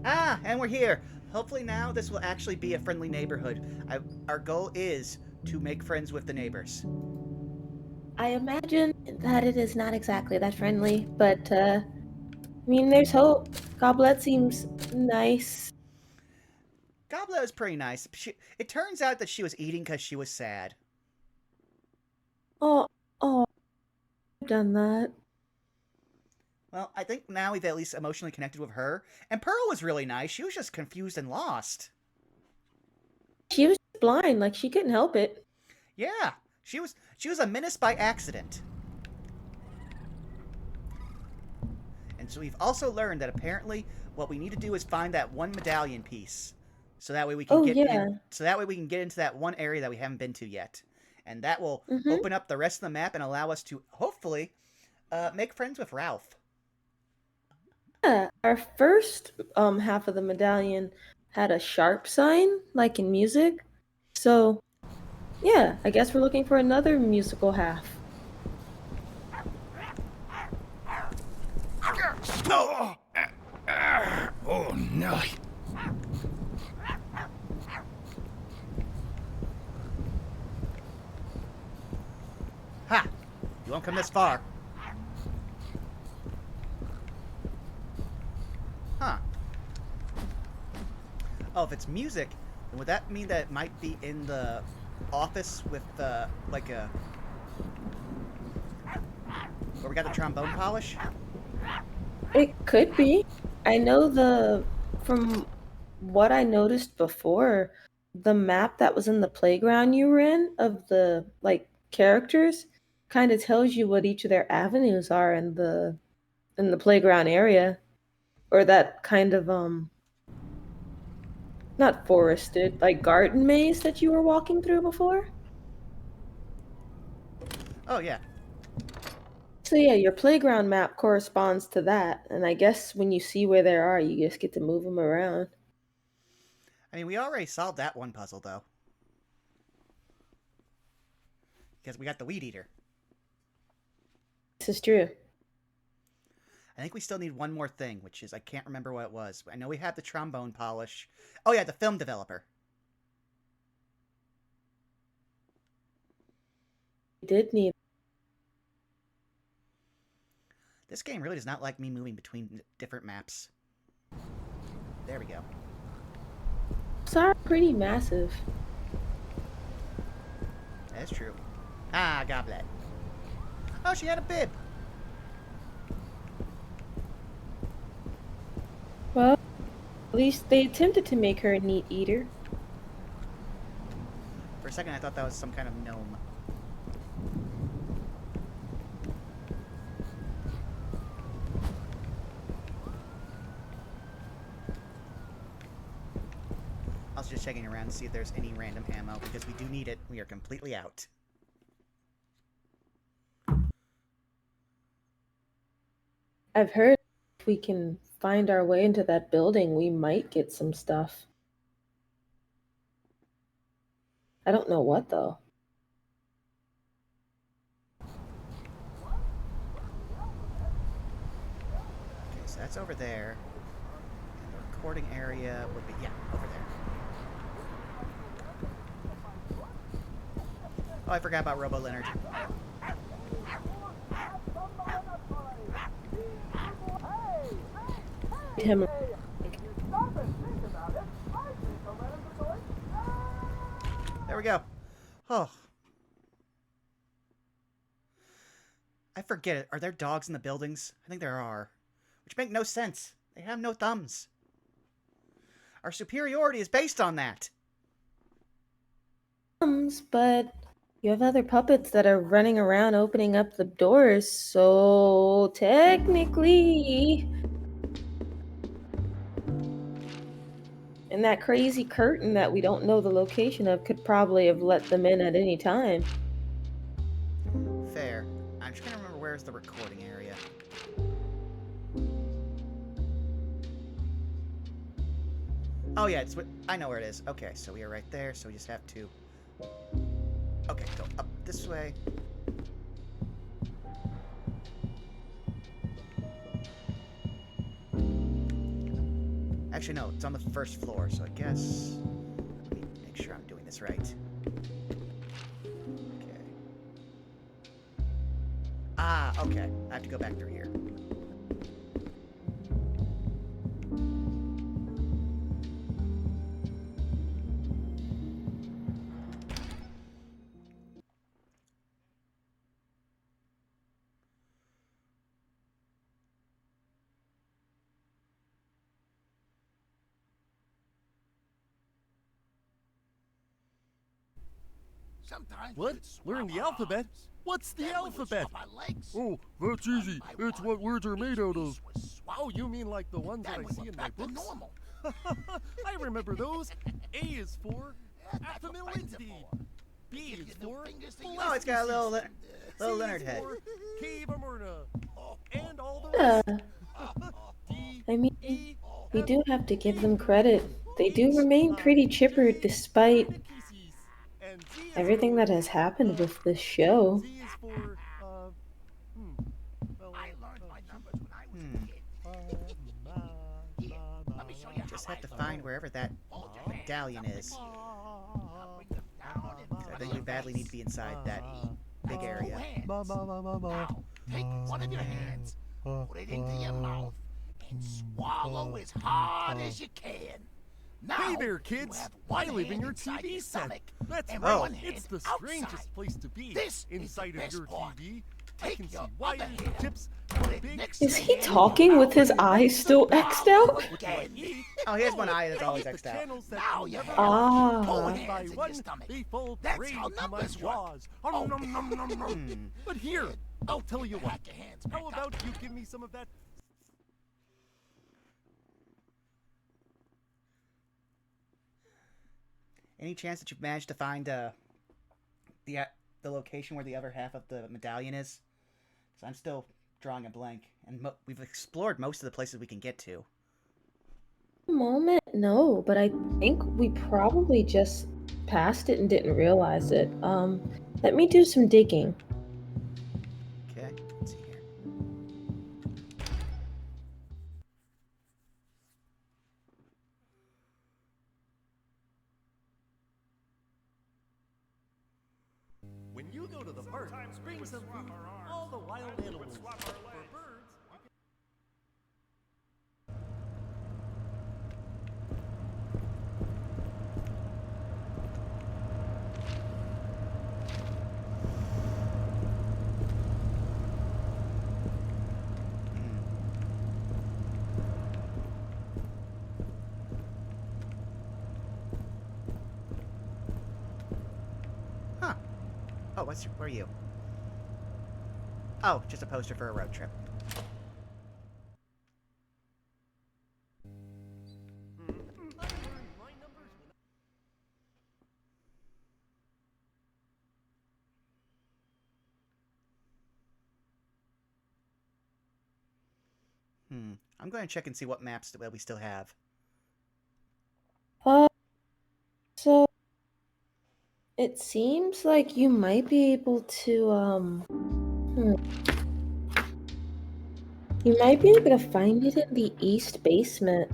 Ah, and we're here. Hopefully now this will actually be a friendly neighborhood. Our goal is to make friends with the neighbors. I imagine that it is not exactly that friendly, but I mean, there's hope. Goblet seems nice. Goblet was pretty nice. It turns out that she was eating because she was sad. Oh, oh, I've done that. Well, I think now we've at least emotionally connected with her. And Pearl was really nice. She was just confused and lost. She was blind, like she couldn't help it. Yeah, she was a menace by accident. And so we've also learned that apparently what we need to do is find that one medallion piece. So that way we can Oh get in yeah. so that way we can get into that one area that we haven't been to yet. And that will Mm-hmm. open up the rest of the map and allow us to hopefully make friends with Ralph. Yeah, our first half of the medallion had a sharp sign, like in music. So yeah, I guess we're looking for another musical half. Oh, oh no. Ha! You won't come this far. Huh. Oh, if it's music, then would that mean that it might be in the office with like a where we got the trombone polish? It could be. I know from what I noticed before, the map that was in the playground you were in of the like characters kind of tells you what each of their avenues are in the playground area, or that kind of not forested, like garden maze that you were walking through before. Oh yeah. So yeah, your playground map corresponds to that, and I guess when you see where they are, you just get to move them around. I mean, we already solved that one puzzle though, because we got the weed eater. This is true. I think we still need one more thing, which is I can't remember what it was. I know we had the trombone polish. Oh yeah, the film developer. We did need. This game really does not like me moving between different maps. There we go. Sorry, pretty massive. That's true. Ah, Goblet. Oh, she had a bib. Well, at least they attempted to make her a neat eater. For a second, I thought that was some kind of gnome. I was just checking around to see if there's any random ammo, because we do need it. We are completely out. I've heard if we can find our way into that building, we might get some stuff. I don't know what though. Okay, so that's over there. And the recording area would be, yeah, over there. Oh, I forgot about Robo Leonard. Him. There we go. Oh. I forget it. Are there dogs in the buildings? I think there are. Which make no sense. They have no thumbs. Our superiority is based on that. But you have other puppets that are running around opening up the doors, so technically. And that crazy curtain that we don't know the location of could probably have let them in at any time. Fair. I'm just gonna remember where's the recording area. Oh yeah, I know where it is. Okay, so we are right there, so we just have to... Okay, go up this way. Actually, no, it's on the first floor, so I guess... Let me make sure I'm doing this right. Okay. Ah, okay. I have to go back through here. Sometimes What? it's Learn the swap alphabet? arms. What's the Then we would alphabet? swap our legs. Oh, that's easy. One by It's one, what words are made each out piece of. was swapped. Oh, you mean like the ones that Then I we see were in my back to books? normal. I remember those. A is for That's what friends are affability. for. B Give is your new for fingers to your Oh, it's got a little, elasticity. little C Leonard is head. for Cave Amurna. And all the Uh, rest. D, I mean, E, we F, do have to give G, them credit. They do H, remain pretty chipper J, despite Anakisis. And Z is everything for, that has happened with this show. Z is for, well, I learned my shoot. numbers when I was a kid. Here, let me show you Just how have to I find learned. wherever that Hold your hands medallion up is. again. Now bring them down and I touch think your we badly need to be inside that big Two area. hands. Now, take one of your hands, put it into your mouth, and swallow as hard as you can. Now, Hey there, you kids! have one I live in hand your inside TV your set. stomach, That's and right. one hand It's the outside. strangest place to be. This is the Inside of best your part. TV, I Take can see your wires, other hand, tips, put it big. next Is to he your talking with his mouth, eyes still X'd out? What do I eat? Oh, he has one eye that's I always get X'd the out. channels that Now you you never have watch. four Ah. One by hands in your one, stomach. they fall That's prey how to my numbers work. jaws. Oh. Nom, nom, nom, nom, nom. But here, I'll tell you what. Back your hands back How up. about you give me some of that? Any chance that you've managed to find the location where the other half of the medallion is? Because I'm still drawing a blank, and we've explored most of the places we can get to. Moment, no, but I think we probably just passed it and didn't realize it. Let me do some digging. Okay, let's see here. When you go to the park, bring some food, all the wild animals. For birds, Huh. Oh, where are you? Oh, just a poster for a road trip. I learned my numbers when I'm going to check and see what maps that we still have. So it seems like you might be able to you might be able to find it in the east basement.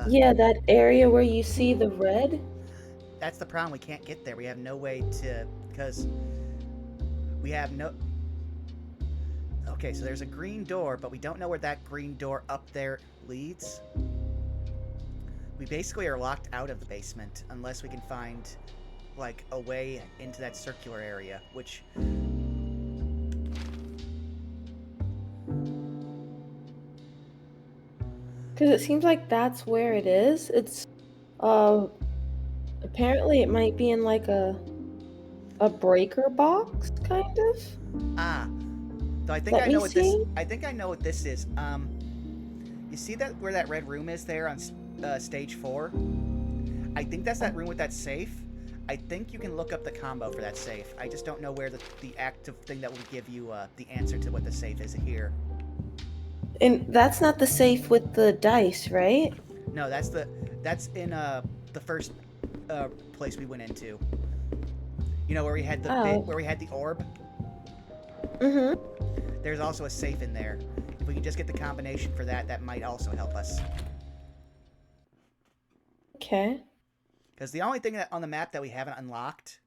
Yeah, that area where you see the red. That's the problem. We can't get there. We have no way to, because we have no... Okay, so there's a green door, but we don't know where that green door up there leads. We basically are locked out of the basement unless we can find, like, a way into that circular area, which... Because it seems like that's where it is. It's apparently it might be in like a breaker box, kind of. Ah. So I think Let I me know what this... see. I think I know what this is. You see that where that red room is there on stage 4? I think that's that room with that safe. I think you can look up the combo for that safe. I just don't know where the active thing that will give you the answer to what the safe is here. And that's not the safe with the dice, right? No, that's in the first place we went into. You know where we had the Oh. where we had the orb. Mm-hmm. There's also a safe in there. If we can just get the combination for that, that might also help us. Okay. Because the only thing that on the map that we haven't unlocked,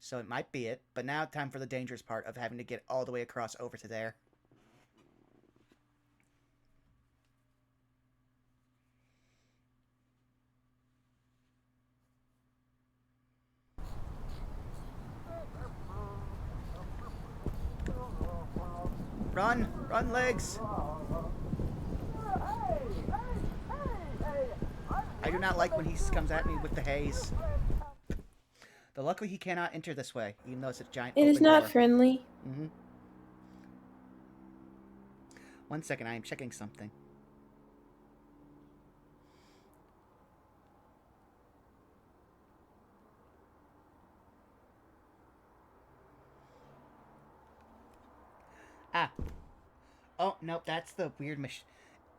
so it might be it, but now time for the dangerous part of having to get all the way across over to there. Run! Run, legs! I do not like when he comes at me with the haze. Though luckily he cannot enter this way, even though it's a giant It open is not door. friendly. 1 second, I am checking something. Ah. Oh, nope, that's the weird machine.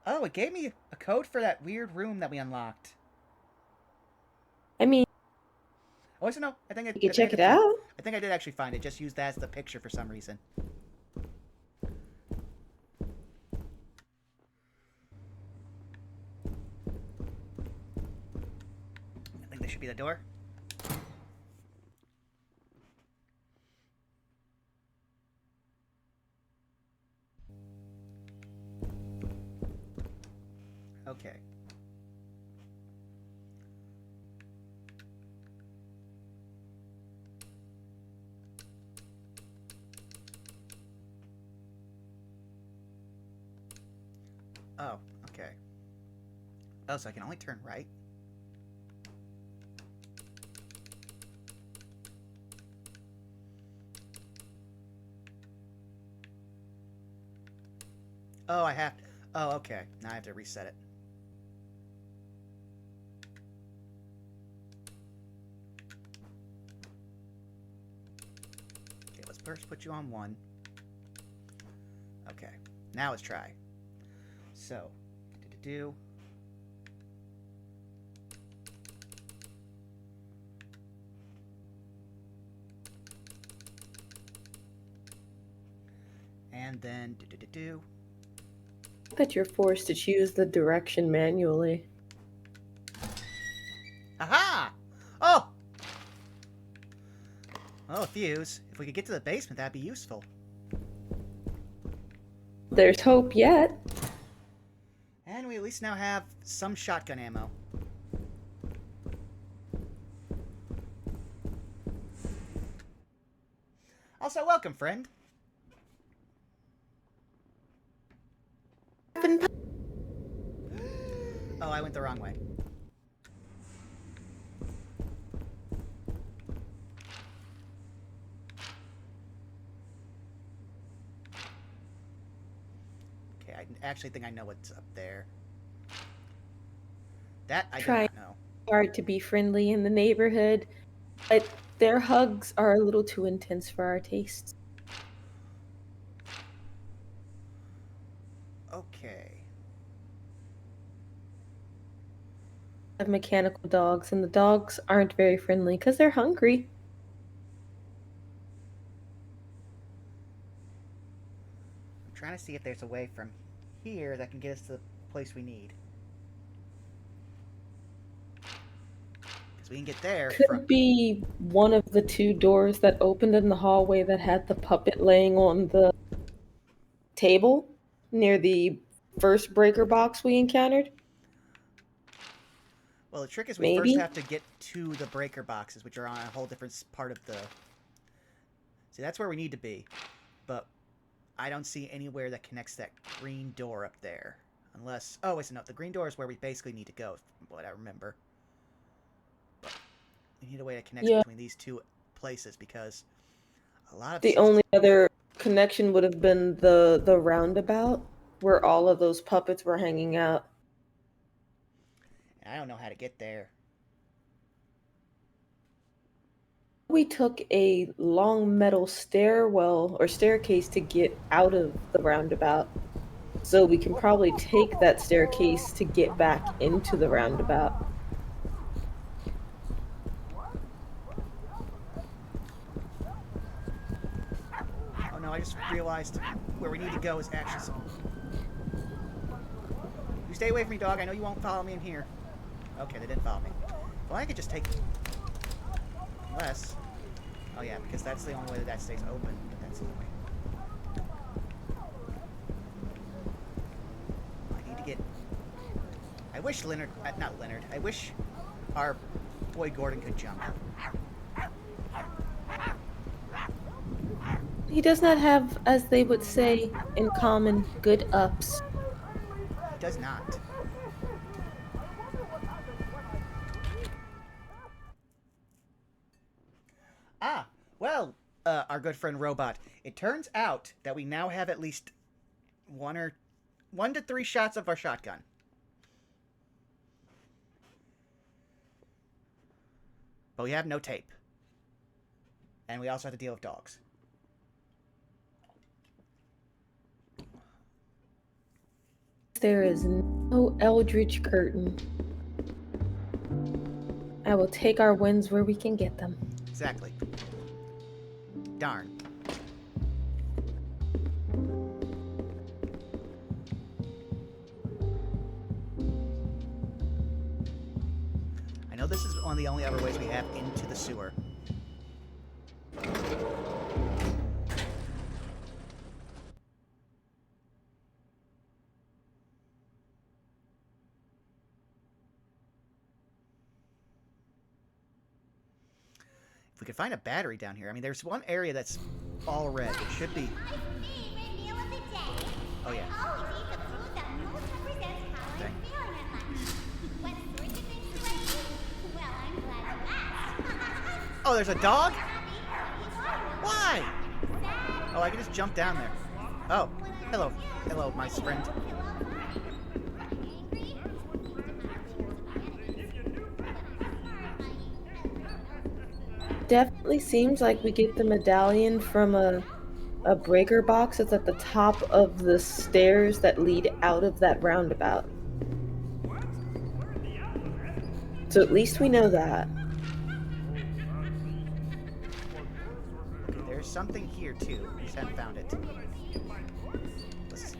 Oh, it gave me a code for that weird room that we unlocked. I mean, Oh, so no, I think you can check it out. I think I did actually find it. Just used that as the picture for some reason. I think this should be the door. Okay. Oh, okay. Oh, so I can only turn right? Oh, I have to... Oh, okay. Now I have to reset it. Okay, let's first put you on 1. Okay. Now let's try. So, do. And then do. That you're forced to choose the direction manually. Aha! Oh! Oh, fuse. If we could get to the basement, that'd be useful. There's hope yet. And we at least now have some shotgun ammo. Also, welcome, friend. Oh, I went the wrong way. Okay, I actually think I know what's up there. That I do not know. Hard to be friendly in the neighborhood, but their hugs are a little too intense for our tastes. Okay. Of mechanical dogs, and the dogs aren't very friendly because they're hungry. I'm trying to see if there's a way from here that can get us to the place we need. Because we can get there Could be one of the 2 doors that opened in the hallway that had the puppet laying on the table near the first breaker box we encountered. Well, the trick is we Maybe. first have to get to the breaker boxes, which are on a whole different part of the... See, that's where we need to be. But I don't see anywhere that connects that green door up there. Unless... Oh, wait, no. The green door is where we basically need to go, from what I remember. But we need a way to connect between these 2 places, because a lot of... The only other connection would have been the roundabout, where all of those puppets were hanging out. I don't know how to get there. We took a long metal stairwell or staircase to get out of the roundabout. So we can probably take that staircase to get back into the roundabout. Oh no, I just realized where we need to go is actually some... You stay away from me, dog. I know you won't follow me in here. Okay, they didn't follow me. Well, I could just take... Unless... Oh, yeah, because that's the only way that stays open. But that's the only way. I need to get... I wish Leonard... not Leonard. I wish our boy Gordon could jump. He does not have, as they would say in common, good ups. He does not. Ah, well, our good friend Robot. It turns out that we now have at least 1 to 3 shots of our shotgun. But we have no tape. And we also have to deal with dogs. There is no eldritch curtain. I will take our wins where we can get them. Exactly. Darn. I know this is one of the only other ways we have into the sewer. If we could find a battery down here. I mean, there's one area that's all red. It should be... Oh, yeah. Dang. Oh, there's a dog? Why? Oh, I can just jump down there. Oh, hello. Hello, my friend. Definitely seems like we get the medallion from a breaker box that's at the top of the stairs that lead out of that roundabout. So at least we know that. Okay, there's something here, too. We just haven't found it. Let's...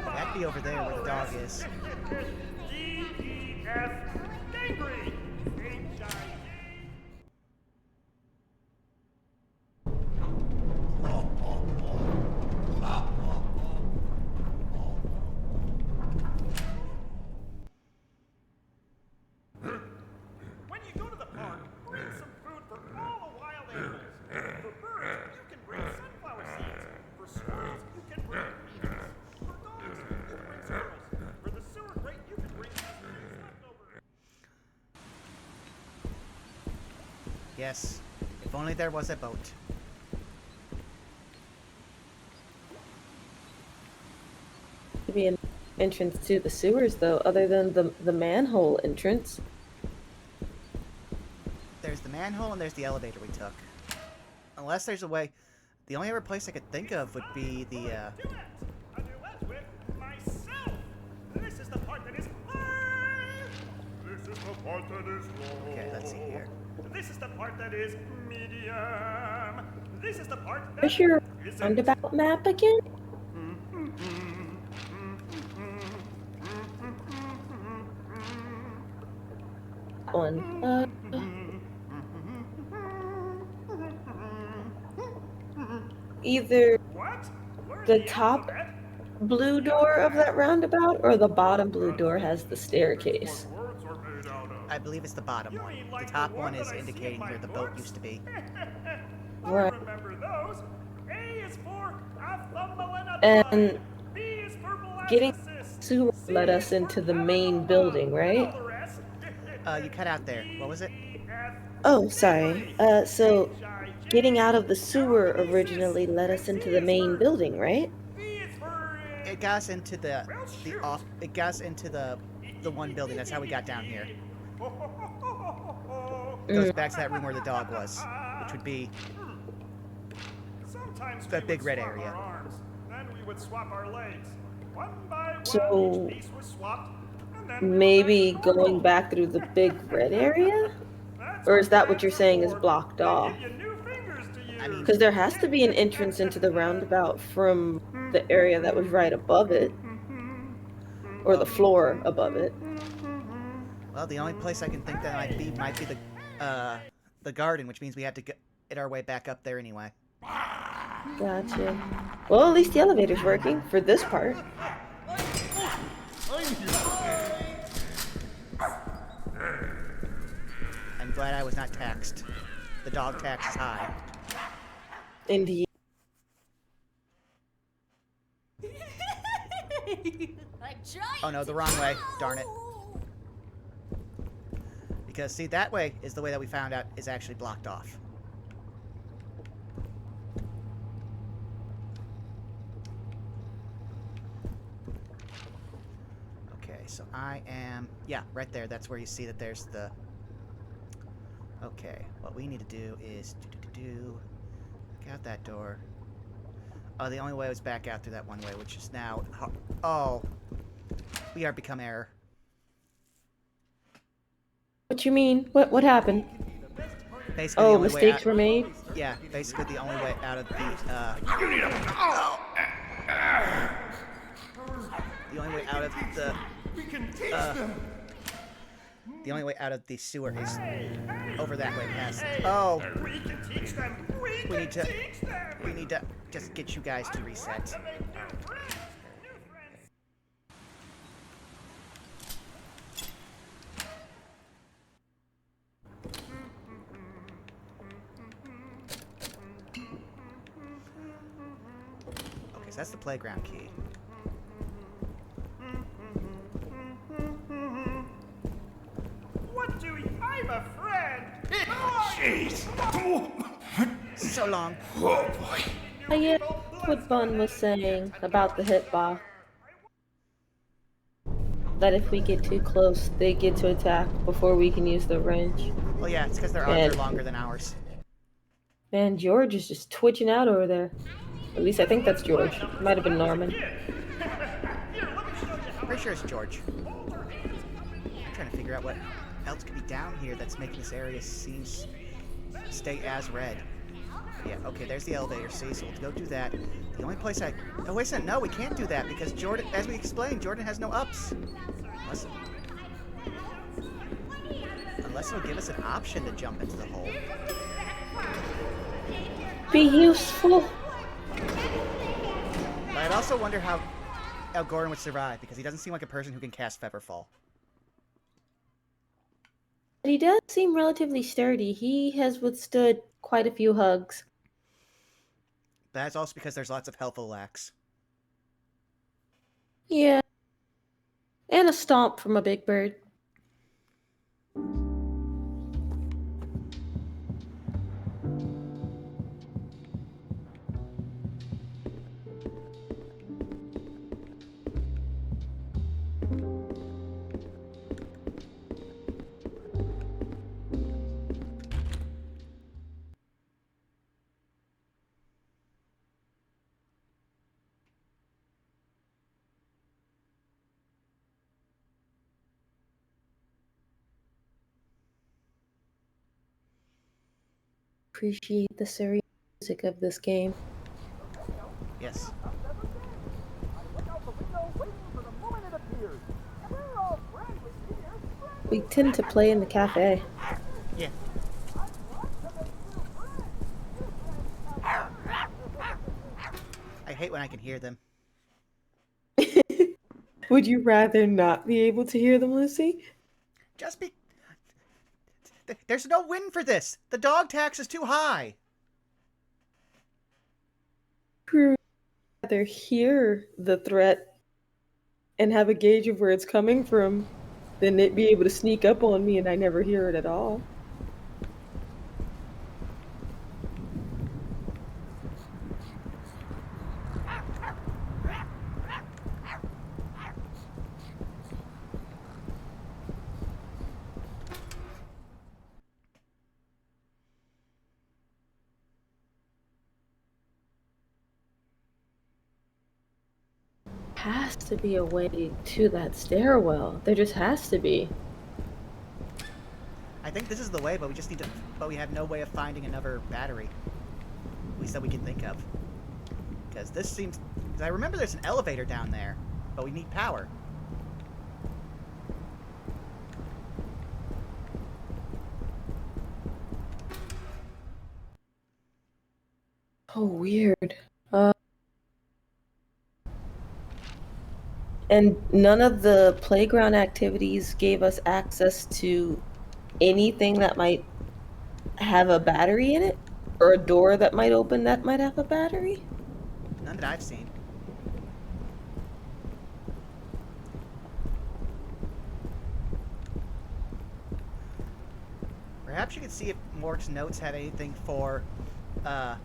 That'd be over there where the dog is. When you go to the park, bring some food for all the wild animals. For birds, you can bring sunflower seeds. For squirrels, you can bring peanuts. For dogs, you can bring squirrels. For the sewer grate, you can bring leftovers. Yes. If only there was a boat. Could be an entrance to the sewers, though, other than the manhole entrance. There's the manhole and there's the elevator we took. Unless there's a way... The only other place I could think of would be the, A duet with myself. This is the part that is high. This is the part that is low. Okay, let's see here. This is the part that is medium. This is the part that Where's your isn't. roundabout map again? One. Either What? Where's the top alphabet? blue door of that roundabout or the bottom blue door has the staircase. What words are made out of? I believe it's the bottom You one. mean The like top the one one is that I see in indicating my where the boat books? used to be. Right. I remember those. A is for And B is for getting blastocyst. sewer C led is us for into the main Avalova. building, right? You know the rest. You cut out there. What was it? Oh, sorry. So getting out of the sewer originally led us into the main building, right? B is for It got us into the off. It got us into the one building. That's how we got down here. It goes back to that room where the dog was, which would be Sometimes that we big would red swap area. Our arms. Then we would swap our legs. One by one, So- each piece was swapped, maybe going back through the big red area? Or is that what you're saying is blocked off? I mean, Because there has to be an entrance into the roundabout from the area that was right above it. Or the floor above it. well, the only place I can think that might be the garden, which means we have to get our way back up there anyway. Gotcha. Well, at least the elevator's working for this part. I'm glad I was not taxed. The dog tax is high. Indeed. Oh no, the wrong way. Darn it. Because, see, that way is the way that we found out is actually blocked off. Okay, so I am... Yeah, right there. That's where you see that there's the... Okay, what we need to do is... Back out that door. Oh, the only way was back out through that one way, which is now... Oh. We are become error. What you mean? What happened? Basically, the Oh, only way mistakes out, were made? Yeah, basically the only way out of the, the only way out of the, the only way out of the sewer is over that way past. Oh! We can teach them. We need to just get you guys to reset. Okay, so that's the playground key. What do I'm a friend. Jeez. So long. Oh boy. I get what Bun was saying about the hitbox. That if we get too close, they get to attack before we can use the wrench. Well, yeah, it's because their arms are longer than ours. And George is just twitching out over there. At least I think that's George. Might have been Norman. Pretty sure it's George. I'm trying to figure out what else could be down here that's making this area stay as red. Yeah, okay, there's the elevator, see, so we'll go do that. The only place oh, wait a second, no, we can't do that, because Jordan, as we explained, Jordan has no ups. Unless it'll give us an option to jump into the hole. Be useful. But I'd also wonder how Gordon would survive, because he doesn't seem like a person who can cast Featherfall. He does seem relatively sturdy. He has withstood quite a few hugs. That's also because there's lots of helpful lacks. Yeah. And a stomp from a big bird. Appreciate the serious music of this game. Yes. We tend to play in the cafe. Yeah. I hate when I can hear them. Would you rather not be able to hear them, Lucy? There's no win for this. The dog tax is too high. I'd rather hear the threat and have a gauge of where it's coming from than it be able to sneak up on me and I never hear it at all. has to be a way to that stairwell. There just has to be. I think this is the way, but we just need to... But we have no way of finding another battery. At least that we can think of. Because this seems... Because I remember there's an elevator down there, but we need power. Oh, weird. And none of the playground activities gave us access to anything that might have a battery in it? Or a door that might open that might have a battery? None that I've seen. Perhaps you could see if Mort's notes had anything for, how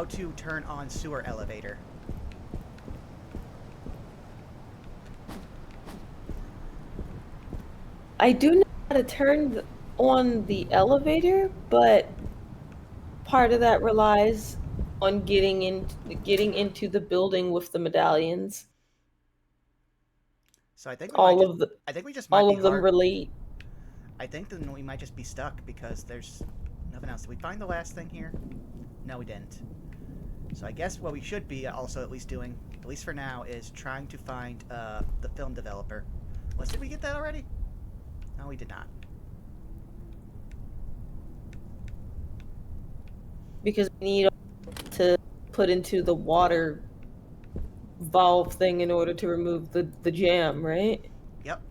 to turn on sewer elevator. I do know how to turn on the elevator, but part of that relies on getting into the building with the medallions. So I think we might just, I think we just might all be of them hard. relate. I think then we might just be stuck because there's nothing else. Did we find the last thing here? No, we didn't. So I guess what we should be also at least doing, at least for now, is trying to find the film developer. Did we get that already? No, we did not. Because we need to put into the water valve thing in order to remove the jam, right? Yep.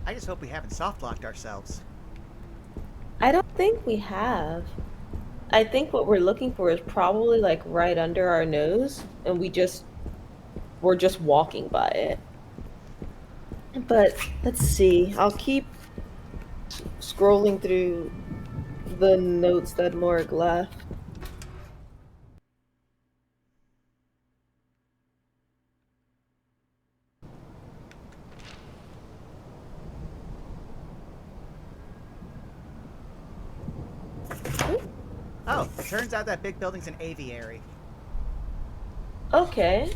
I just hope we haven't soft-locked ourselves. I don't think we have. I think what we're looking for is probably like right under our nose, and we're just walking by it. But let's see. I'll keep scrolling through the notes that Morg left. Oh, it turns out that big building's an aviary. Okay.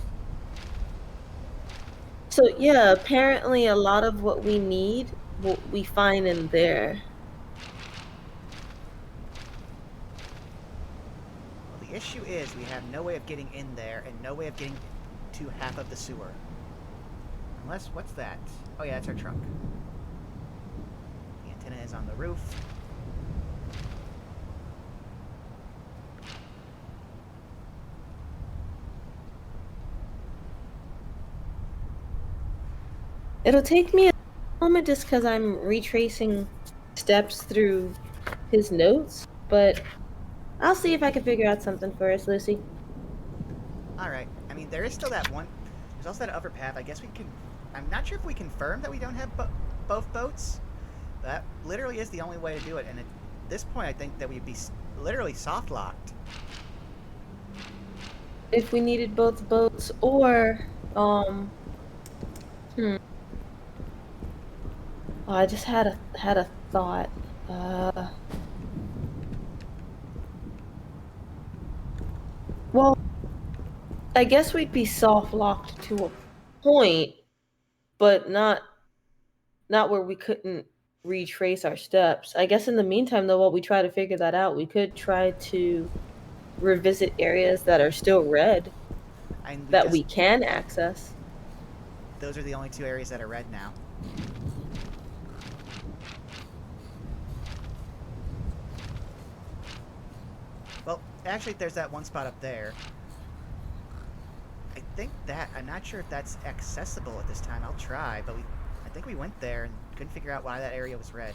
So yeah, apparently a lot of what we need, what we find in there. Well, the issue is we have no way of getting in there and no way of getting to half of the sewer. Unless, what's that? Oh yeah, it's our truck. The antenna is on the roof. It'll take me a moment just because I'm retracing steps through his notes, but I'll see if I can figure out something for us, Lucy. Alright. I mean, there is still that one... There's also that other path. I guess we can... I'm not sure if we confirmed that we don't have both boats. That literally is the only way to do it, and at this point I think that we'd be literally soft-locked. If we needed both boats, or, Oh, I just had a thought. Well, I guess we'd be soft locked to a point, but not where we couldn't retrace our steps. I guess in the meantime, though, while we try to figure that out, we could try to revisit areas that are still red And we can access. Those are the only two areas that are red now. Well, actually, there's that one spot up there. I think that... I'm not sure if that's accessible at this time. I'll try, but I think we went there and couldn't figure out why that area was red.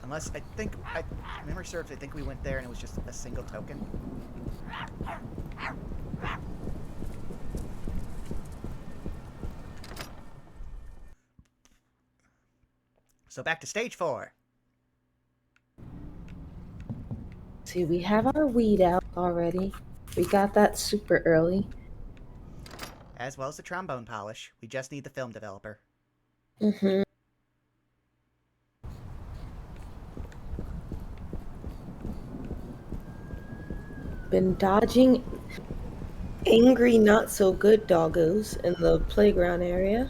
Unless, memory serves, I think we went there and it was just a single token. So back to stage 4. See, we have our weed out already. We got that super early. As well as the trombone polish. We just need the film developer. Mm-hmm. been dodging angry, not so good doggos in the playground area.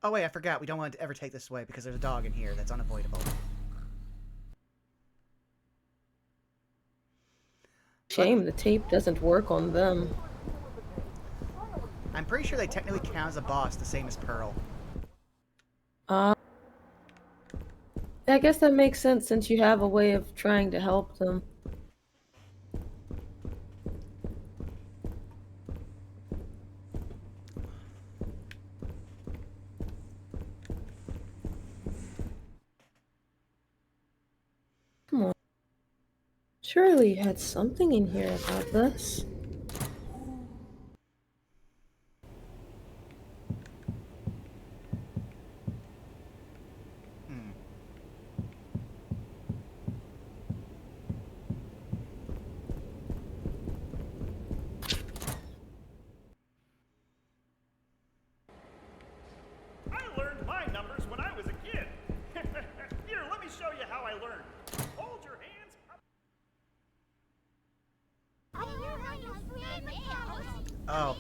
Oh wait, I forgot. We don't want to ever take this away because there's a dog in here. That's unavoidable. Shame the tape doesn't work on them. I'm pretty sure they technically count as a boss, the same as Pearl. I guess that makes sense since you have a way of trying to help them. Come on. Surely you had something in here about this. Hmm. I learned my numbers when I was a kid. Here, let me show you how I learned. Hold your hands up. Oh.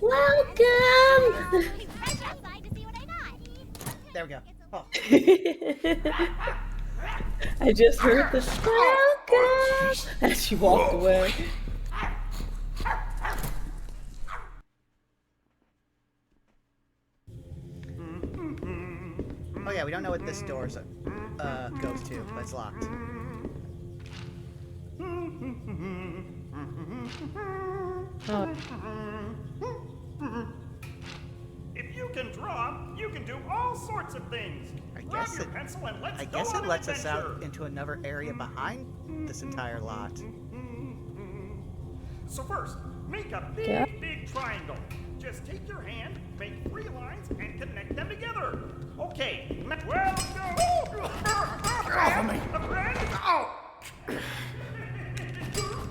Welcome! There we go. Oh. I just heard the welcome as she walked away. Oh yeah, we don't know what this door goes to, but it's locked. Oh. If you can draw, you can do all sorts of things. Grab your pencil and let's I go guess on it an lets us out adventure. into another area behind this entire lot. So first, make a big, Yeah. big triangle. Just take your hand, make 3 lines, and connect them together. Okay, well, go. A friend? Oh.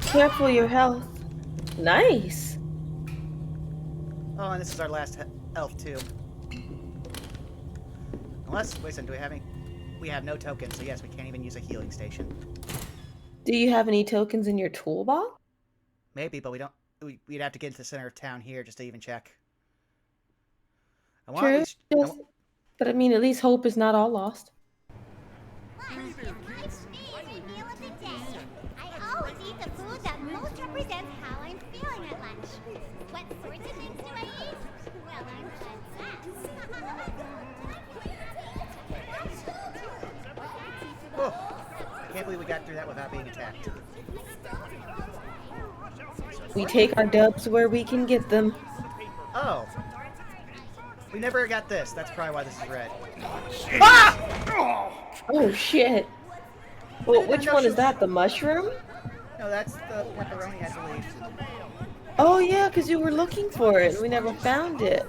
Careful your health. Nice. Oh, and this is our last elf too. Unless, wait a second, do we have any? We have no tokens, so yes, we can't even use a healing station. Do you have any tokens in your toolbox? Maybe, but we don't. We'd have to get into the center of town here just to even check. I want True. at least. Yes. But I mean, at least hope is not all lost. Lunch is my favorite meal of the day. I always eat the food that most represents how I'm feeling at lunch. What sorts of things do I eat? Well, I'm Oh, I can't believe we got through that without being attacked. We take our dubs where we can get them. Oh. We never got this. That's probably why this is red. Oh shit. Well, didn't which know one she is was- that? The mushroom? No, that's the pepperoni, I believe. Oh yeah, because you were looking for it and we never found it.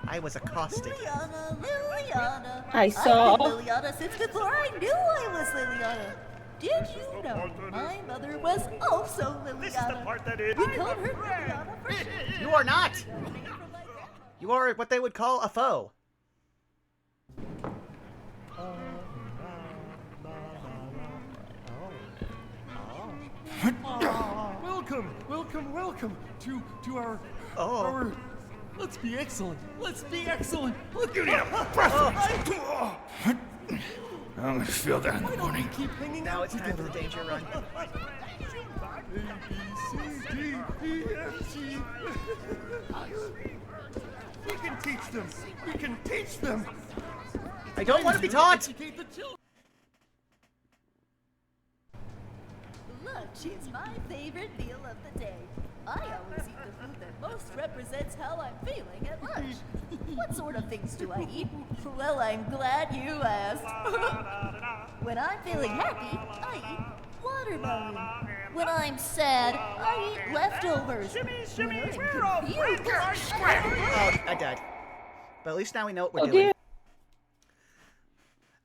I was accosted. Liliana. I saw. I've been Liliana since before I knew I was Liliana. Did you know my mother was also Liliana? This is the part that is. We called her Liliana for short. You are not! You are what they would call a foe. Welcome to our Oh. our. Let's be excellent. Let's be excellent. Look at him. I'm gonna feel that in the morning. Keep hanging Now out it's time for the danger run. A, B, C, D, E, F, G. We can teach them. We can teach them. I don't want to be taught! Educate the children. Lunch is my favorite meal of the day. I always eat the food that most represents how I'm feeling at lunch. What sort of things do I eat? Well, I'm glad you asked. When I'm feeling happy, I eat watermelon. When I'm sad, I eat leftovers. When I'm confused, Oh, I died. But at least now we know what we're Oh doing. dear.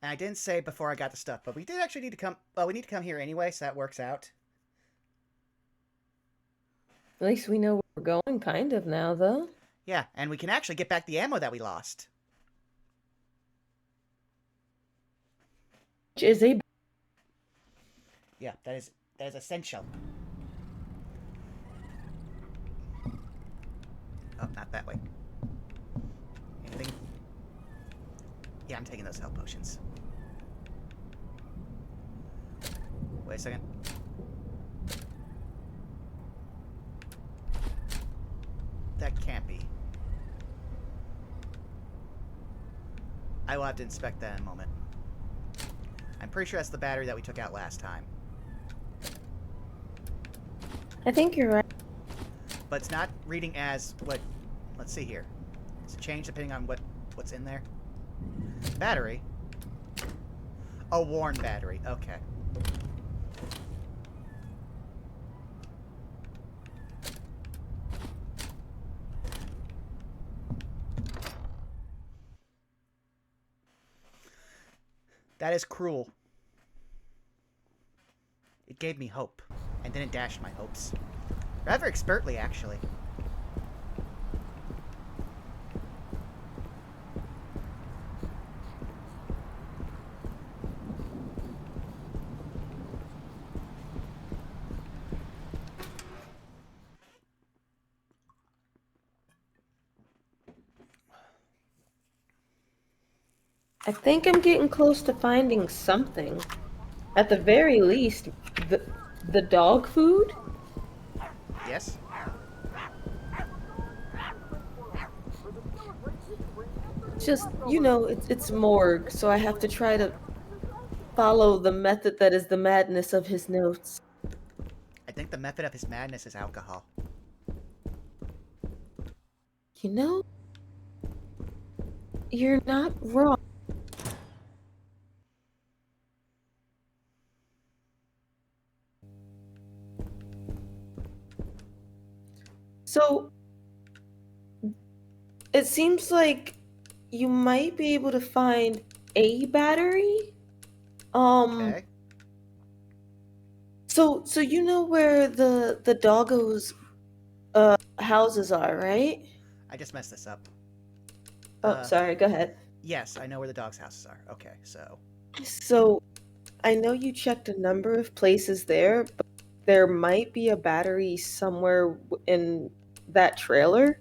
And I didn't say before I got the stuff, but we did actually need to come... Well, we need to come here anyway, so that works out. At least we know where we're going, kind of now, though. Yeah, and we can actually get back the ammo that we lost. Which is a Yeah, that is essential. Oh, not that way. Anything? Yeah, I'm taking those health potions. Wait a second. That can't be. I will have to inspect that in a moment. I'm pretty sure that's the battery that we took out last time. I think you're right. But it's not reading as what... Let's see here. It's changed depending on what's in there. Battery? A worn battery. Okay. That is cruel. It gave me hope, and then it dashed my hopes. Rather expertly, actually. I think I'm getting close to finding something. At the very least, the dog food? Yes? Just, you know, it's morgue, so I have to try to follow the method that is the madness of his notes. I think the method of his madness is alcohol. You know, you're not wrong. So, it seems like you might be able to find a battery. Okay. So you know where the doggos houses are, right? I just messed this up. Oh, sorry, go ahead. Yes, I know where the dog's houses are. Okay, so... So, I know you checked a number of places there, but there might be a battery somewhere in that trailer.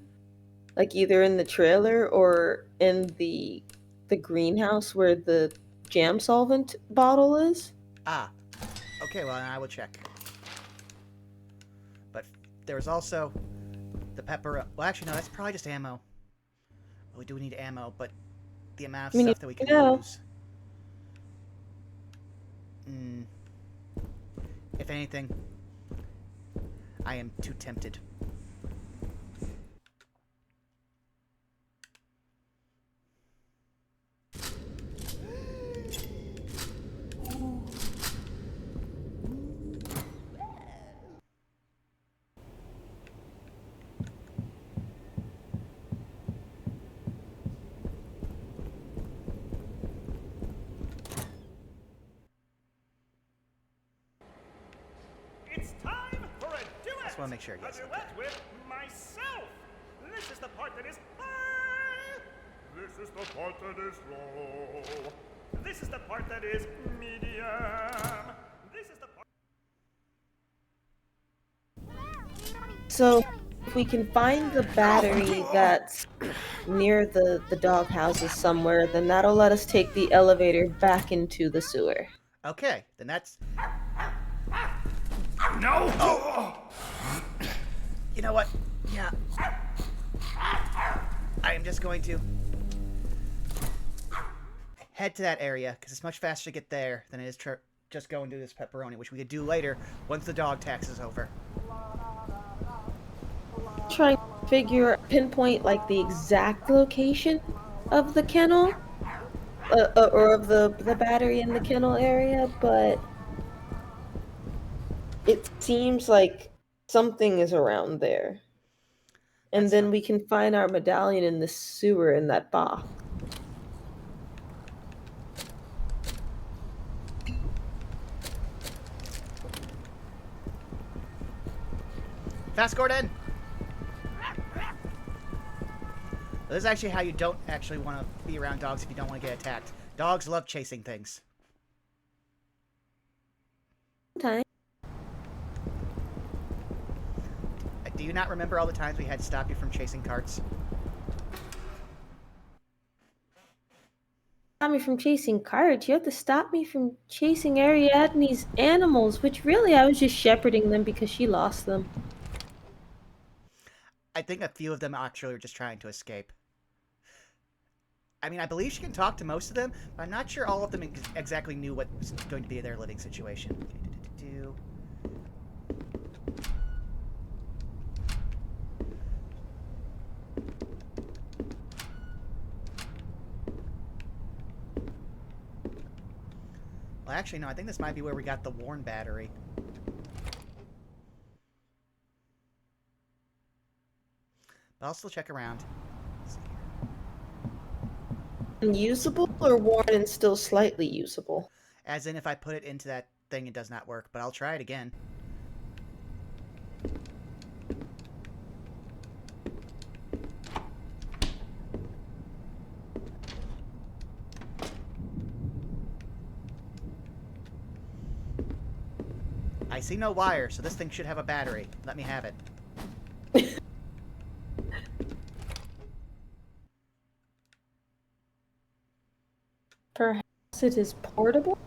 Like either in the trailer or in the greenhouse where the jam solvent bottle is. Ah. Okay, well, then I will check. But there was also the pepper... Well, actually, no, that's probably just ammo. Well, we do need ammo, but the amount of stuff that we can use... If anything, I am too tempted. It's time for a duet! Just want to make sure, yes. A duet with myself! This is the part that is high! This is the part that is low! This is the part that is medium! This is the part... So, if we can find the battery that's near the dog houses somewhere, then that'll let us take the elevator back into the sewer. Okay, then that's... No! Oh. You know what? Yeah. I am just going to head to that area, because it's much faster to get there than it is just go and do this pepperoni, which we could do later once the dog tax is over. trying to pinpoint like the exact location of the kennel, or of the battery in the kennel area, but it seems like something is around there. And That's then fine. we can find our medallion in the sewer in that box. Fast, Gordon! This is actually how you don't actually want to be around dogs if you don't want to get attacked. Dogs love chasing things. Time. Do you not remember all the times we had to stop you from chasing carts? Stop me from chasing cards. You have to stop me from chasing Ariadne's animals, which really I was just shepherding them because she lost them. I think a few of them actually were just trying to escape. I mean, I believe she can talk to most of them, but I'm not sure all of them exactly knew what was going to be their living situation. Okay, well, actually, no, I think this might be where we got the Warren battery. But I'll still check around. Let's see here. Unusable or worn and still slightly usable? As in, if I put it into that thing, it does not work, but I'll try it again. I see no wire, so this thing should have a battery. Let me have it. Perhaps it is portable?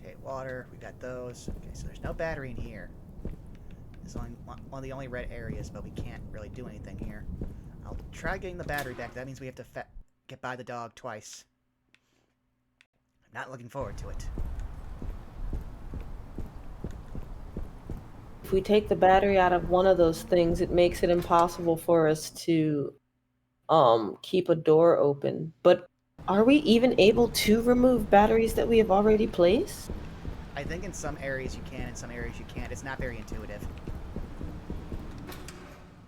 Okay, water. We got those. Okay, so there's no battery in here. It's only one of the only red areas, but we can't really do anything here. I'll try getting the battery back. That means we have to get by the dog twice. I'm not looking forward to it. If we take the battery out of one of those things, it makes it impossible for us to keep a door open. But are we even able to remove batteries that we have already placed? I think in some areas you can, in some areas you can't. It's not very intuitive.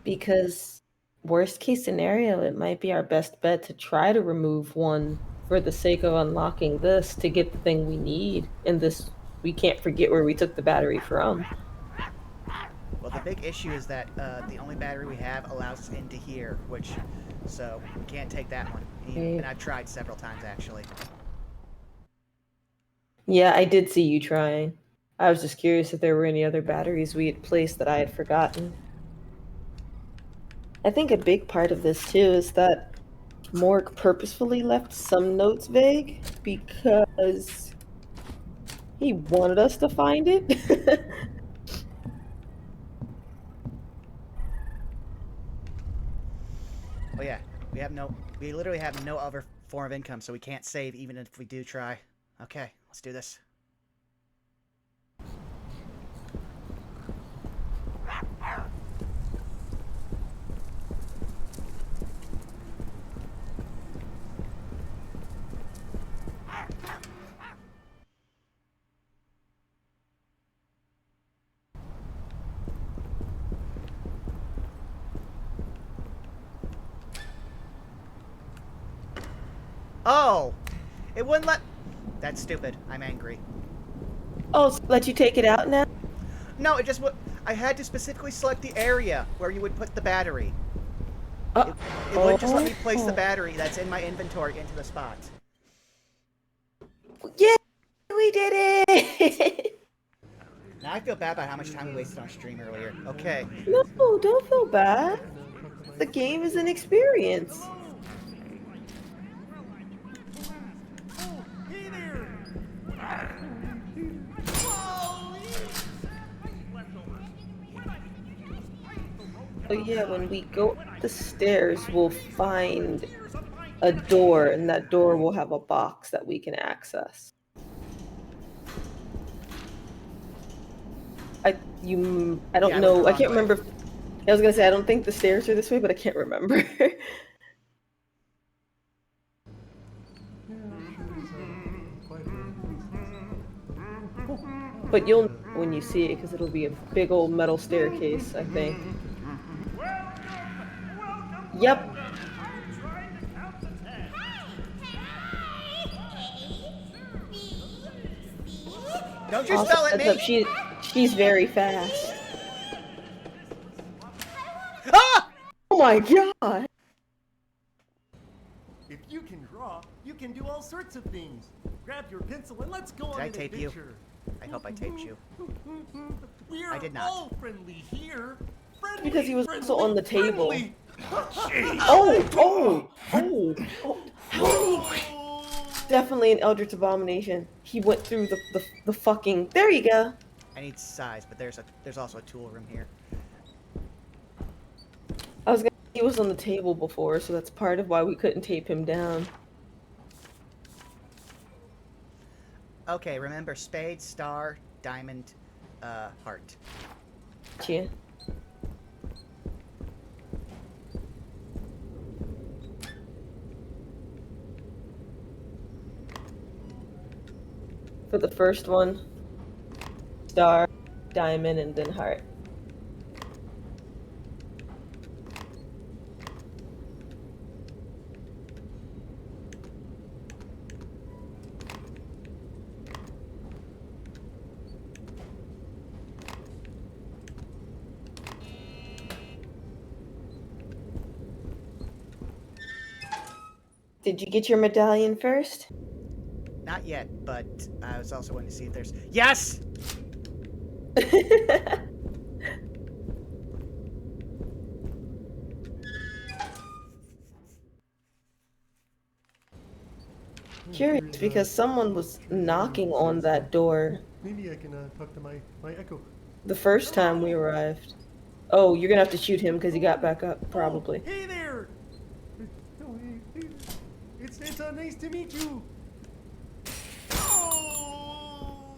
Because worst case scenario, it might be our best bet to try to remove one for the sake of unlocking this to get the thing we need. And this, we can't forget where we took the battery from. Well, the big issue is that the only battery we have allows us into here, so we can't take that one. And I've tried several times, actually. Yeah, I did see you trying. I was just curious if there were any other batteries we had placed that I had forgotten. I think a big part of this too is that Morg purposefully left some notes vague because he wanted us to find it. Oh yeah, we literally have no other form of income, so we can't save even if we do try. Okay, let's do this. Oh! It wouldn't let... That's stupid. I'm angry. Oh, so let you take it out now? No, it just would... I had to specifically select the area where you would put the battery. It wouldn't just let me place the battery that's in my inventory into the spot. Yeah, we did it! Now I feel bad about how much time we wasted on stream earlier. Okay. No, don't feel bad. The game is an experience. Oh, hey there! Oh yeah, when we go up the stairs, we'll find a door, and that door will have a box that we can access. I don't Yeah, I went know. the I wrong can't way. remember. I was gonna say I don't think the stairs are this way, but I can't remember. But you'll know when you see it because it'll be a big old metal staircase, I think. Yep. I'm trying to count to 10. Don't you Also, spell at heads me! up, she's very fast. Ah! Oh my god! If you can draw, you can do all sorts of things. Grab your pencil and let's go Did on I an tape you? adventure. I hope I taped you. We're I did not. all friendly here. Friendly, Because he was friendly, also on the table. friendly. Oh! How many? Definitely an Eldritch Abomination. He went through the fucking. There you go. I need size, but there's also a tool room here. I was gonna. He was on the table before, so that's part of why we couldn't tape him down. Okay, remember spade, star, diamond, heart. Yeah. For the first one, star, diamond, and then heart. Did you get your medallion first? Not yet, but I was also wanting to see if there's... Yes! Curious because someone was knocking on that door Maybe I can talk to my echo. the first time we arrived. Oh, you're gonna have to shoot him because he got back up, probably. Oh, hey there. Oh, hey. It's nice to meet you. Oh.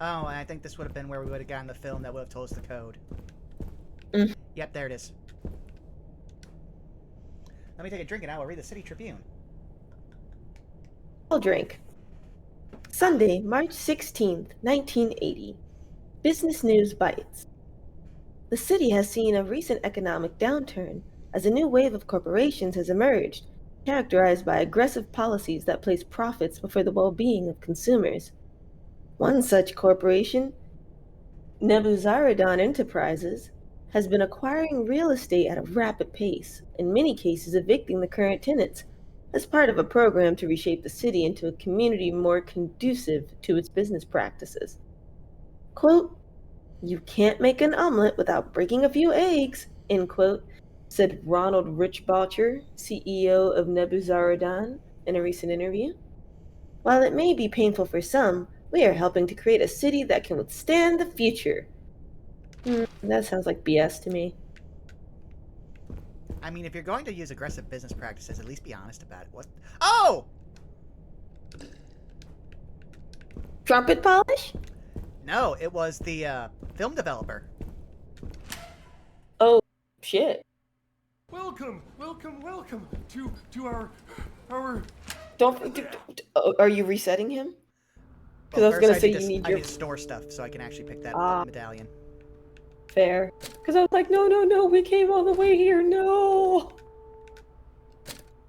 Oh, and I think this would have been where we would have gotten the film that would have told us the code. Mm. Yep, there it is. Let me take a drink and I will read the City Tribune. I'll drink. Sunday, March 16th, 1980. Business News Bites. The city has seen a recent economic downturn as a new wave of corporations has emerged, characterized by aggressive policies that place profits before the well-being of consumers. One such corporation, Nebuzaradon Enterprises, has been acquiring real estate at a rapid pace, in many cases evicting the current tenants, as part of a program to reshape the city into a community more conducive to its business practices. Quote, "You can't make an omelet without breaking a few eggs," end quote, said Ronald Richboucher, CEO of Nebuzaradon, in a recent interview. While it may be painful for some, we are helping to create a city that can withstand the future. That sounds like BS to me. I mean, if you're going to use aggressive business practices, at least be honest about it. What? Oh! Trumpet polish? No, it was the film developer. Oh, shit. Welcome to our. Are you resetting him? Because Well, I was gonna first say I you need need I your need to store stuff so I can actually pick that Ah. medallion. fair. Because I was like, no, we came all the way here, no.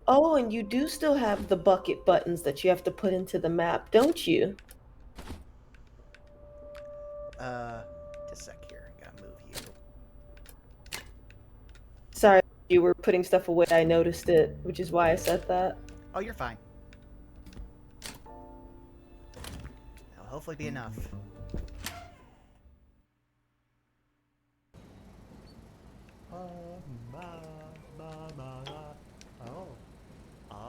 Oh, and you do still have the bucket buttons that you have to put into the map, don't you? Just a sec here. I gotta move you. Sorry, you were putting stuff away. I noticed it, which is why I said that. Oh, you're fine. hopefully be enough.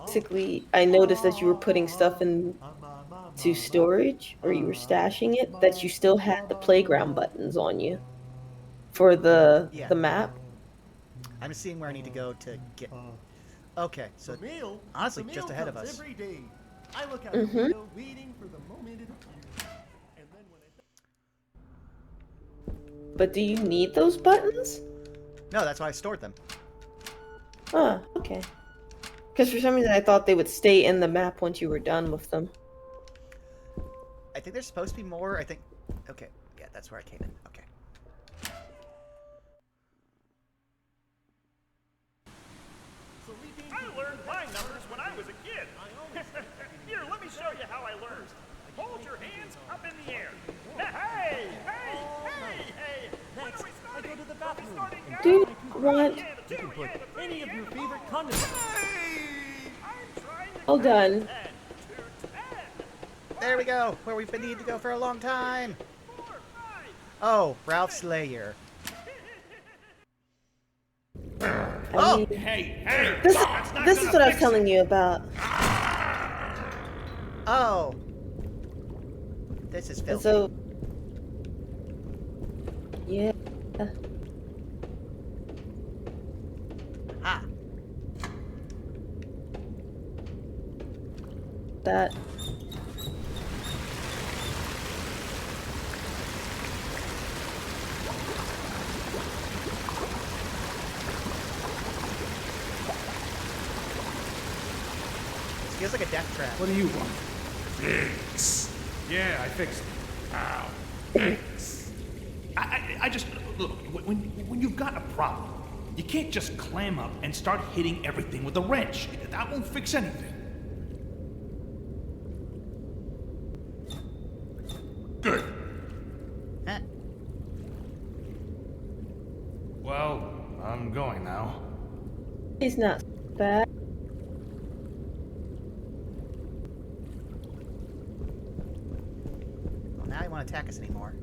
Basically, I noticed that you were putting stuff into storage, or you were stashing it, that you still had the playground buttons on you for the Yeah. map. I'm just seeing where I need to go to get... Okay, so honestly, just ahead of us. Every day. I look out Mhm. the window, waiting for the moment it appears. And then when it But do you need those buttons? No, that's why I stored them. Huh, okay. Because for some reason I thought they would stay in the map once you were done with them. I think there's supposed to be more. I think... Okay, yeah, that's where I came in. Okay. I learned my numbers when I was a kid. Here, let me show you how I learned. Hold your hands up in the air. Hey, hey, hey, hey. When are we starting? I go to the bathroom. Are we starting now? Do you want... You can put any of your favorite condiments. I'm trying to All done. 10 to 10. There we go, where we've been needing to go for a long time. 4, 5. Oh, Ralph Slayer. I mean, Hey! this is what I was telling you about. Oh. This is And filthy. so... Yeah. Ah. That... This feels like a death trap. What do you want? Fix. Yeah, I fixed it. Ow. Fix. I just look when you've got a problem, you can't just clam up and start hitting everything with a wrench. That won't fix anything. Good. Huh. Well, I'm going now. He's not bad. Well, now he won't attack us anymore.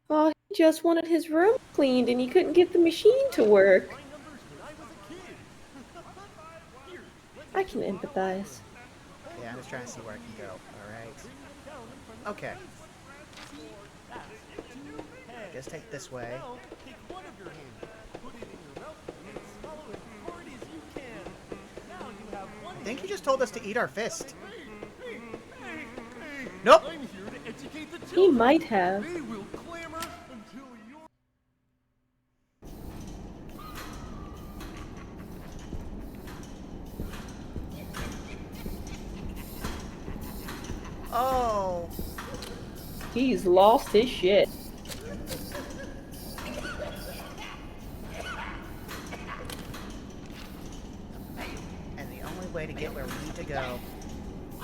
Oh, he just wanted his room cleaned and he couldn't get the machine to work. My numbers when I was a kid. Here, I can empathize. Yeah, I'm just trying to see where I can go. Alright. Okay. Just take this way. now take one of your hands, put it in your mouth, and swallow it as hard as you can. Now you have one I think hand. you just told us to eat our fist. Hey, Nope. I'm here to educate the He children. might have. They will clamor until you're... Oh. He's lost his shit. And the only way to get where we need to go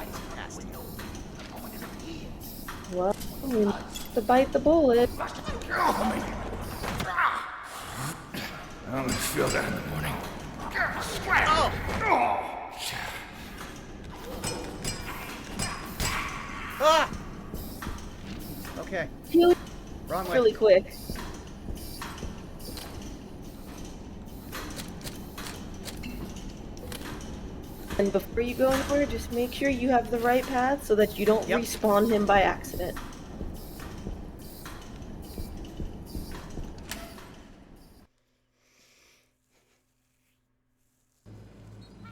is past him. Well, we have to bite the bullet. I'm gonna feel that in the morning. Oh! Ah! Okay, Heal wrong way. really quick. And before you go anywhere, just make sure you have the right path so that you don't Yep. respawn him by accident.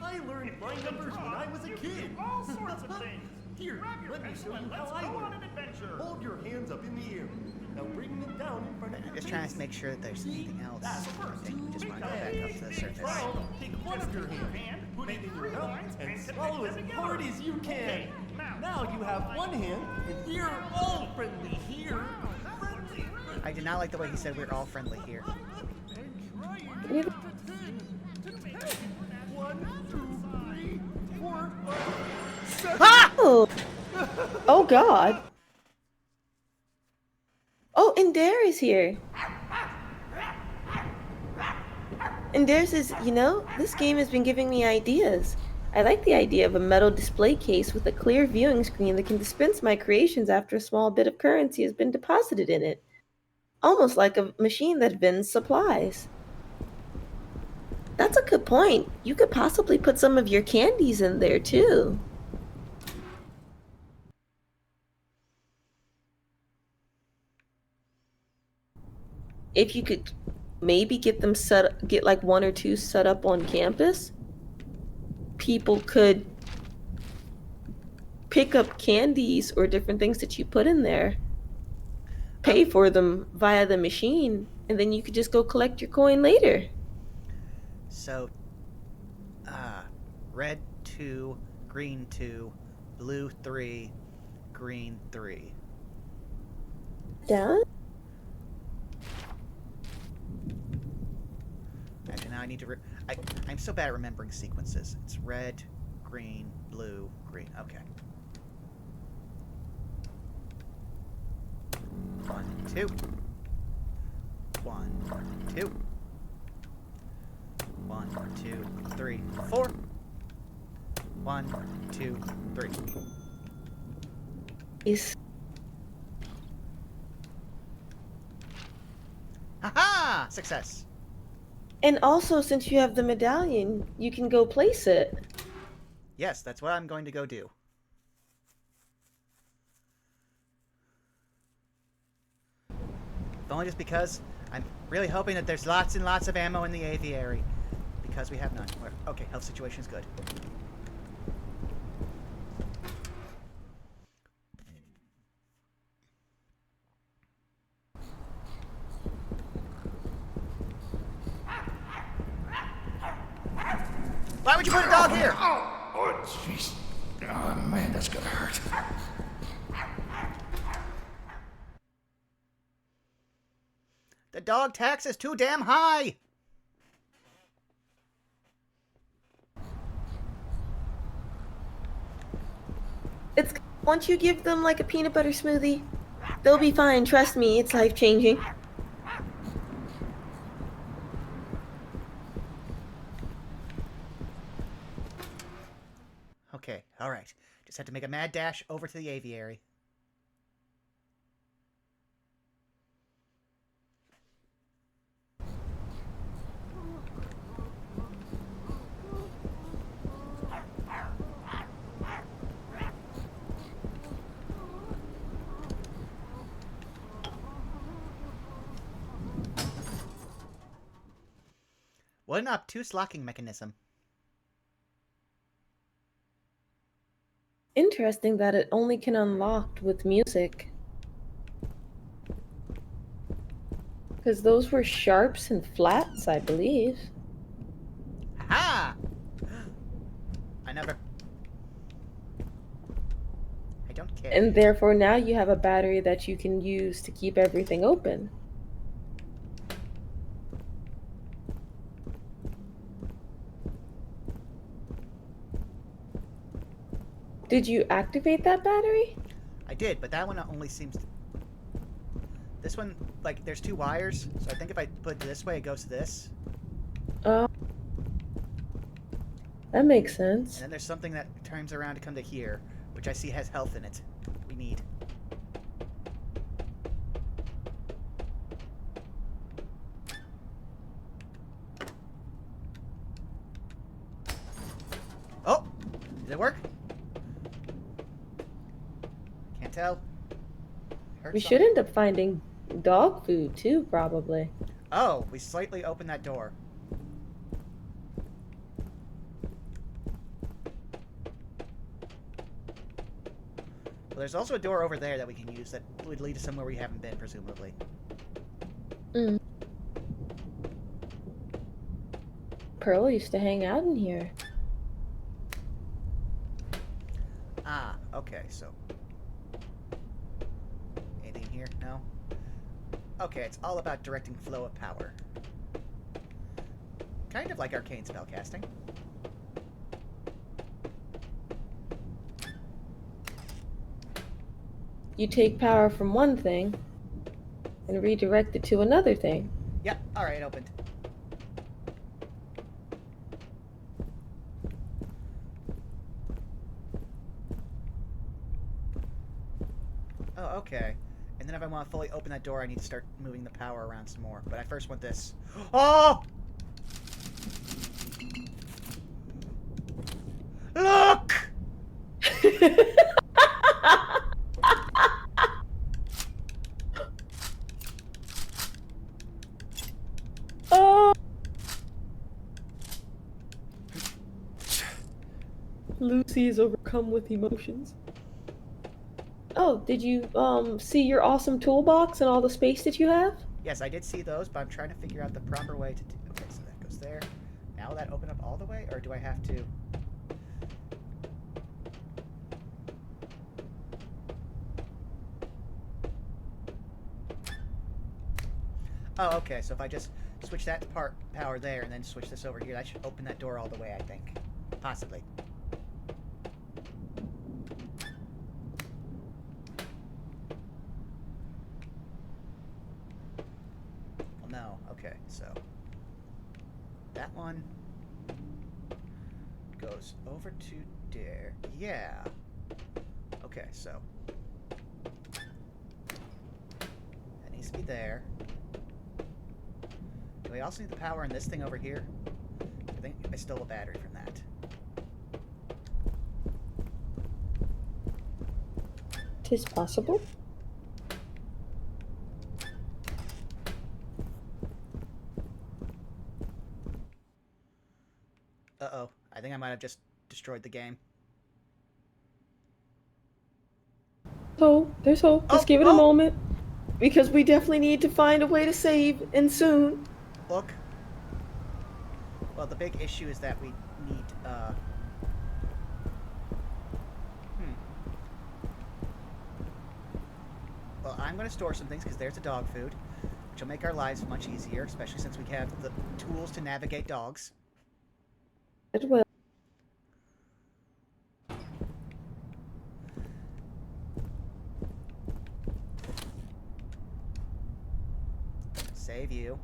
I learned my numbers when I was a kid. All sorts of things. Here, Grab your let me pencil show you and how let's I go on learned. an adventure. Hold your hands up in the air. Now bring them down in front of I'm your just trying face. to make sure that there's anything else. That's I first. think we just want to go back up to the surface. Now, take one of your hands, put it in your mouth, and swallow as hard as you can. Now you have one hand, and we're all friendly here. Friendly. I did not like the way he said we're all friendly here. You- 1, 2, 3, 4, 5, 7. Ah! Oh. Oh God. Oh, and Dare is here. And there's this, this game has been giving me ideas. I like the idea of a metal display case with a clear viewing screen that can dispense my creations after a small bit of currency has been deposited in it. Almost like a machine that vends supplies. That's a good point. You could possibly put some of your candies in there too. If you could maybe get like one or two set up on campus, people could pick up candies or different things that you put in there, pay for them via the machine, and then you could just go collect your coin later. So, red 2, green 2, blue 3, green 3. Down? Actually, now I need to. I'm so bad at remembering sequences. It's red, green, blue, green. Okay. 1, 2. 1, 2. 1, 2, 3, 4. 1, 2, 3. Is Haha! Success. And also, since you have the medallion, you can go place it. Yes, that's what I'm going to go do. If only just because I'm really hoping that there's lots and lots of ammo in the aviary. Because we have none. Okay, health situation is good. Why would you put a dog here? Oh, jeez. Oh, man, that's gonna hurt. The dog tax is too damn high. It's once you give them like a peanut butter smoothie, they'll be fine. Trust me, it's life-changing. Okay, alright. Just have to make a mad dash over to the aviary. What an obtuse locking mechanism. Interesting that it only can unlock with music. Because those were sharps and flats, I believe. Ha! I don't care. And therefore now you have a battery that you can use to keep everything open. Did you activate that battery? I did, but that one only seems to... This one, like, there's two wires, so I think if I put it this way, it goes to this. Oh. That makes And sense. then there's something that turns around to come to here, which I see has health in it. We need. Oh! Did it work? Can't tell. Heard We something. should end up finding dog food too, probably. Oh, we slightly opened that door. Well, there's also a door over there that we can use that would lead to somewhere we haven't been, presumably. Mm. Pearl used to hang out in here. Ah, okay, so... Anything in here? No? Okay, it's all about directing flow of power. Kind of like arcane spellcasting. You take power from one thing and redirect it to another thing. Yep, alright, opened. Oh, okay. And then if I want to fully open that door, I need to start moving the power around some more. But I first want this. Oh! Look! Oh! Lucy is overcome with emotions. Oh, did you see your awesome toolbox and all the space that you have? Yes, I did see those, but I'm trying to figure out the proper way to do. Okay, so that goes there. Now will that open up all the way, or do I have to? Oh, okay. So if I just switch that power there and then switch this over here, that should open that door all the way, I think. Possibly. Well, no. Okay, so that one goes over to there. Yeah. Okay, so that needs to be there. Do we also need the power in this thing over here? I think I stole a battery from that. Tis possible. Uh-oh. I think I might have just destroyed the game. So, there's hope. Oh, Just give it a oh! moment. Because we definitely need to find a way to save, and soon. Look. Well, the big issue is that we need, Well, I'm going to store some things, because there's the dog food, which will make our lives much easier, especially since we have the tools to navigate dogs. It will. Save you.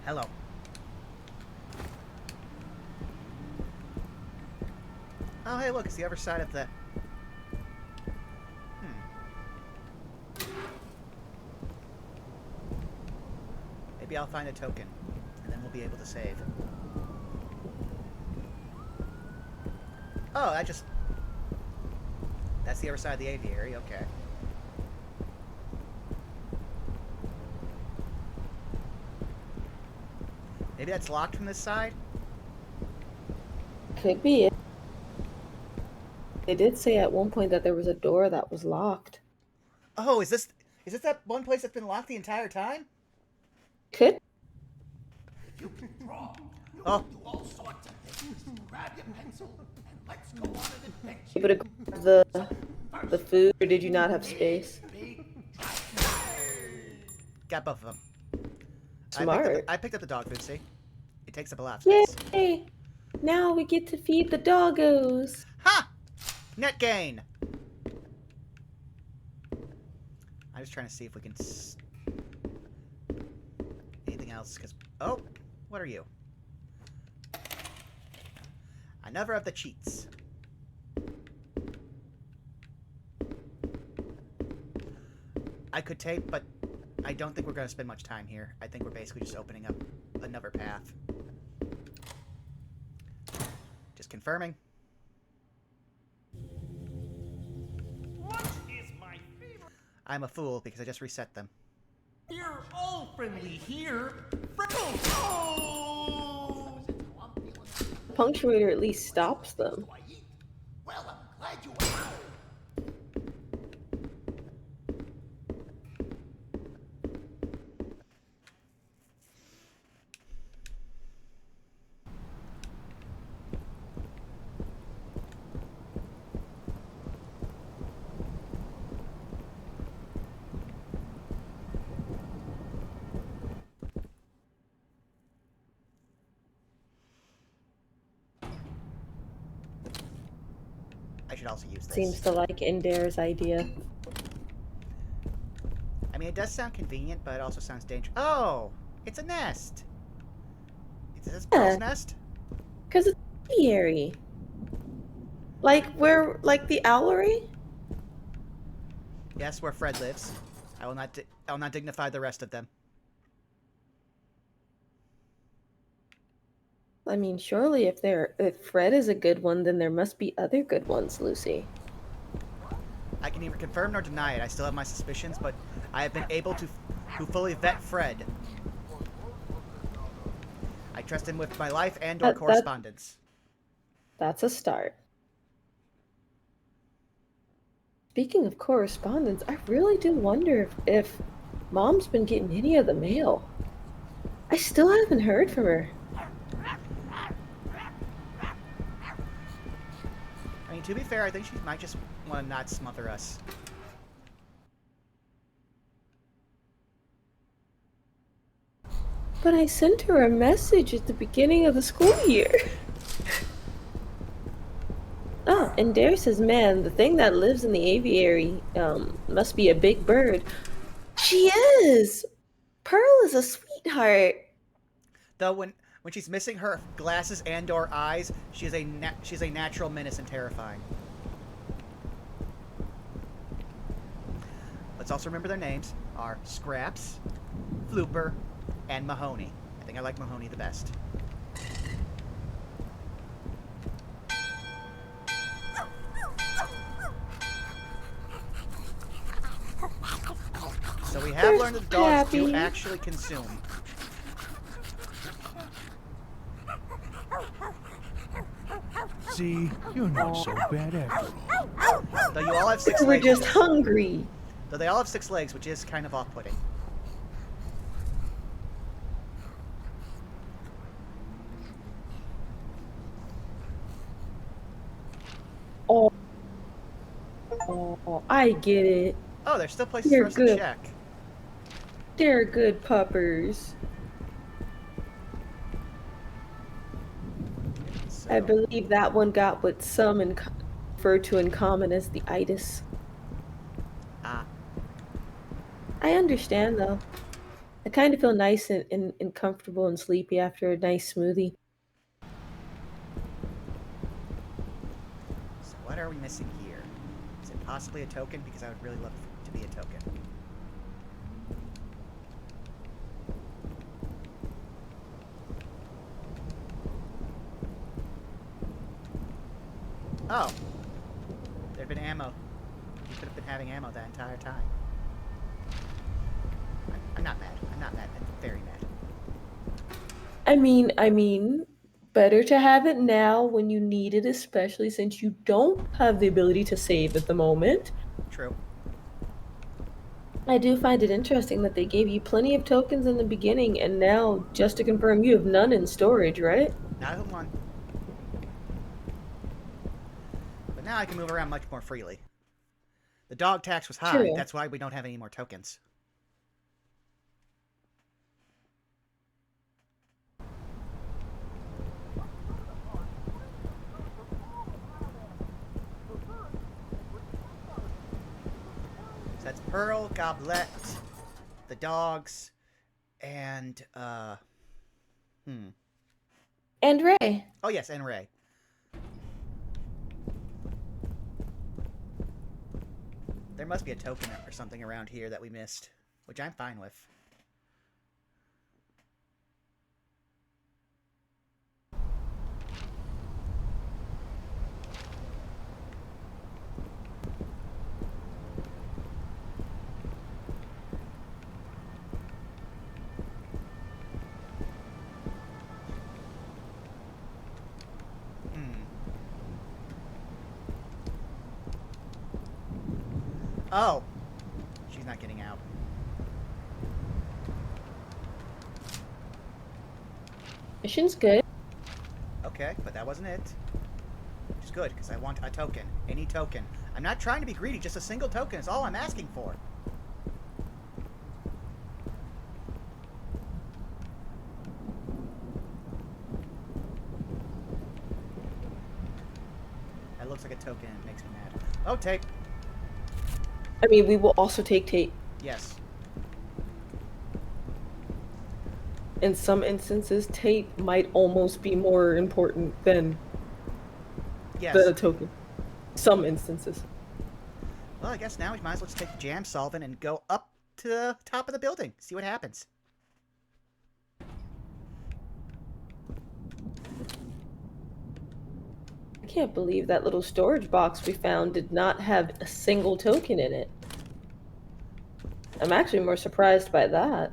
Hello. Oh, hey, look, it's the other side of the... Maybe I'll find a token, and then we'll be able to save. Oh, that just... That's the other side of the aviary, okay. Maybe that's locked from this side? Could be it. They did say at one point that there was a door that was locked. Oh, is this that one place that's been locked the entire time? Could. You can draw. You Oh. can do all sorts of things. Grab your pencil and let's go on an adventure. Able to grab the food, or did you not have space? Big Got both of them. Smart. I picked up the dog food, see? It takes up a lot of space. Yay! Now we get to feed the doggos. Ha! Net gain! I'm just trying to see if we can... Anything else, because... Oh! What are you? Another of the cheats. I could tape, but I don't think we're going to spend much time here. I think we're basically just opening up another path. Just confirming. Lunch is my favorite. I'm a fool because I just reset them. You're all friendly here. Freckles! Oh! The punctuator at least stops them. Well, I'm glad you went. should also use this. Seems to like Endare's idea. I mean, it does sound convenient, but it also sounds dangerous. Oh! It's a nest! Is this Pearl's nest? Because it's aviary. Like the owlery? Yes, where Fred lives. I will not dignify the rest of them. I mean, surely if Fred is a good one, then there must be other good ones, Lucy. I can neither confirm nor deny it. I still have my suspicions, but I have been able to fully vet Fred. I trust him with my life and/or correspondence. That's a start. Speaking of correspondence, I really do wonder if Mom's been getting any of the mail. I still haven't heard from her. I mean, to be fair, I think she might just want to not smother us. But I sent her a message at the beginning of the school year. Oh, and Dare says, man, the thing that lives in the aviary must be a big bird. She is! Pearl is a sweetheart. Though when she's missing her glasses and/or eyes, she's a natural menace and terrifying. Let's also remember their names are Scraps, Flooper, and Mahoney. I think I like Mahoney the best. So we have learned that the dogs do actually consume. See, you're not so bad after all. Though you all have 6 We're legs. just hungry. Though they all have 6 legs, which is kind of off-putting. Oh, I get it. Oh, there's still places for us to check. They're good puppers. So, I believe that one got what some refer to in common as the itis. Ah. I understand, though. I kind of feel nice and comfortable and sleepy after a nice smoothie. So what are we missing here? Is it possibly a token? Because I would really love it to be a token. Oh. There'd been ammo. You could have been having ammo that entire time. I'm not mad. I'm not mad. I'm very mad. I mean, better to have it now when you need it, especially since you don't have the ability to save at the moment. True. I do find it interesting that they gave you plenty of tokens in the beginning, and now, just to confirm, you have none in storage, right? Not at one. But now I can move around much more freely. The dog tax was high. True. That's why we don't have any more tokens. So that's Pearl, Goblet, the dogs, and, And Ray. Oh, yes, and Ray. There must be a token or something around here that we missed, which I'm fine with. Oh. She's not getting out. Mission's good. Okay, but that wasn't it. Which is good, because I want a token. Any token. I'm not trying to be greedy, just a single token is all I'm asking for. That looks like a token and it makes me mad. Oh, tape. I mean, we will also take tape. Yes. In some instances, tape might almost be more important than Yes. the token. Some instances. Well, I guess now we might as well just take the jam solvent and go up to the top of the building. See what happens. I can't believe that little storage box we found did not have a single token in it. I'm actually more surprised by that.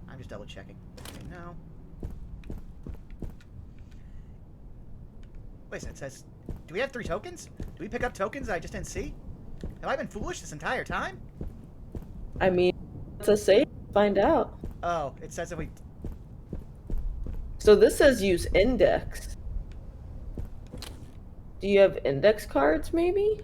I'm just double checking. Okay, no. Wait a second, it says... Do we have 3 tokens? Do we pick up tokens I just didn't see? Have I been foolish this entire time? I mean, let's just say, find out. Oh, it says that we... So this says use index. Do you have index cards, maybe?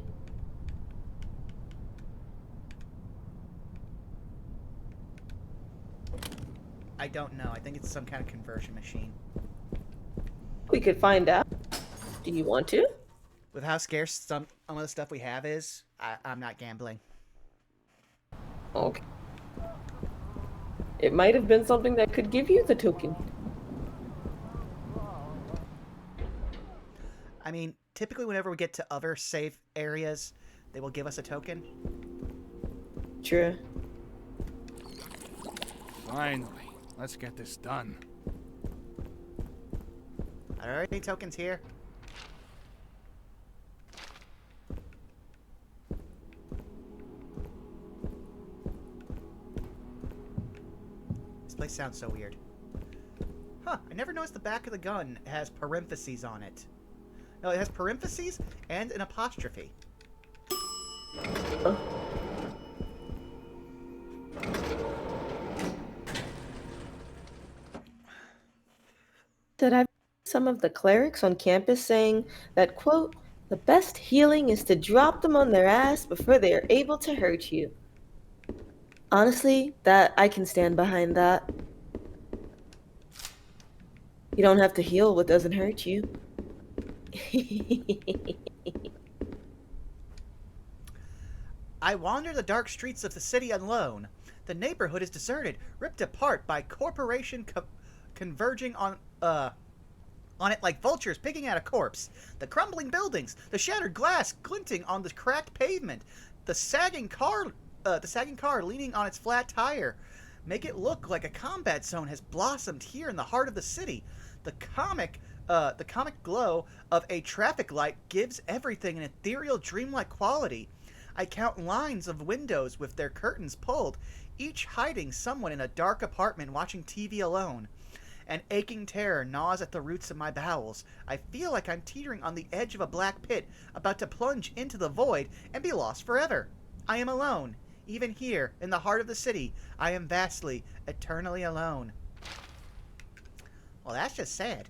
I don't know. I think it's some kind of conversion machine. We could find out. Do you want to? With how scarce some of the stuff we have is, I'm not gambling. Okay. It might have been something that could give you the token. I mean, typically whenever we get to other safe areas, they will give us a token. True. Finally, let's get this done. Are there any tokens here? This place sounds so weird. Huh, I never noticed the back of the gun has parentheses on it. No, it has parentheses and an apostrophe. That I've some of the clerics on campus saying that, quote, the best healing is to drop them on their ass before they are able to hurt you. Honestly, that I can stand behind that. You don't have to heal what doesn't hurt you. I wander the dark streets of the city alone. The neighborhood is deserted, ripped apart by corporation converging on it like vultures picking at a corpse. The crumbling buildings, the shattered glass glinting on the cracked pavement, the sagging car leaning on its flat tire, make it look like a combat zone has blossomed here in the heart of the city. The comic glow of a traffic light gives everything an ethereal, dreamlike quality. I count lines of windows with their curtains pulled, each hiding someone in a dark apartment watching TV alone. An aching terror gnaws at the roots of my bowels. I feel like I'm teetering on the edge of a black pit, about to plunge into the void and be lost forever. I am alone. Even here, in the heart of the city, I am vastly, eternally alone. Well, that's just sad.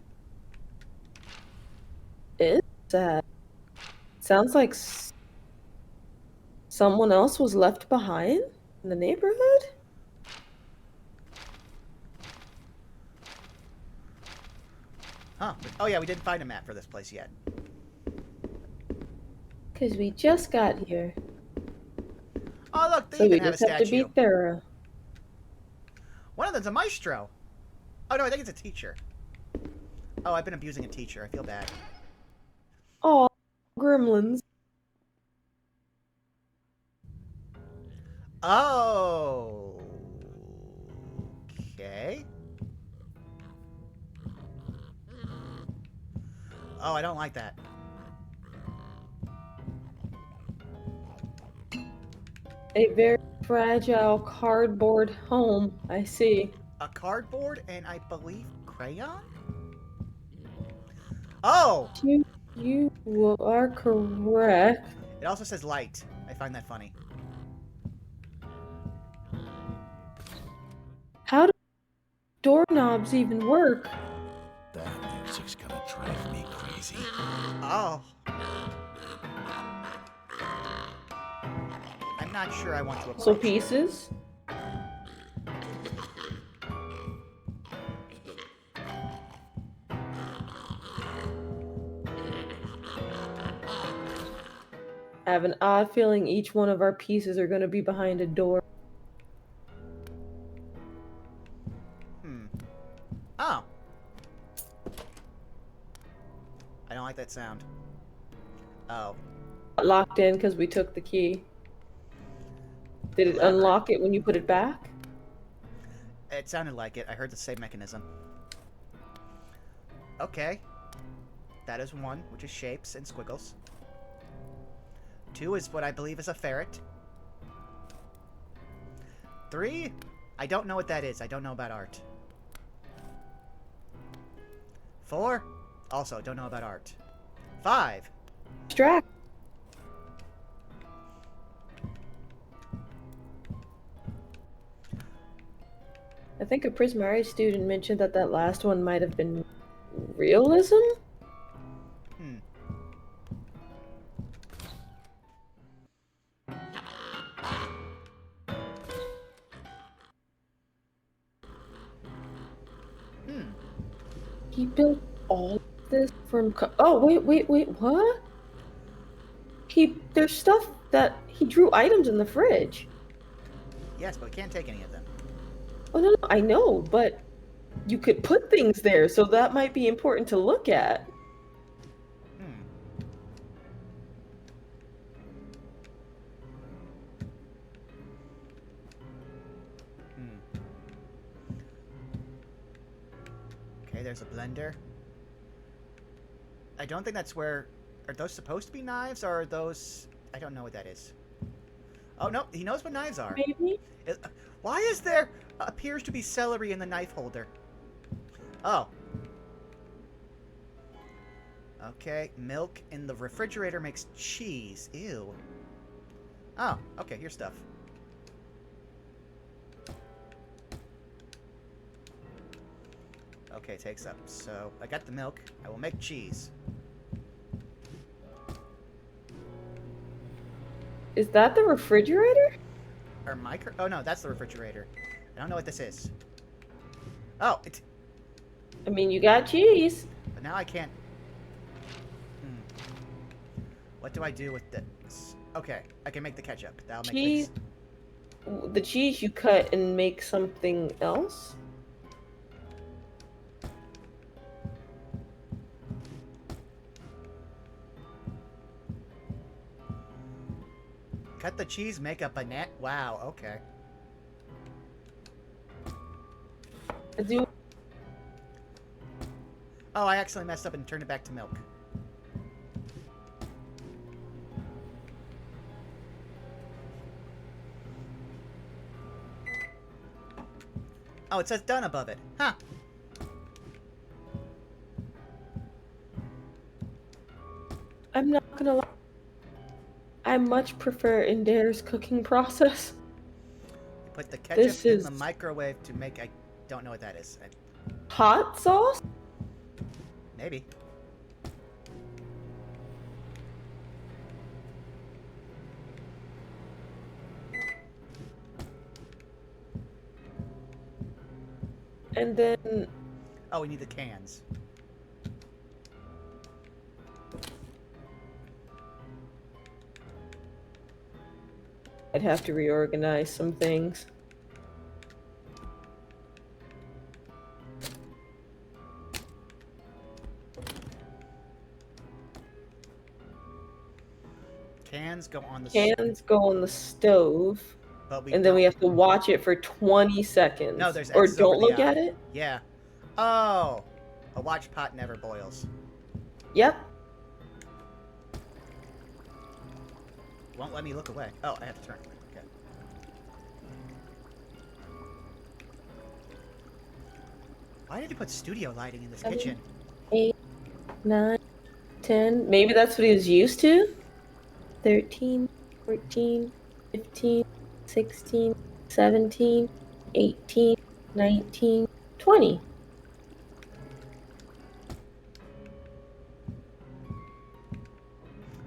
It's sad. Sounds like someone else was left behind in the neighborhood? Huh. Oh yeah, we didn't find a map for this place yet. Because we just got here. Oh look, they So we even have a just have to statue. be thorough. One of them's a maestro. Oh no, I think it's a teacher. Oh, I've been abusing a teacher. I feel bad. Oh, gremlins. Oh. Okay. Oh, I don't like that. A very fragile cardboard home, I see. A cardboard and I believe crayon? Oh! You are correct. It also says light. I find that funny. How do doorknobs even work? That music's gonna drive me crazy. Oh. I'm not sure I want to approach So it. pieces? I have an odd feeling each one of our pieces are going to be behind a door. Oh. I don't like that sound. Oh. Locked in because we took the key. Did it Elaborate. unlock it when you put it back? It sounded like it. I heard the same mechanism. Okay. That is 1, which is shapes and squiggles. 2 is what I believe is a ferret. 3, I don't know what that is. I don't know about art. 4, also don't know about art. 5, Distract. I think a Prismari student mentioned that that last one might have been realism? He built all of this from... Oh, wait, what? There's stuff that... He drew items in the fridge. Yes, but we can't take any of them. Oh, no, I know, but you could put things there, so that might be important to look at. Okay, there's a blender. I don't think that's where... Are those supposed to be knives, or are those... I don't know what that is. Oh, no, he knows what knives are. Maybe? Why is there... appears to be celery in the knife holder? Oh. Okay, milk in the refrigerator makes cheese. Ew. Oh, okay, here's stuff. Okay, takes up. So, I got the milk. I will make cheese. Is that the refrigerator? Or micro... Oh, no, that's the refrigerator. I don't know what this is. Oh, it... I mean, you got cheese. But now I can't... What do I do with this? Okay, I can make the ketchup. That'll make Cheese. The cheese you cut and make something else? Cut the cheese, make a banana... Wow, okay. Oh, I accidentally messed up and turned it back to milk. Oh, it says done above it. Huh. I'm not gonna lie. I much prefer Indare's cooking process. Put the ketchup This in is- the microwave to make... I don't know what that is. Hot sauce? Maybe. And then... Oh, we need the cans. I'd have to reorganize some things. Cans go on the... Cans go on the stove, But we and then we don't- have to watch it for 20 seconds. No, there's or X's don't over the look eye. at it. Yeah. Oh! A watch pot never boils. Yep. Won't let me look away. Oh, I have to turn. Okay. Why did you put studio lighting in this kitchen? 8, 9, 10. Maybe that's what he was used to. 13, 14, 15, 16, 17, 18, 19, 20.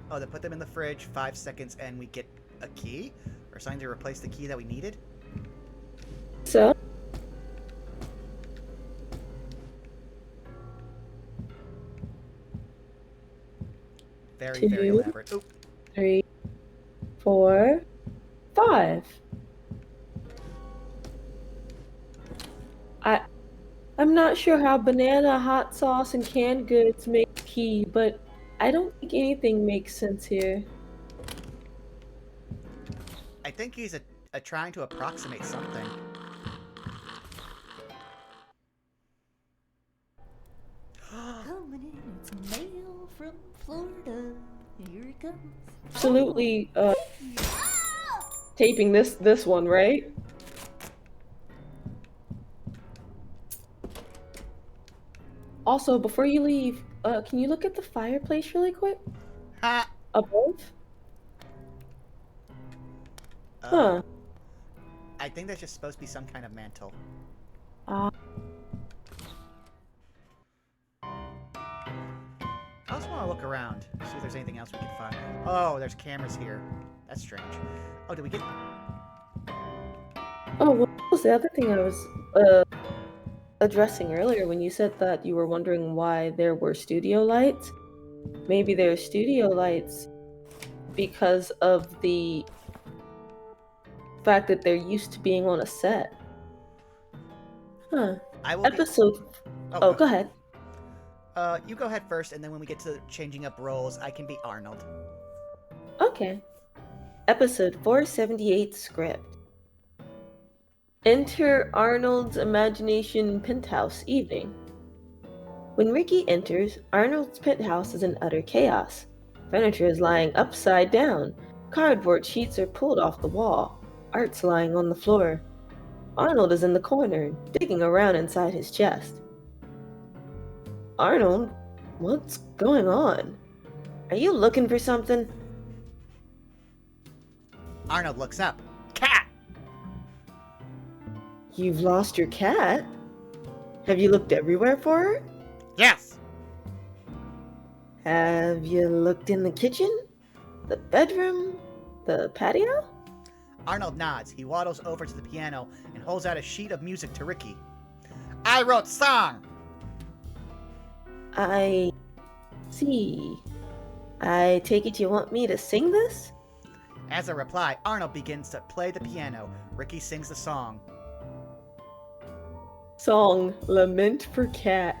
Oh, they put them in the fridge, 5 seconds, and we get a key? Or something to replace the key that we needed? So, Very, Two. very elaborate. Oop. 3, 4, 5. I'm not sure how banana, hot sauce, and canned goods make key, but I don't think anything makes sense here. I think he's trying to approximate something. Coming in, it's mail from Florida. Here it comes. Absolutely taping this one, right? Also, before you leave, can you look at the fireplace really quick? Ha! Above? Huh. I think that's just supposed to be some kind of mantle. Ah. I also want to look around, see if there's anything else we can find. Oh, there's cameras here. That's strange. Oh, did we get... Oh, what was the other thing I was addressing earlier when you said that you were wondering why there were studio lights? Maybe there are studio lights because of the fact that they're used to being on a set. Huh. I will Episode... Oh, Oh, go ahead. You go ahead first, and then when we get to changing up roles, I can be Arnold. Okay. Episode 478 script. Enter Arnold's imagination penthouse evening. When Ricky enters, Arnold's penthouse is in utter chaos. Furniture is lying upside down. Cardboard sheets are pulled off the wall. Art's lying on the floor. Arnold is in the corner, digging around inside his chest. Arnold, what's going on? Are you looking for something? Arnold looks up. Cat! You've lost your cat? Have you looked everywhere for her? Yes! Have you looked in the kitchen? The bedroom? The patio? Arnold nods. He waddles over to the piano and holds out a sheet of music to Ricky. I wrote song! I see. I take it you want me to sing this? As a reply, Arnold begins to play the piano. Ricky sings the song. Song Lament for Cat.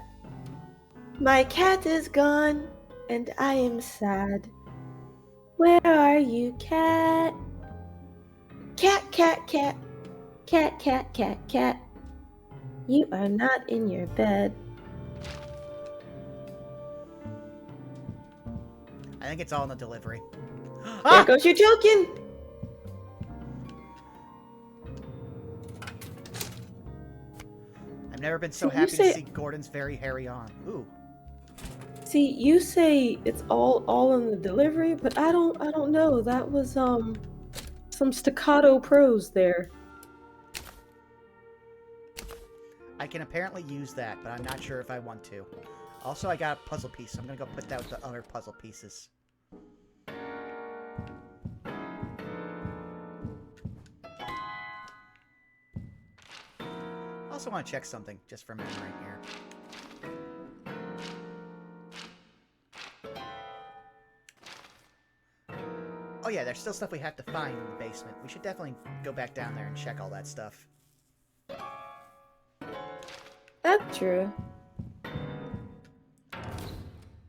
My cat is gone, and I am sad. Where are you, cat? Cat, cat, cat. Cat, cat, cat, cat. You are not in your bed. I think it's all in the delivery. There goes your joking! I've never been so So you happy to say- see Gordon's very hairy arm. Ooh. See, you say it's all in the delivery, but I don't know. That was some staccato prose there. I can apparently use that, but I'm not sure if I want to. Also, I got a puzzle piece, so I'm gonna go put that with the other puzzle pieces. Also want to check something, just for memory here. Oh yeah, there's still stuff we have to find in the basement. We should definitely go back down there and check all that stuff. That's true.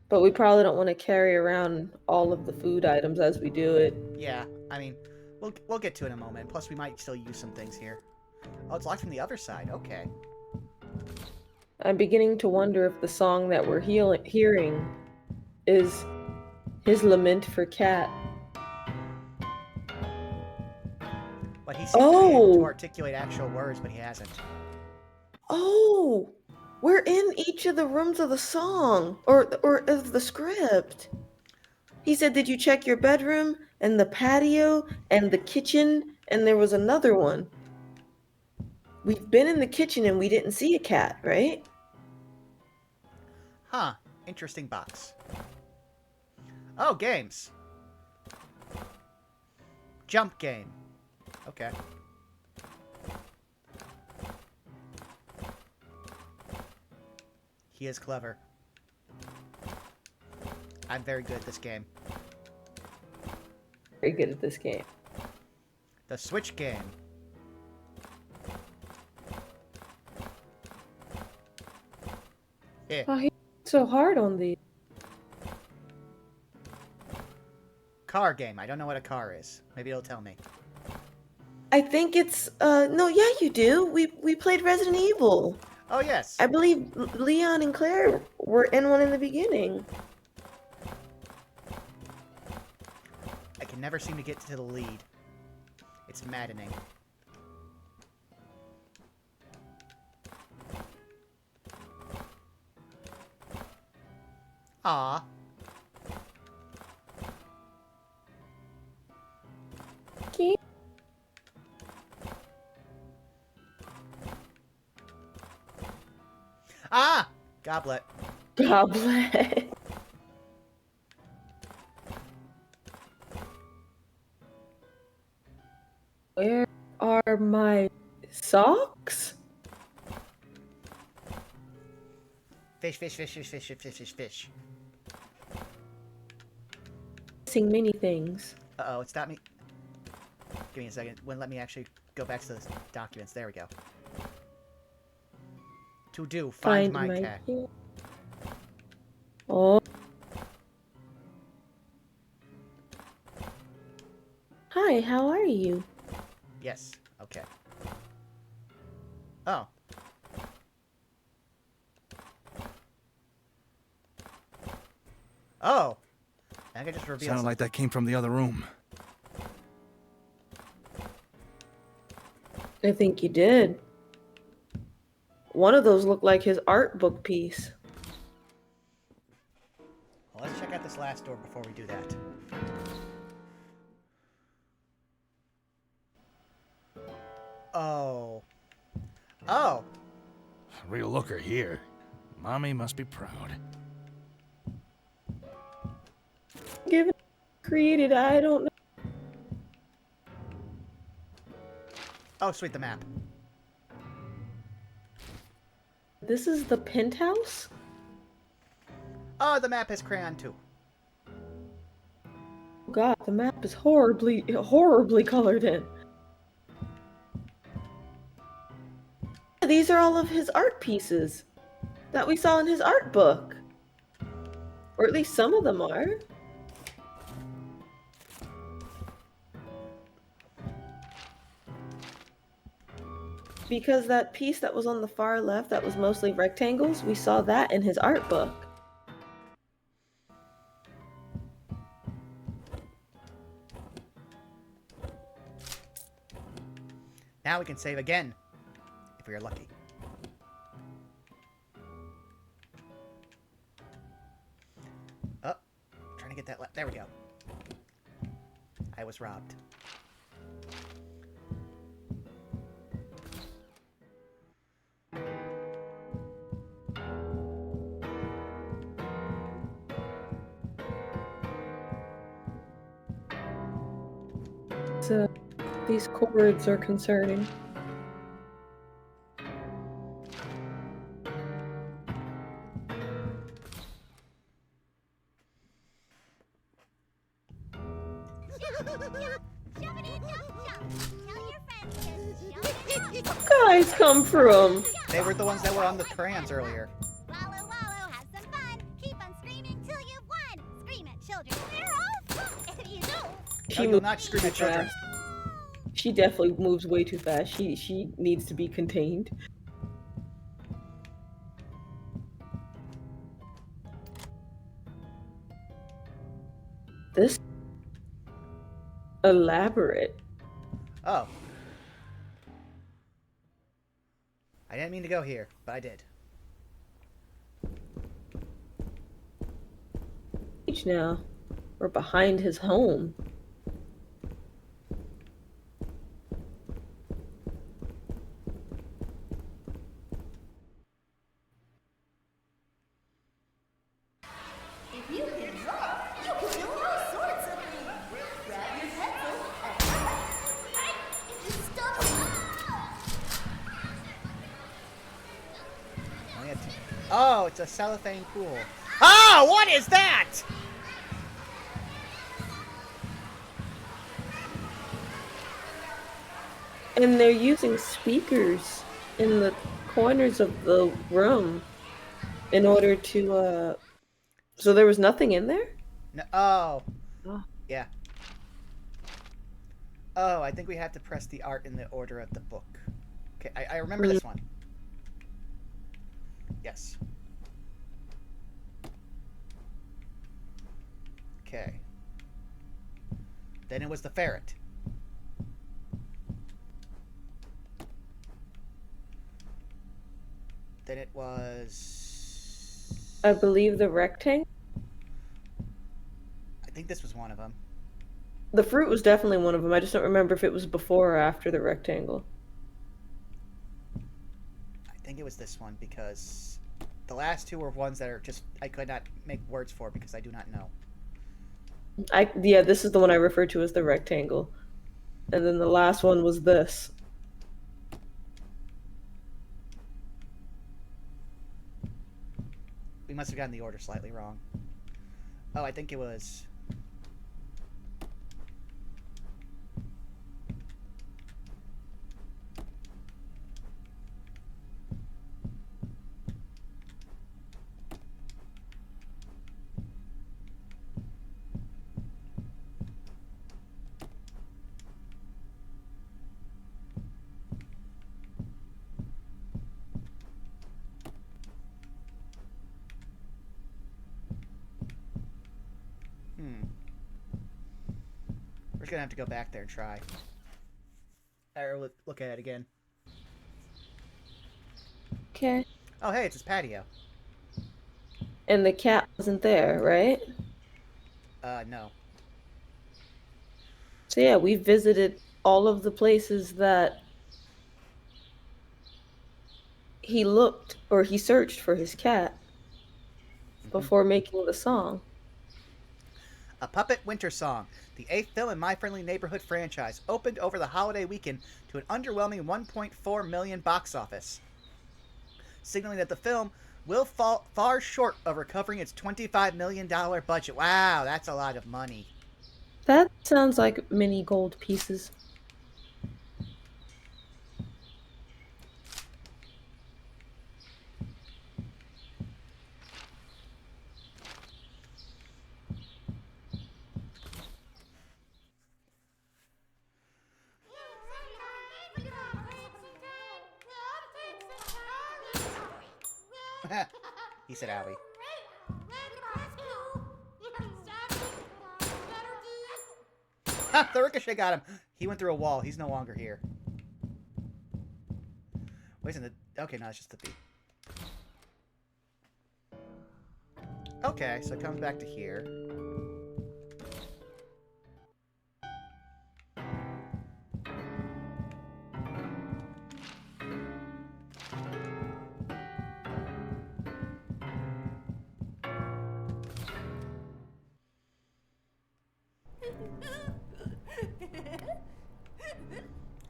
But we probably don't want to carry around all of the food items as we do it. Yeah, I mean, we'll get to it in a moment. Plus, we might still use some things here. Oh, it's locked from the other side. Okay. I'm beginning to wonder if the song that we're hearing is his lament for Cat. But he seems to be able to Oh! articulate actual words, but he hasn't. Oh! We're in each of the rooms of the song, or of the script. He said, did you check your bedroom, and the patio, and the kitchen, and there was another one. We've been in the kitchen and we didn't see a cat, right? Huh. Interesting box. Oh, games. Jump game. Okay. He is clever. I'm very good at this game. very good at this game. The Switch game. Yeah. Oh, he's so hard on these. Car game. I don't know what a car is. Maybe it'll tell me. I think it's no, yeah, you do. We played Resident Evil. Oh, yes. I believe Leon and Claire were in one in the beginning. I can never seem to get to the lead. It's maddening. Aw. Okay. Ah! Goblet. Goblet. Where are my socks? Fish, fish, fish, fish, fish, fish, fish, fish, fish. Missing many things. Uh-oh, it stopped me. Give me a second. Wouldn't let me actually go back to the documents. There we go. To do. Find my cat. cat. Oh. Hi, how are you? Yes. Okay. Oh. Oh. I can just reveal Sounded like that came from the other room. I think you did. One of those looked like his art book piece. Well, let's check out this last door before we do that. Oh. Oh. Real looker here. Mommy must be proud. Given created, I don't know. Oh, sweet, the map. This is the penthouse? Oh, the map has crayon too. Oh God, the map is horribly colored in. These are all of his art pieces that we saw in his art book. Or at least some of them are. Because that piece that was on the far left that was mostly rectangles, we saw that in his art book. Now we can save again, if we are lucky. Oh, trying to get that there we go. I was robbed. So these cords are concerning. Guys come from. They were the ones that were on the crayons earlier. Wallow, wallow, have some fun. Keep on screaming till you've won. Scream at children. They're all fun. If you do. No, you'll not scream at children. She definitely moves way too fast. She needs to be contained. This elaborate. Oh. I didn't mean to go here, but I did. Now we're behind his home. If you can draw, you can do all sorts of things. Grab your pencil and write. It just stops. Only had two. Oh, it's a cellophane pool. Oh, what is that? And they're using speakers in the corners of the room in order to, so there was nothing in there? No, oh, Oh. yeah. Oh, I think we have to press the art in the order of the book. Okay, I remember this one. Yes. Okay. Then it was the ferret. Then it was... I believe the rectangle. I think this was one of them. The fruit was definitely one of them. I just don't remember if it was before or after the rectangle. I think it was this one because the last two were ones that are just I could not make words for because I do not know. Yeah, this is the one I referred to as the rectangle. And then the last one was this. We must have gotten the order slightly wrong. Oh, I think it was... We're just gonna have to go back there and try. Or look at it again. Okay. Oh, hey, it's his patio. And the cat wasn't there, right? No. So yeah, we visited all of the places that he looked or he searched for his cat before making the song. A Puppet Winter Song, the 8th film in My Friendly Neighborhood franchise, opened over the holiday weekend to an underwhelming 1.4 million box office, signaling that the film will fall far short of recovering its $25 million budget. Wow, that's a lot of money. That sounds like mini gold pieces. He said owie. Ha! The ricochet got him. He went through a wall. He's no longer here. Wait a minute. Okay, no, it's just the beat. Okay, so it comes back to here.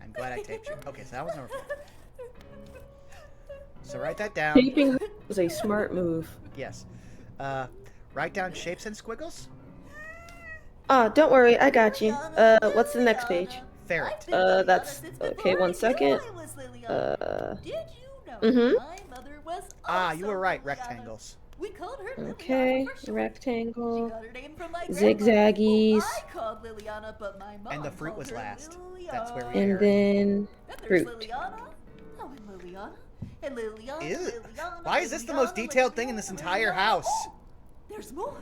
I'm glad I taped you. Okay, so that was number 4. So write that down. Taping was a smart move. Yes. Write down shapes and squiggles. Ah, don't worry, I got you. What's the next page? Ferret. That's okay. 1 second. Did you know Mhm. my mother was Ah, you also were right. Liliana? Rectangles. We called her Liliana Okay, for short. She rectangle. got her name from my Zigzaggies. grandmother, who I called Liliana, but my mom And the fruit called was her last. Liliana. That's where we And erred. then Then there's fruit. Liliana. Oh, and Liliana. And Liliana. Ew. Liliana. Why is this the most detailed thing in this entire house? Oh, there's more.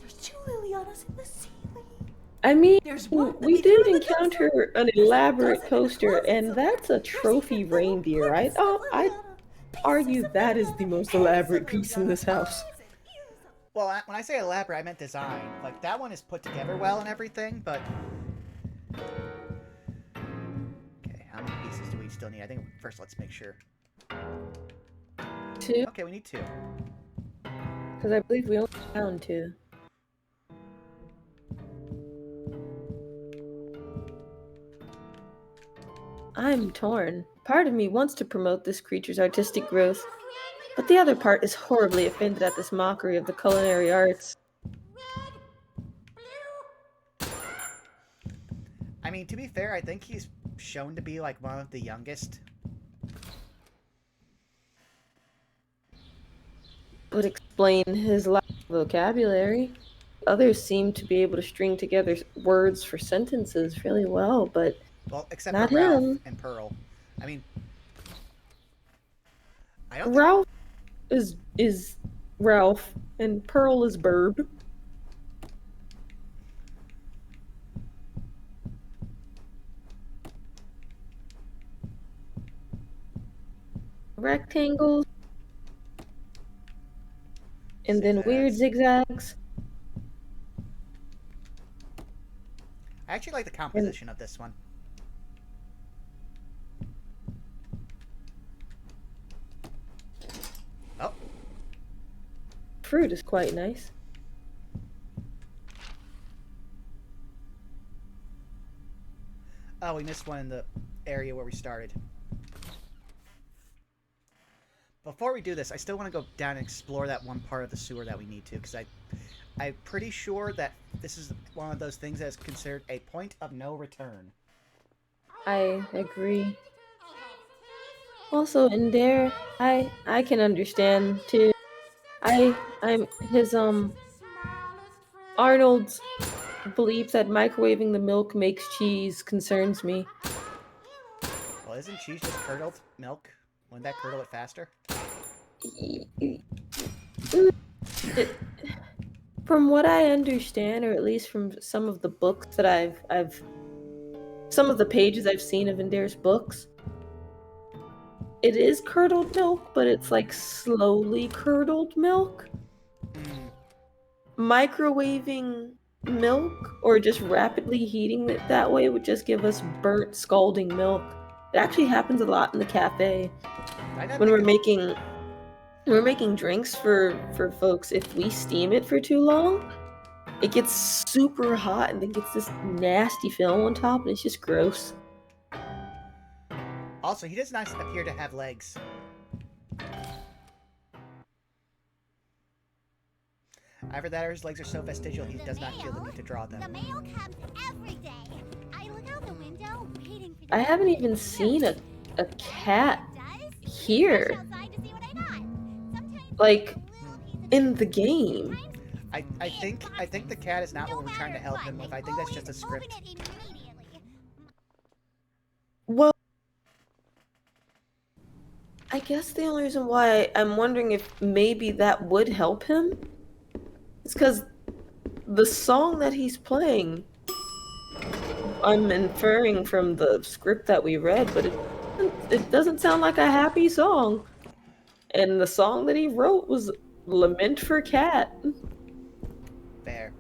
There's 2 Lilianas in the ceiling. I mean, There's one that we we threw did in the encounter an elaborate coaster, and that's a trophy reindeer. I'd argue that is the most elaborate piece in this house. Well, when I say elaborate, I meant design. Like, that one is put together well and everything, but... Okay, how many pieces do we still need? I think first let's make sure. 2, Okay, we need 2. because I believe we only found 2. I'm torn. Part of me wants to promote this creature's artistic growth, but the other part is horribly offended at this mockery of the culinary arts. I mean, to be fair, I think he's shown to be like one of the youngest. Would explain his lack of vocabulary. Others seem to be able to string together words for sentences really well, but Well, except for not Ralph him. and Pearl. I mean, I don't think. Ralph is Ralph, and Pearl is Burb. Rectangles, and then weird zigzags. I actually like the composition of this one. Oh, Fruit is quite nice. oh, we missed one in the area where we started. Before we do this, I still want to go down and explore that one part of the sewer that we need to, because I'm pretty sure that this is one of those things that is considered a point of no return. I agree. Also, in there, I can understand too. I'm his Arnold's belief that microwaving the milk makes cheese concerns me. Well, isn't cheese just curdled milk? Wouldn't that curdle it faster? From what I understand, or at least from some of the books that I've some of the pages I've seen of Ender's books, it is curdled milk, but it's like slowly curdled milk. Microwaving milk or just rapidly heating it that way would just give us burnt, scalding milk. It actually happens a lot in the cafe when we're making drinks for folks. If we steam it for too long, it gets super hot and then gets this nasty film on top, and it's just gross. Also, he does not appear to have legs. Either that or his legs are so vestigial he does not feel the need to draw them. The mail comes every day. I look out the window, waiting for the I haven't even seen a cat here, like in the game. I think the cat is not what we're trying to help him with. I think that's just a script. Well, I guess the only reason why I'm wondering if maybe that would help him is because the song that he's playing, I'm inferring from the script that we read, but it doesn't sound like a happy song. And the song that he wrote was Lament for Cat. Fair.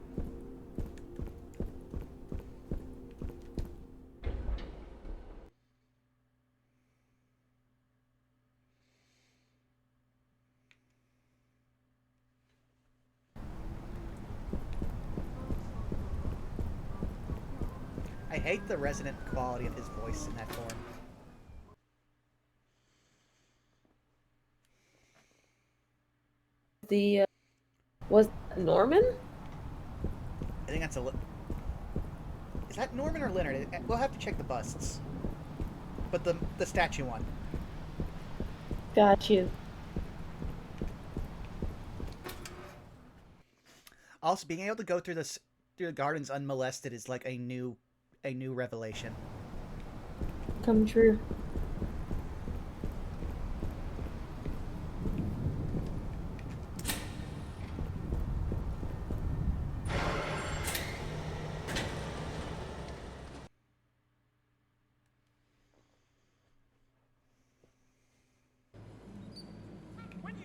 I hate the resonant quality of his voice in that form. Was Norman? I think that's a... Is that Norman or Leonard? We'll have to check the busts. But the statue one. Got you. Also, being able to go through the gardens unmolested is like a new revelation. Come true.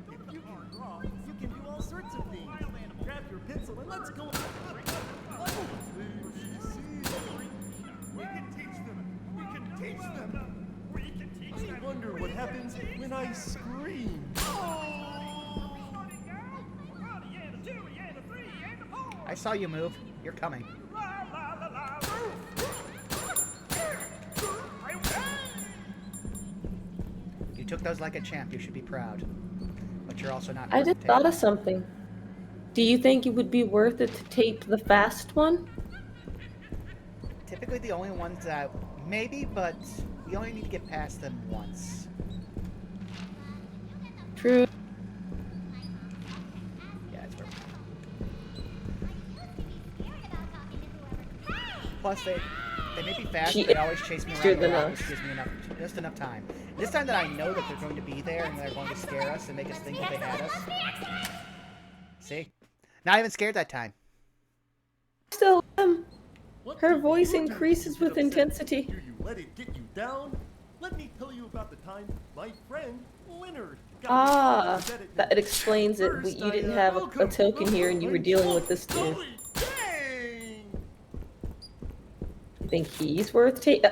If you can draw, you can do all sorts of things. Grab your pencil and let's go. We can teach them. We can teach them. We can teach them. I wonder what happens when I scream. I saw you move. You're coming. You took those like a champ. You should be proud. But you're also not. I just thought of something. Do you think it would be worth it to tape the fast one? Typically, the only ones that Maybe, but we only need to get past them once. True. Yeah, that's where. Plus, they may be fast, but they always chase me around the rock, which gives me just enough time. This time that I know that they're going to be there and they're going to scare us and make us think that they had us. See? Not even scared that time. Still, What her do voice you do increases when with you get upset? intensity. Do you let it get you down? Let me tell you about the time my friend Leonard got Ah, upset at me. that explains it. First, You didn't I, have a welcome token here and you were dealing with this dude. Golly, dang! You think he's worth taking?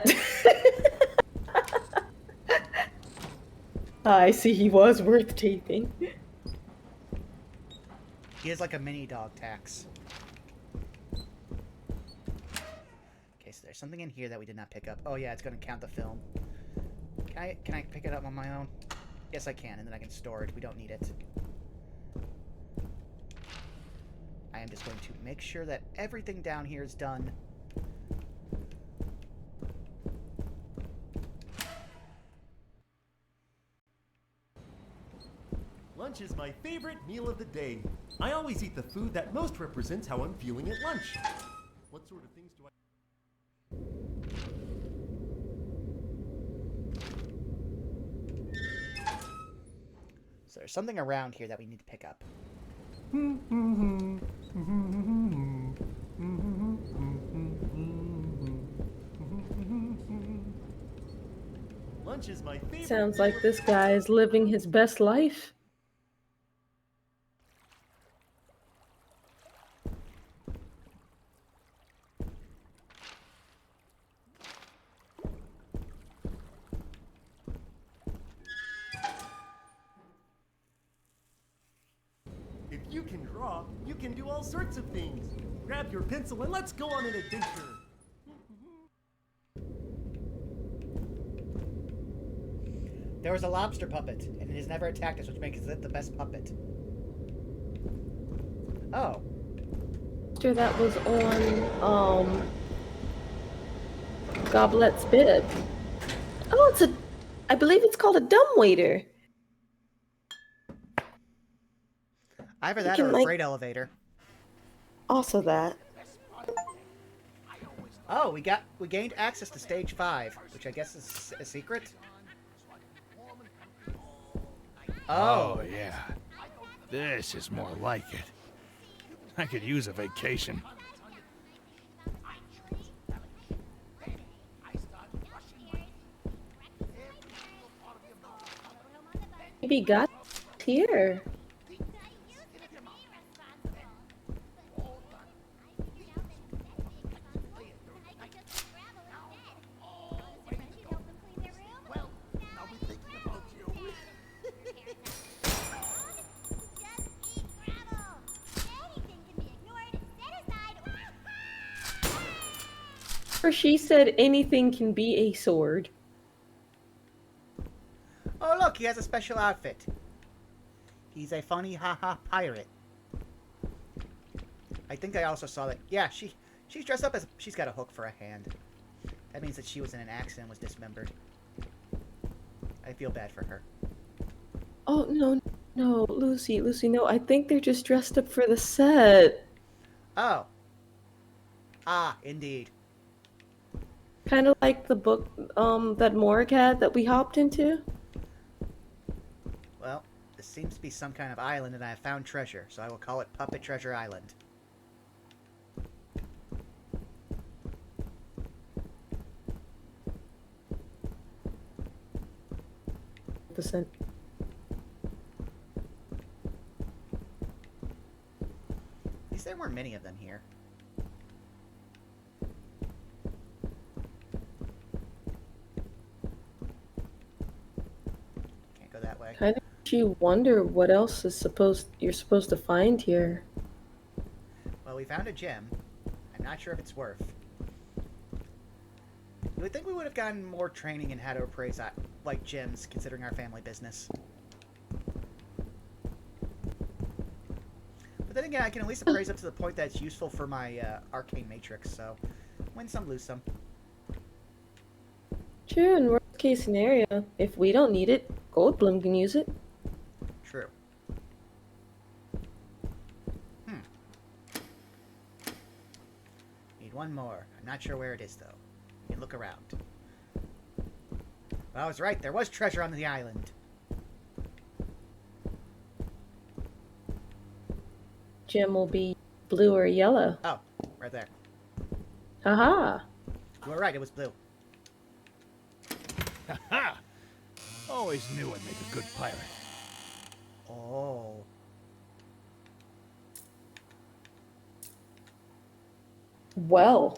I see he was worth taping. He is like a mini dog tax. Okay, so there's something in here that we did not pick up. Oh yeah, it's going to count the film. Can I pick it up on my own? Yes, I can, and then I can store it. We don't need it. I am just going to make sure that everything down here is done. Lunch is my favorite meal of the day. I always eat the food that most represents how I'm feeling at lunch. What sort of things do I... So there's something around here that we need to pick up. Lunch is my favorite. Sounds like this guy is living his best life. If you can draw, you can do all sorts of things. Grab your pencil and let's go on an adventure. There was a lobster puppet, and it has never attacked us, which makes it the best puppet. Oh. After that was on, Goblet's bib. Oh, I believe it's called a dumbwaiter. Either that can, or a like- freight elevator. Also that. Oh, we gained access to stage 5, which I guess is a secret. Oh, yeah. This is more like it. I could use a vacation. Maybe got here. Or she said anything can be a sword. Oh, look, he has a special outfit. He's a funny haha pirate. I think I also saw that. Yeah, she's dressed up as... She's got a hook for a hand. That means that she was in an accident and was dismembered. I feel bad for her. Oh, no, Lucy, no. I think they're just dressed up for the set. Oh. Ah, indeed. Kind of like the book that Morg had that we hopped into. Well, this seems to be some kind of island, and I have found treasure, so I will call it Puppet Treasure Island. Percent. At least there weren't many of them here. Can't go that way. Kind of makes you wonder what else you're supposed to find here. Well, we found a gem. I'm not sure if it's worth. You would think we would have gotten more training in how to appraise like gems, considering our family business. But then again, I can at least appraise up to the point that it's useful for my arcane matrix, so win some, lose some. True, in worst case scenario, if we don't need it, Goldblum can use it. True. Need one more. I'm not sure where it is, though. You can look around. Well, I was right. There was treasure on the island. Gem will be blue or yellow. Oh, right there. Haha. You were right. It was blue. Ha! Always knew I'd make a good pirate. Oh. Well.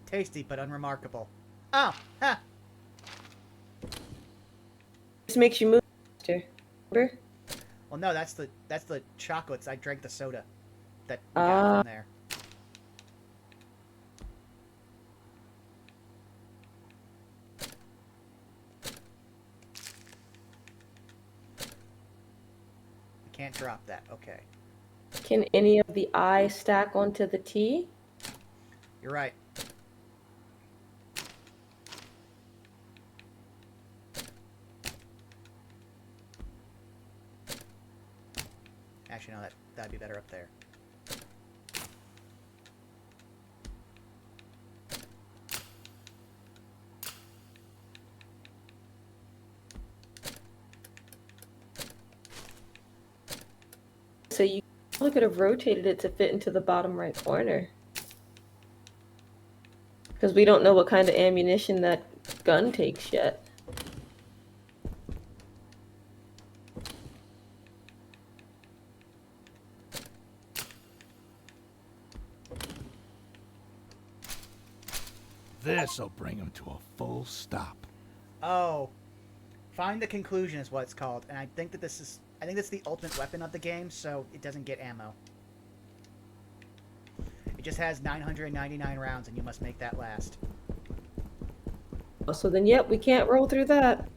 Tasty, but unremarkable. Oh, ha! This makes you move faster. Remember? Well, no, that's the chocolates. I drank the soda that we got from there. I can't drop that. Okay. Can any of the I stack onto the T? You're right. Actually, no, that'd be better up there. So you probably could have rotated it to fit into the bottom right corner. Because we don't know what kind of ammunition that gun takes yet. This'll bring him to a full stop. Oh, find the conclusion is what it's called, and I think that's the ultimate weapon of the game, so it doesn't get ammo. It just has 999 rounds, and you must make that last. So then, yep, we can't roll through that.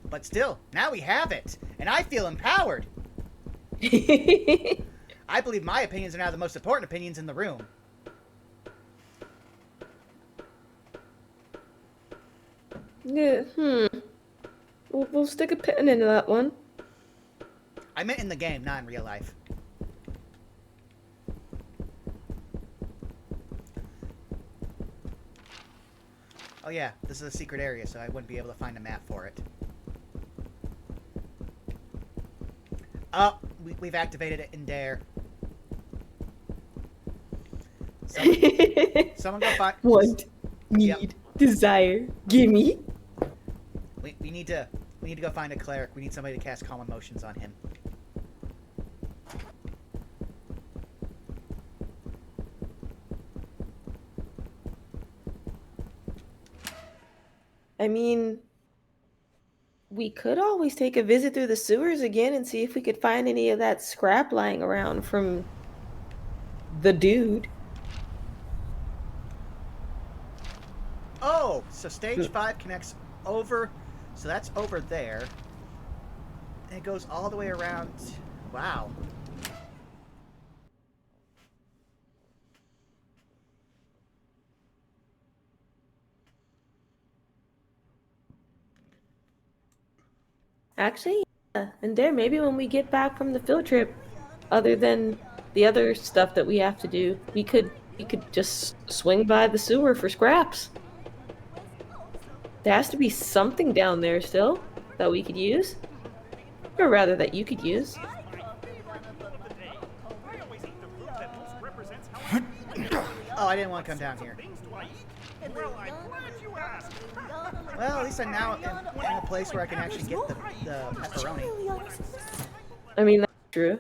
But still, now we have it, and I feel empowered. I believe my opinions are now the most important opinions in the room. Yeah, we'll stick a pin into that one. I meant in the game, not in real life. Oh yeah, this is a secret area, so I wouldn't be able to find a map for it. Oh, we've activated it in Dare. Someone go find... Want, need, desire, gimme. We need to go find a cleric. We need somebody to cast Calm Emotions on him. I mean, we could always take a visit through the sewers again and see if we could find any of that scrap lying around from the dude. Oh, so stage 5 connects over, so that's over there. And it goes all the way around. Wow. Actually, yeah. And there, maybe when we get back from the field trip, other than the other stuff that we have to do, we could just swing by the sewer for scraps. There has to be something down there still that we could use. Or rather, that you could use. Oh, I didn't want to come down here. Well, I'm glad you asked. Well, at least I'm now in a place where I can actually get the pepperoni. I mean, that's true.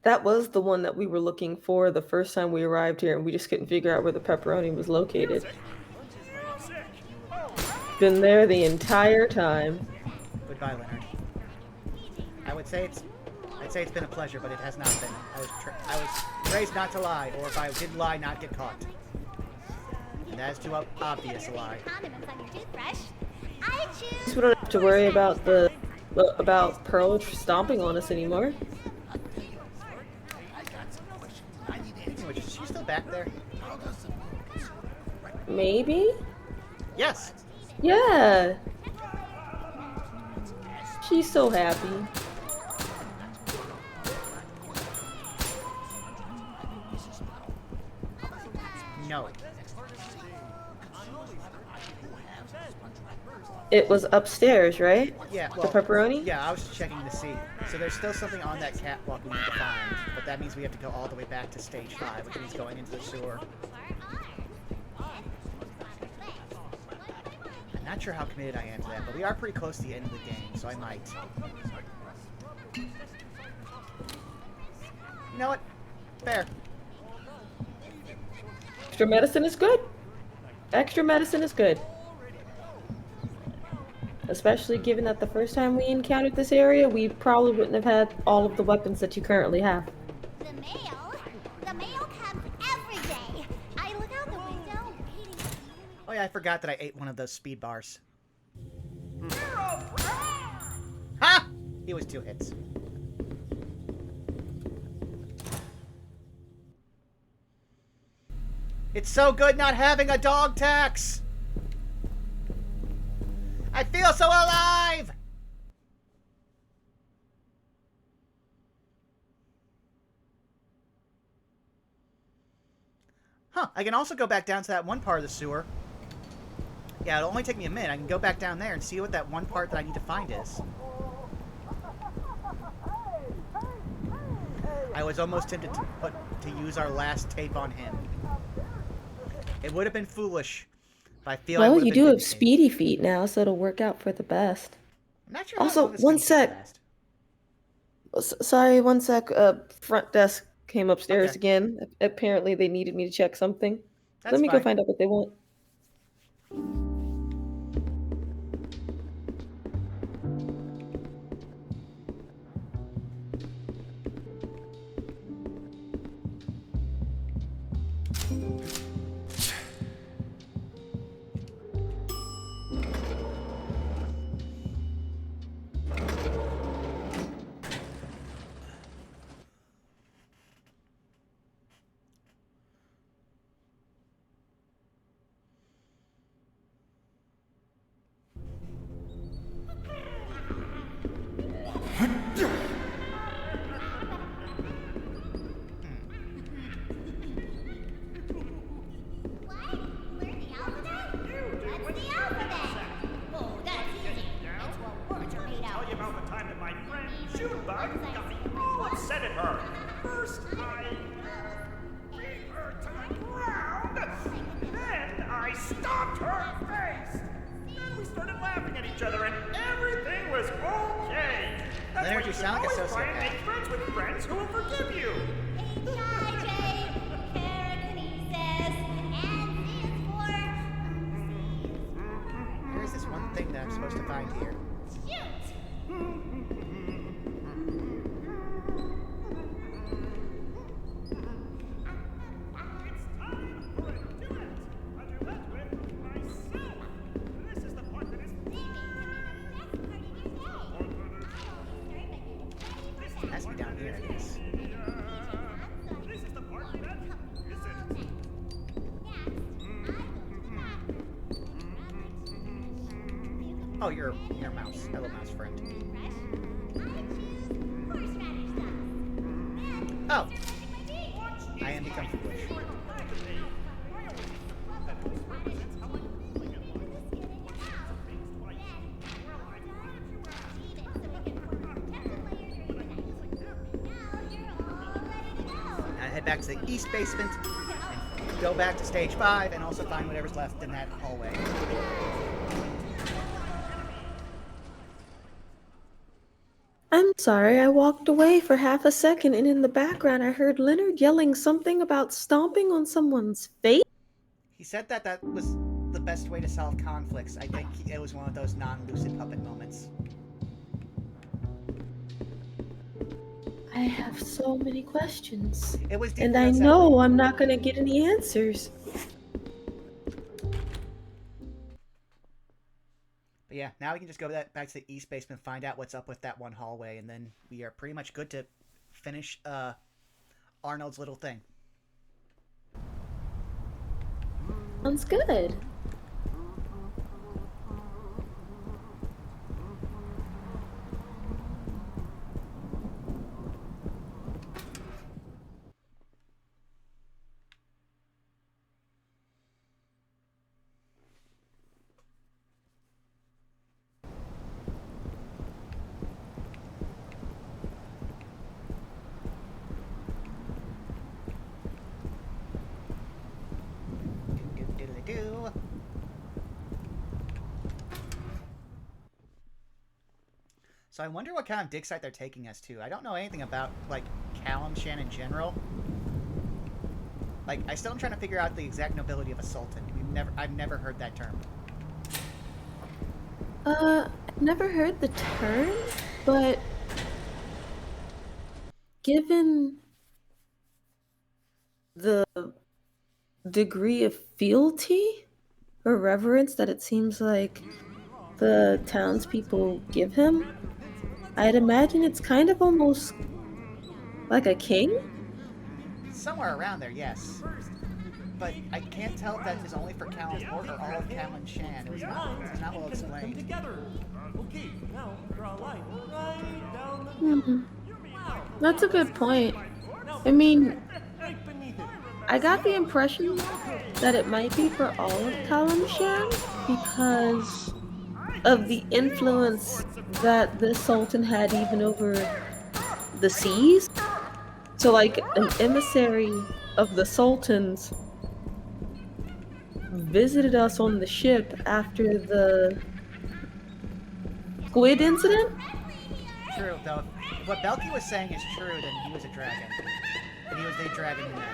That was the one that we were looking for the first time we arrived here, and we just couldn't figure out where the pepperoni was located. Been there the entire time. Goodbye, Leonard. I'd say it's been a pleasure, but it has not been. I was raised not to lie, or if I did lie, not get caught. And that is too obvious a lie. Condiments on your toothbrush. I choose. We don't have to worry about about Pearl stomping on us anymore. Anyway, is she still back there? Maybe? Yes. Yeah. She's so happy. No. It was upstairs, right? Yeah, The well, pepperoni? yeah, I was checking to see. So there's still something on that catwalk we need to find, but that means we have to go all the way back to stage 5, which means going into the sewer. I'm not sure how committed I am to that, but we are pretty close to the end of the game, so I might. You know what? Fair. Extra medicine is good. Extra medicine is good. Especially given that the first time we encountered this area, we probably wouldn't have had all of the weapons that you currently have. The mail? The mail comes every day. I look out the window, waiting. Oh yeah, I forgot that I ate one of those speed bars. Ha! He was 2 hits. It's so good not having a dog tax! I feel so alive! Huh, I can also go back down to that one part of the sewer. Yeah, it'll only take me a minute. I can go back down there and see what that one part that I need to find is. I was almost tempted to use our last tape on him. It would have been foolish, but I feel I Well, would you been do have vindicated. speedy feet now, so it'll work out for the best. I'm not sure how Also, long this one thing takes sec. to last. Sorry, one sec. Front desk came upstairs Okay. again. Apparently, they needed me to check something. That's Let me go fine. find out what they want. What? Learn the alphabet? What's the alphabet? Oh, that's easy. It's what words are made Tell out you of. about the time that my friend Junebug got me all upset at her. First, I beat her to the ground. Then I stomped her face. Then we started laughing at each other, and everything was okay. That's Leonard, why you you should sound like a always try and sociopath. make friends with friends who will forgive you. H-I-J, parakinesis, and C is for... There is this one thing that I'm supposed to find here. Shoot! It's time for a duet. A duet with myself. This is the part that is It has to be down here, I guess. This is the part that isn't. Oh, you're a mouse. Hello, mouse friend. Oh! I am become foolish. I head back to the east basement and go back to stage 5 and also find whatever's left in that hallway. I'm sorry, I walked away for half a second, and in the background, I heard Leonard yelling something about stomping on someone's face. He said that that was the best way to solve conflicts. I think it was one of those non-lucid puppet moments. I have so many questions. It was deeper And than I that. know I'm not gonna get any answers. But yeah, now we can just go back to the east basement, find out what's up with that one hallway, and then we are pretty much good to finish Arnold's little thing. Sounds good. Do. So I wonder what kind of dig site they're taking us to. I don't know anything about, like, Kalimshan in general. Like, I still am trying to figure out the exact nobility of a sultan. I've never heard that term. I've never heard the term, but given the degree of fealty or reverence that it seems like the townspeople give him, I'd imagine it's kind of almost like a king? Somewhere around there, yes. But I can't tell if that is only for Kalimsport or all of Kalimshan. It's not well explained. Together. Okay, now draw a line right down the middle. That's a good point. I mean, Right beneath it. I got the impression that it might be for all of Kalimshan because of the influence that the Sultan had even over the seas. So, like, an emissary of the Sultan's visited us on the ship after the squid incident. True, though. If what Belky was saying is true, then he was a dragon. And he was the dragon who met.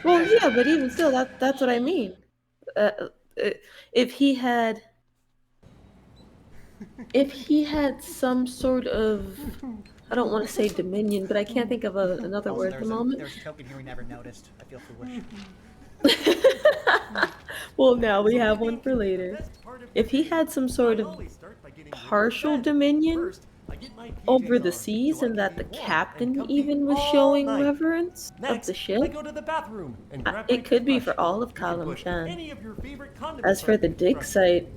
Well, yeah, but even still, that's what I mean. Uh, if he had some sort of, I don't want to say dominion, but I can't think of another Also, word at the moment. There's a token here we never noticed. I feel foolish. Well, now we have one for later. If he had some sort of partial dominion over the seas and that the captain even was showing reverence of the ship, Go to the bathroom and grab it could be for all of Kalimshan. As for the dig site,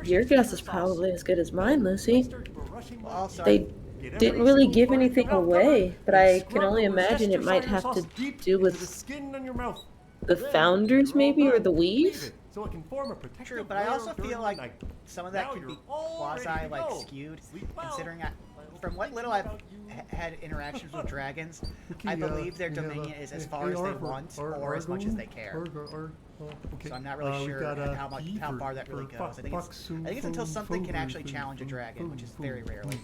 your guess is probably as good as mine, Lucy. Well, also, They didn't really give anything away, but I can only imagine it might have to do with the founders, maybe, or the weaves. So it can form a protective true, but I layer also during feel the like night. some of that Now could be you're all ready quasi, to like, go. skewed, Sleep well. considering from what little I've had interactions with dragons, I believe their dominion is as far as they want or as much as they care. So I'm not really sure how far that really goes. I think it's until something can actually challenge a dragon, which is very rarely.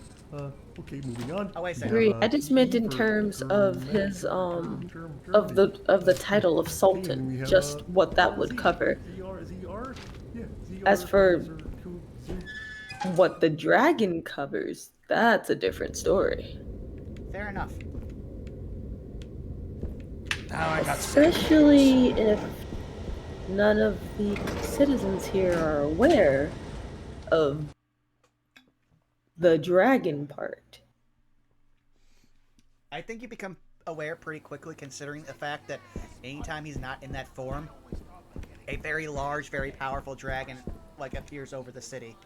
Okay, moving on. Oh, wait a second. Agreed. I just meant in terms of his of the title of Sultan, just what that would cover. As for what the dragon covers, that's a different story. Fair enough. Now I got Especially if none of the citizens here are aware of the dragon part. I think you become aware pretty quickly, considering the fact that anytime he's not in that form, a very large, very powerful dragon like appears over the city.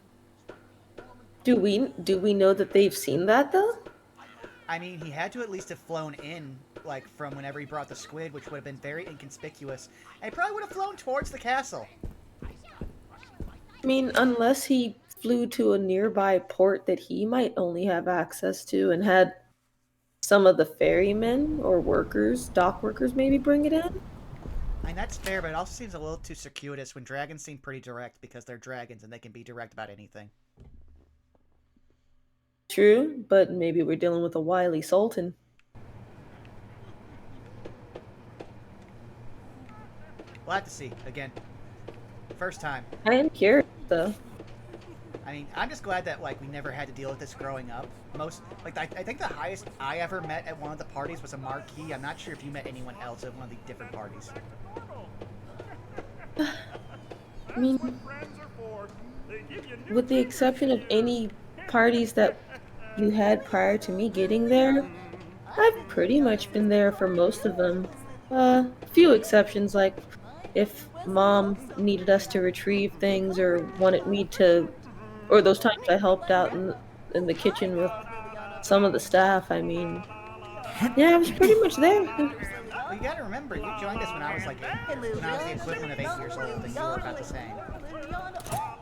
Do we know that they've seen that though? I mean, he had to at least have flown in, like, from whenever he brought the squid, which would have been very inconspicuous, and he probably would have flown towards the castle. I mean, unless he flew to a nearby port that he might only have access to and had some of the ferrymen or workers, dock workers, maybe bring it in. I mean, that's fair, but it also seems a little too circuitous when dragons seem pretty direct because they're dragons and they can be direct about anything. True, but maybe we're dealing with a wily sultan. We'll have to see. Again, first time. I am curious, though. I mean, I'm just glad that, like, we never had to deal with this growing up. I think the highest I ever met at one of the parties was a marquee. I'm not sure if you met anyone else at one of the different parties. I mean, with the exception of any parties that you had prior to me getting there, I've pretty much been there for most of them. Few exceptions, like if mom needed us to retrieve things or wanted me to, or those times I helped out in the kitchen with some of the staff. I mean, yeah, I was pretty much there. Well, you gotta remember, you joined us when I was like when I was the equivalent of 8 years old, and you were about the same.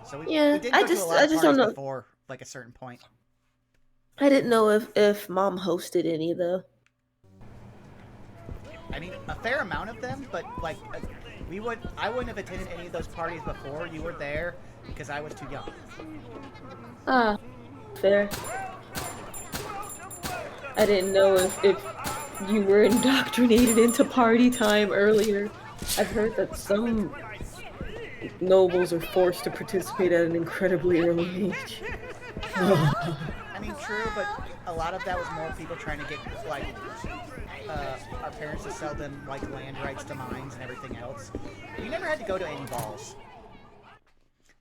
So we Yeah, did I go to a just lot of don't parties know. before like a certain point. I didn't know if mom hosted any though. I mean, a fair amount of them, but like I wouldn't have attended any of those parties before you were there because I was too young. Ah, fair. I didn't know if you were indoctrinated into party time earlier. I've heard that some nobles are forced to participate at an incredibly early age. I mean, true, but a lot of that was more people trying to get like our parents to sell them like land rights to mines and everything else. We never had to go to any balls.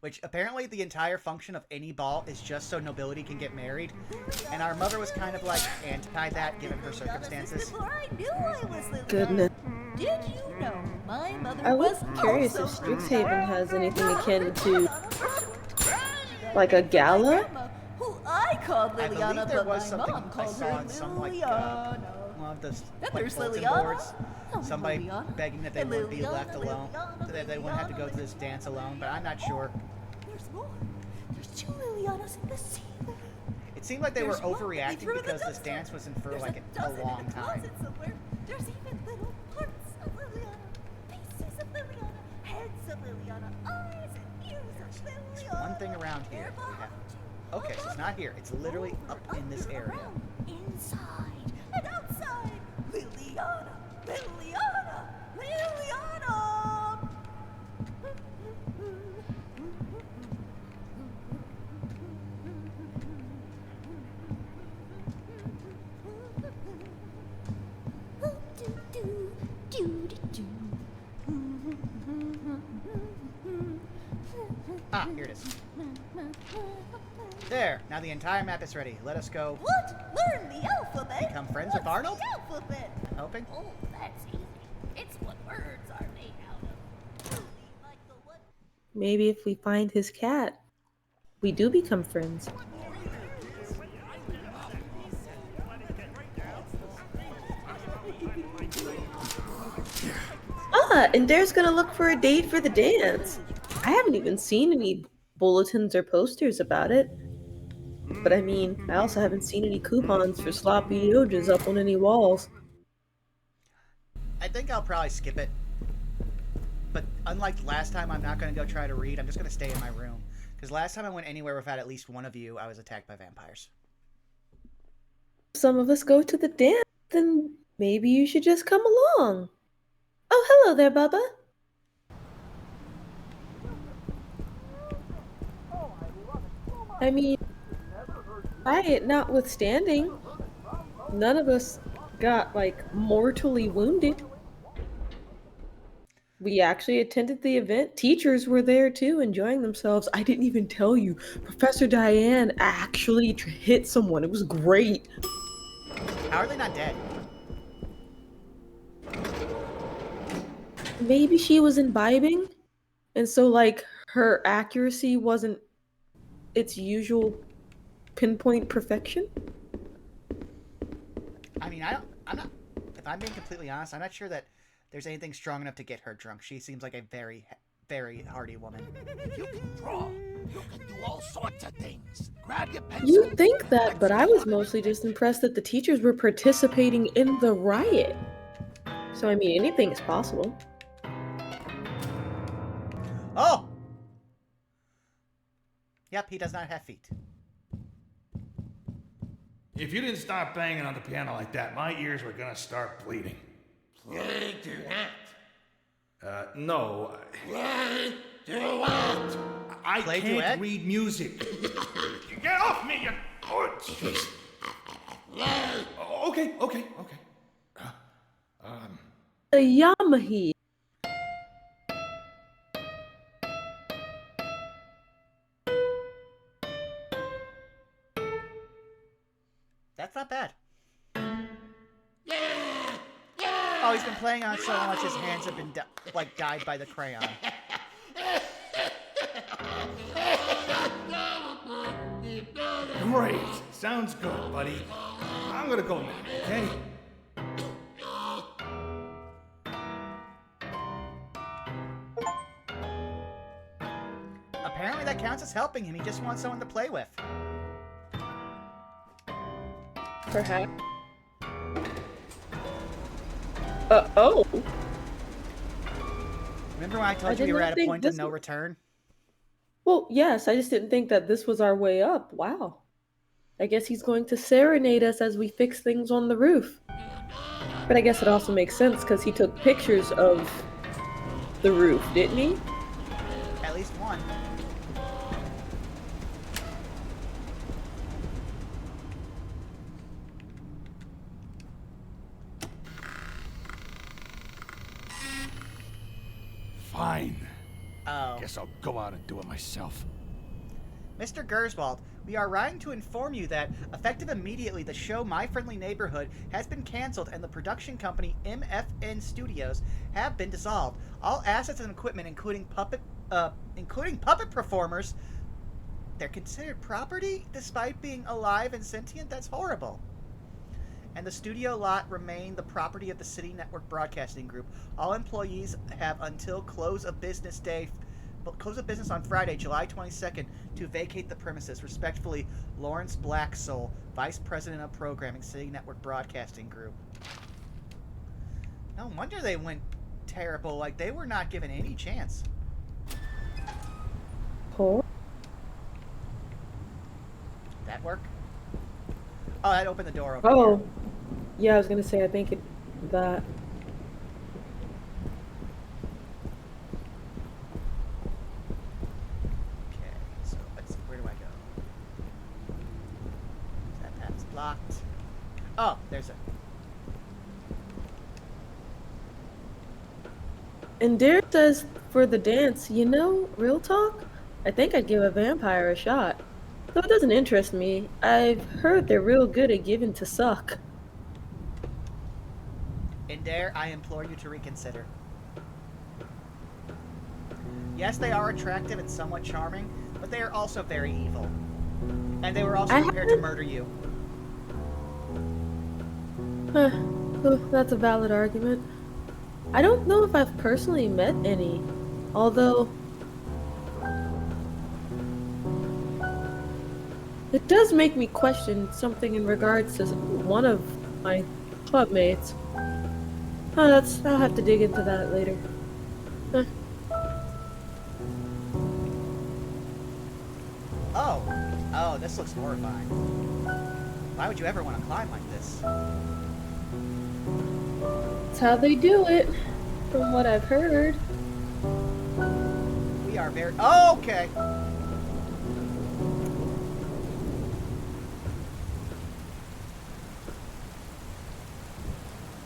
Which apparently the entire function of any ball is just so nobility can get married. And our mother was kind of like anti that given her circumstances. Before I knew I was Liliana. Goodness. Did you know my mother I was was curious also if Strixhaven has anything akin to like a gala. who I called I Liliana, believe there but was my something mom I called saw her in some like Liliana. one of the Then like there's bulletin Liliana. boards. Oh, Somebody Liliana. begging that they And wouldn't be Liliana, left alone, Liliana, that they wouldn't have to go to this dance alone. But I'm not sure. There's more. There's 2 Lilianas in the sea. It seemed like they were There's one that overreacting threw in the because this dumpster. dance was in for There's like a a dozen long in the time. closet somewhere. There's even little parts of Liliana, pieces of Liliana, heads of Liliana, eyes and ears of Liliana. There's one thing around here. They're We have. behind you, Okay, so it's not here. It's literally up in this area. around, inside and outside. Liliana, Liliana, Liliana. Ah, here it is. There. Now the entire map is ready. Let us go. What? Learn the alphabet? Become friends with What's Arnold? the alphabet? I'm hoping. Oh, that's easy. It's what words are made out of. Really, like the what? Maybe if we find his cat, we do become friends. Ah, and Dare's gonna look for a date for the dance. I haven't even seen any bulletins or posters about it. But I mean, I also haven't seen any coupons for sloppy yojas up on any walls. I think I'll probably skip it. But unlike last time, I'm not going to go try to read. I'm just going to stay in my room. Because last time I went anywhere without at least one of you, I was attacked by vampires. Some of us go to the dance, then maybe you should just come along. Oh, hello there, Bubba. I mean, riot notwithstanding, none of us got, like, mortally wounded. We actually attended the event. Teachers were there too, enjoying themselves. I didn't even tell you. Professor Diane actually hit someone. It was great. How are they not dead? Maybe she was imbibing, and so, like, her accuracy wasn't its usual pinpoint perfection. I mean, I'm not... If I'm being completely honest, I'm not sure that there's anything strong enough to get her drunk. She seems like a very, very hardy woman. You can draw. You can do all sorts of things. Grab your pencil. You'd think that, but I was mostly just impressed that the teachers were participating in the riot. So, I mean, anything is possible. Oh! Yep, he does not have feet. If you didn't start banging on the piano like that, my ears were gonna start bleeding. Play duet. No. Play duet. I Play can't duet? read music. Get off me, you... Okay. The Yamahi. playing on so much his hands have been dyed by the crayon. Great. Sounds good, buddy. I'm gonna go now, okay? Apparently that counts as helping him. He just wants someone to play with. Perhaps. Oh. Remember when I told you we were at a point of no return? Well, yes, I just didn't think that this was our way up. Wow. I guess he's going to serenade us as we fix things on the roof. But I guess it also makes sense because he took pictures of the roof, didn't he? At least one. Fine. Oh. Guess I'll go out and do it myself. Mr. Gerswald, we are writing to inform you that, effective immediately, the show My Friendly Neighborhood has been canceled and the production company MFN Studios have been dissolved. All assets and equipment, including puppet performers, they're considered property despite being alive and sentient? That's horrible. And the studio lot remain the property of the City Network Broadcasting Group. All employees have until close of business on Friday, July 22nd, to vacate the premises. Respectfully, Lawrence Blacksoul, Vice President of Programming, City Network Broadcasting Group. No wonder they went terrible. Like, they were not given any chance. Cool. That work? Oh, that opened the door over Oh. here. Yeah, I was going to say, I think that. Okay, so let's see. Where do I go? That path's blocked. Oh, there's a... And Dare says for the dance, you know, real talk, I think I'd give a vampire a shot. Though it doesn't interest me, I've heard they're real good at giving to suck. In Dare, I implore you to reconsider. Yes, they are attractive and somewhat charming, but they are also very evil. And they were also prepared to murder you. That's a valid argument. I don't know if I've personally met any, although it does make me question something in regards to one of my clubmates. I'll have to dig into that later. Oh, this looks horrifying. Why would you ever want to climb like this? That's how they do it, from what I've heard. We are very... Oh, okay!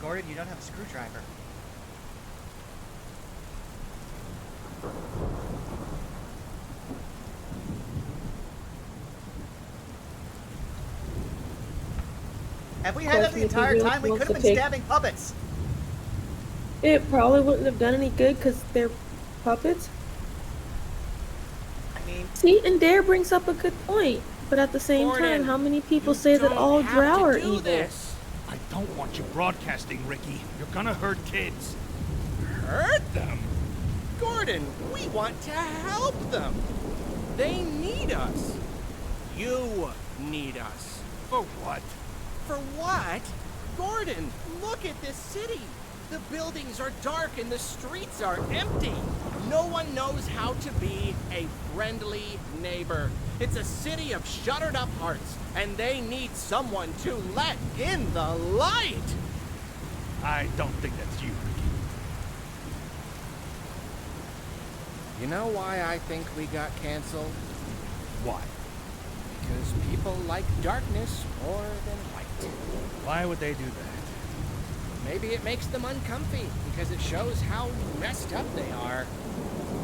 Gordon, you don't have a screwdriver. Have we had that the entire time? We could have been stabbing puppets. It probably wouldn't have done any good because they're puppets. I mean... See, and Dare brings up a good point. But at the same time, how many people say that all drow are evil? I don't want you broadcasting, Ricky. You're gonna hurt kids. Hurt them? Gordon, we want to help them. They need us. You need us. For what? For what? Gordon, look at this city. The buildings are dark and the streets are empty. No one knows how to be a friendly neighbor. It's a city of shuttered up hearts, and they need someone to let in the light. I don't think that's you, Ricky. You know why I think we got canceled? Why? Because people like darkness more than light. Why would they do that? Maybe it makes them uncomfy because it shows how messed up they are.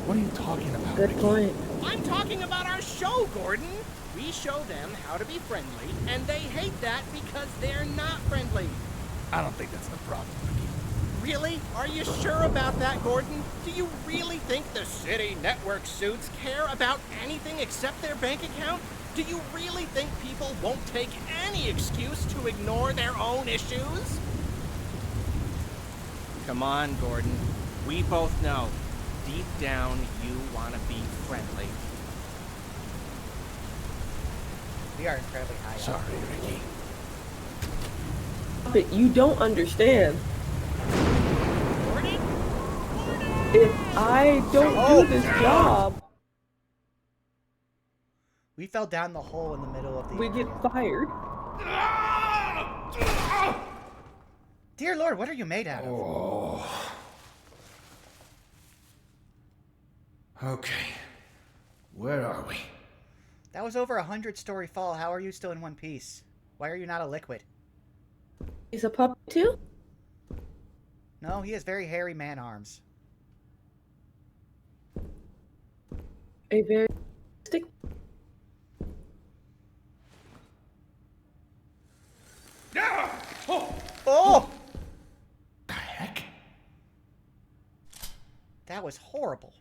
What are you talking about, Good Ricky? point. I'm talking about our show, Gordon. We show them how to be friendly, and they hate that because they're not friendly. I don't think that's the problem, Ricky. Really? Are you sure about that, Gordon? Do you really think the city network suits care about anything except their bank account? Do you really think people won't take any excuse to ignore their own issues? Come on, Gordon. We both know, deep down, you want to be friendly. We are incredibly high up. Sorry, Ricky. But you don't understand. Gordon? If I don't do this job, We fell down the hole in the middle of the we get area. fired. Dear Lord, what are you made out of? Oh. Okay. Where are we? That was over 100-story fall. How are you still in one piece? Why are you not a liquid? He's a puppet too? No, he has very hairy man arms. A very stick. Ah! Oh! Oh! The heck? That was horrible.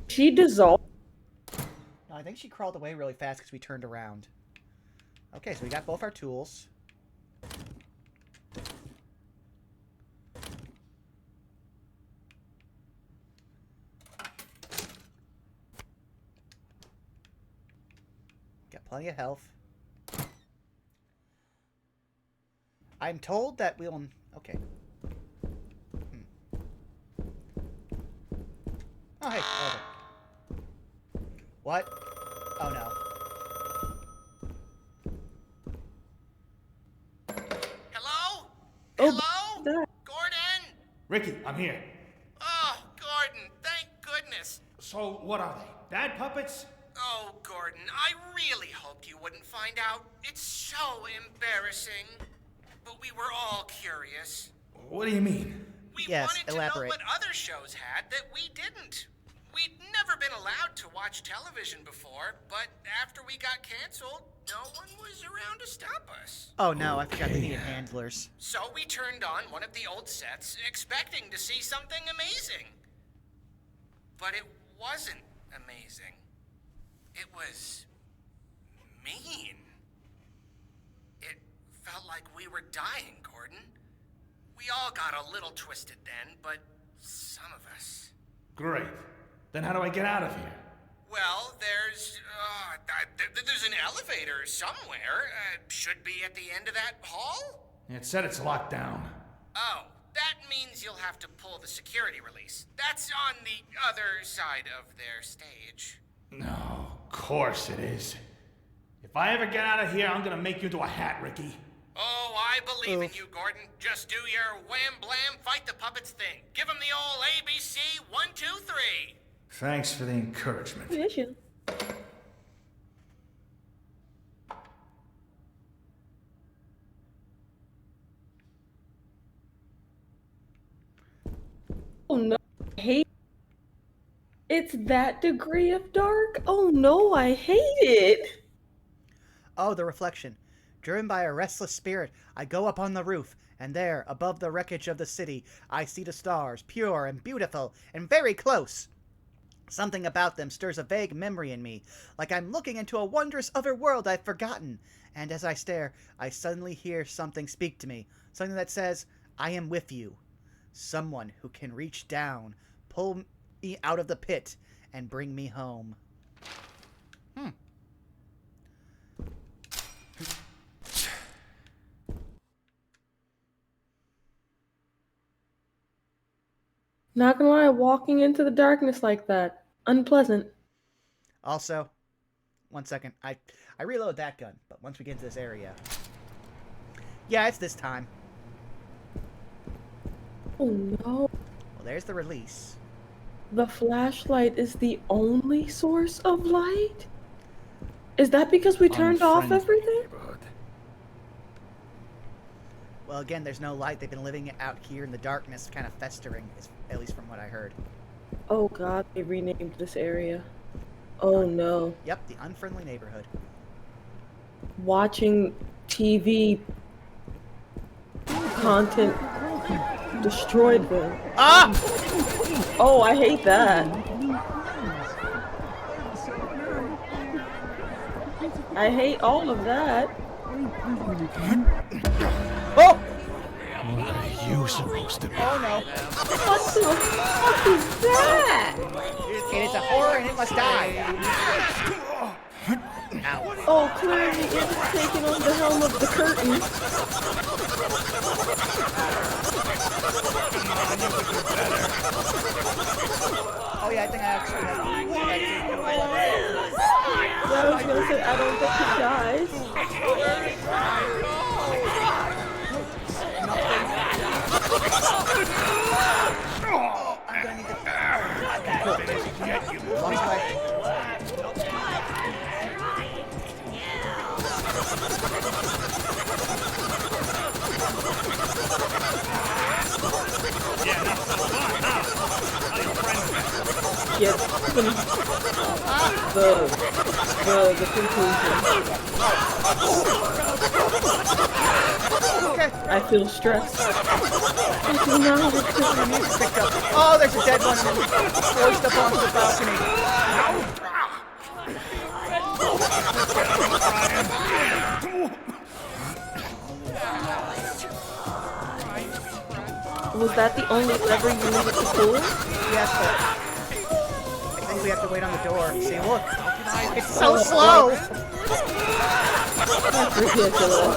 She dissolved. No, I think she crawled away really fast because we turned around. Okay, so we got both our tools. Got plenty of health. I'm told that we'll... Okay. Oh, hey. Over. What? Oh, no. Hello? Oh, Hello? that. Gordon? Ricky, I'm here. Oh, Gordon, thank goodness. So, what are they? Bad puppets? Oh, Gordon, I really hoped you wouldn't find out. It's so embarrassing. But we were all curious. What do you mean? We Yes, wanted to elaborate. know what other shows had that we didn't. We'd never been allowed to watch television before, but after we got canceled, no one was around to stop us. Oh, no. I forgot they needed handlers. So we turned on one of the old sets, expecting to see something amazing. But it wasn't amazing. It was mean. It felt like we were dying, Gordon. We all got a little twisted then, but some of us. Great. Then how do I get out of here? Well, there's an elevator somewhere. Should be at the end of that hall? It said it's locked down. Oh, that means you'll have to pull the security release. That's on the other side of their stage. No, of course it is. If I ever get out of here, I'm gonna make you into a hat, Ricky. Oh, I believe in you, Gordon. Just do your wham blam fight the puppets thing. Give them the old ABC 1, 2, 3. Thanks for the encouragement. Issue. Oh no, I hate it's that degree of dark. Oh no, I hate it. Oh, the reflection. Driven by a restless spirit, I go up on the roof, and there, above the wreckage of the city, I see the stars, pure and beautiful, and very close. Something about them stirs a vague memory in me, like I'm looking into a wondrous other world I've forgotten. And as I stare, I suddenly hear something speak to me, something that says, I am with you. Someone who can reach down, pull me out of the pit, and bring me home. Not gonna lie, walking into the darkness like that, unpleasant. Also, one second, I reload that gun, but once we get into this area... Yeah, it's this time. Oh no. Well, there's the release. The flashlight is the only source of light? Is that because we turned off Unfriendly everything? neighborhood. Well, again, there's no light. They've been living out here in the darkness, kind of festering, at least from what I heard. Oh god, they renamed this area. Oh no. Yep, the unfriendly neighborhood. Watching TV content destroyed them. Ah! Oh, I hate that. I hate all of that. Oh! What are you supposed to be? Oh no. What the fuck is that? It is a horror and it must die. Ow. Oh, clearly it's taking on the helm of the curtain. Oh yeah, I think I actually have. Yeah, I was gonna say, I don't think he dies. I'm gonna need to. Cool. Long way. Get the conclusion. Okay. I feel stressed. I do not have to. The music picked up. Oh, there's a dead one forced up onto the balcony. Was that the only lever you needed to pull? Yes, but I think we have to wait on the door. See, look. It's so slow. That's ridiculous.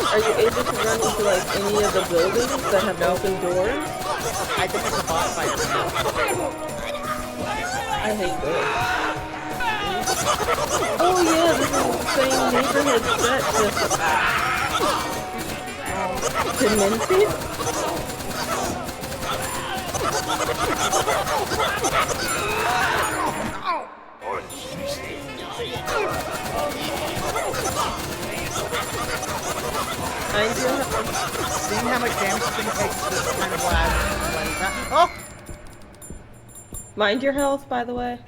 Are you able to run into like any of the buildings that have open doors? I think it's a boss fight now. I hate this. Oh yeah, this is the same neighborhood set, just demented? Seeing how much damage this thing takes is kind of loud. Oh! Mind your health, by the way.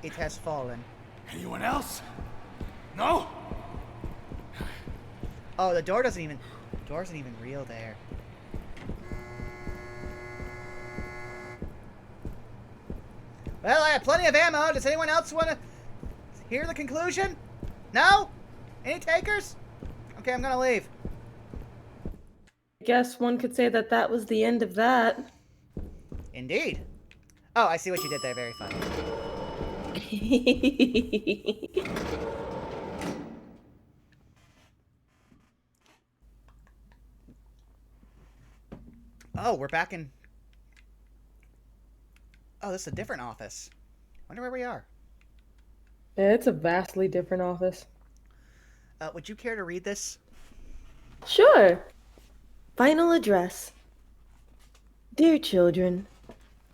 It has fallen. Anyone else? No? Oh, the door doesn't even real there. Well, I have plenty of ammo. Does anyone else want to hear the conclusion? No? Any takers? Okay, I'm gonna leave. I guess one could say that that was the end of that. Indeed. Oh, I see what you did there. Very funny. Oh, we're back in... Oh, this is a different office. Wonder where we are. Yeah, it's a vastly different office. Would you care to read this? Sure. Final address. Dear children,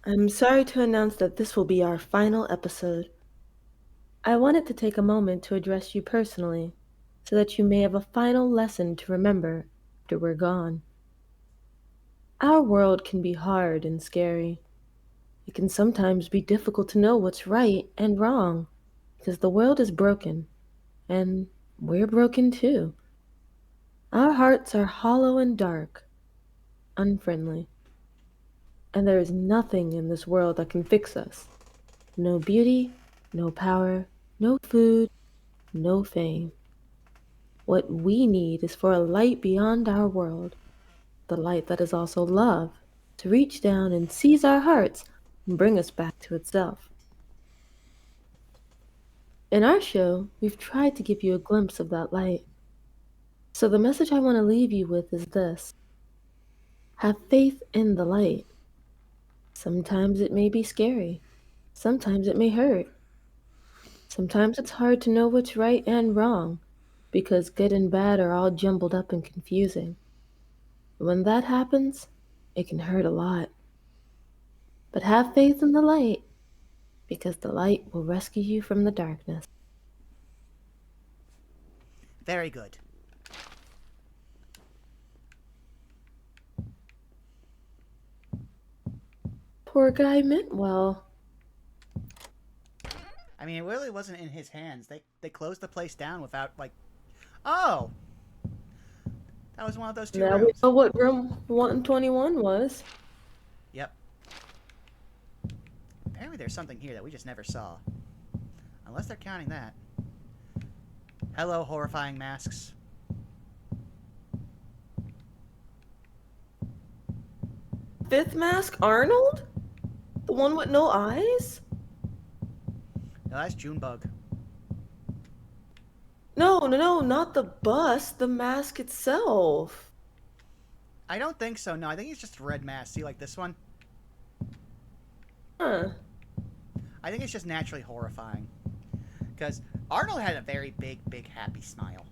I'm sorry to announce that this will be our final episode. I wanted to take a moment to address you personally, so that you may have a final lesson to remember after we're gone. Our world can be hard and scary. It can sometimes be difficult to know what's right and wrong, because the world is broken, and we're broken too. Our hearts are hollow and dark, unfriendly, and there is nothing in this world that can fix us. No beauty, no power, no food, no fame. What we need is for a light beyond our world, the light that is also love, to reach down and seize our hearts and bring us back to itself. In our show, we've tried to give you a glimpse of that light. So the message I want to leave you with is this. Have faith in the light. Sometimes it may be scary. Sometimes it may hurt. Sometimes it's hard to know what's right and wrong, because good and bad are all jumbled up and confusing. When that happens, it can hurt a lot. But have faith in the light, because the light will rescue you from the darkness. Very good. Poor guy meant well. I mean, it really wasn't in his hands. They closed the place down without, like... Oh! That was one of those two Now we rooms. know what room 121 was. Yep. Apparently there's something here that we just never saw. Unless they're counting that. Hello, horrifying masks. Fifth mask, Arnold? The one with no eyes? No, that's Junebug. No, not the bust, the mask itself. I don't think so, no. I think it's just a red mask. See, like this one? Huh. I think it's just naturally horrifying. Because Arnold had a very big, happy smile.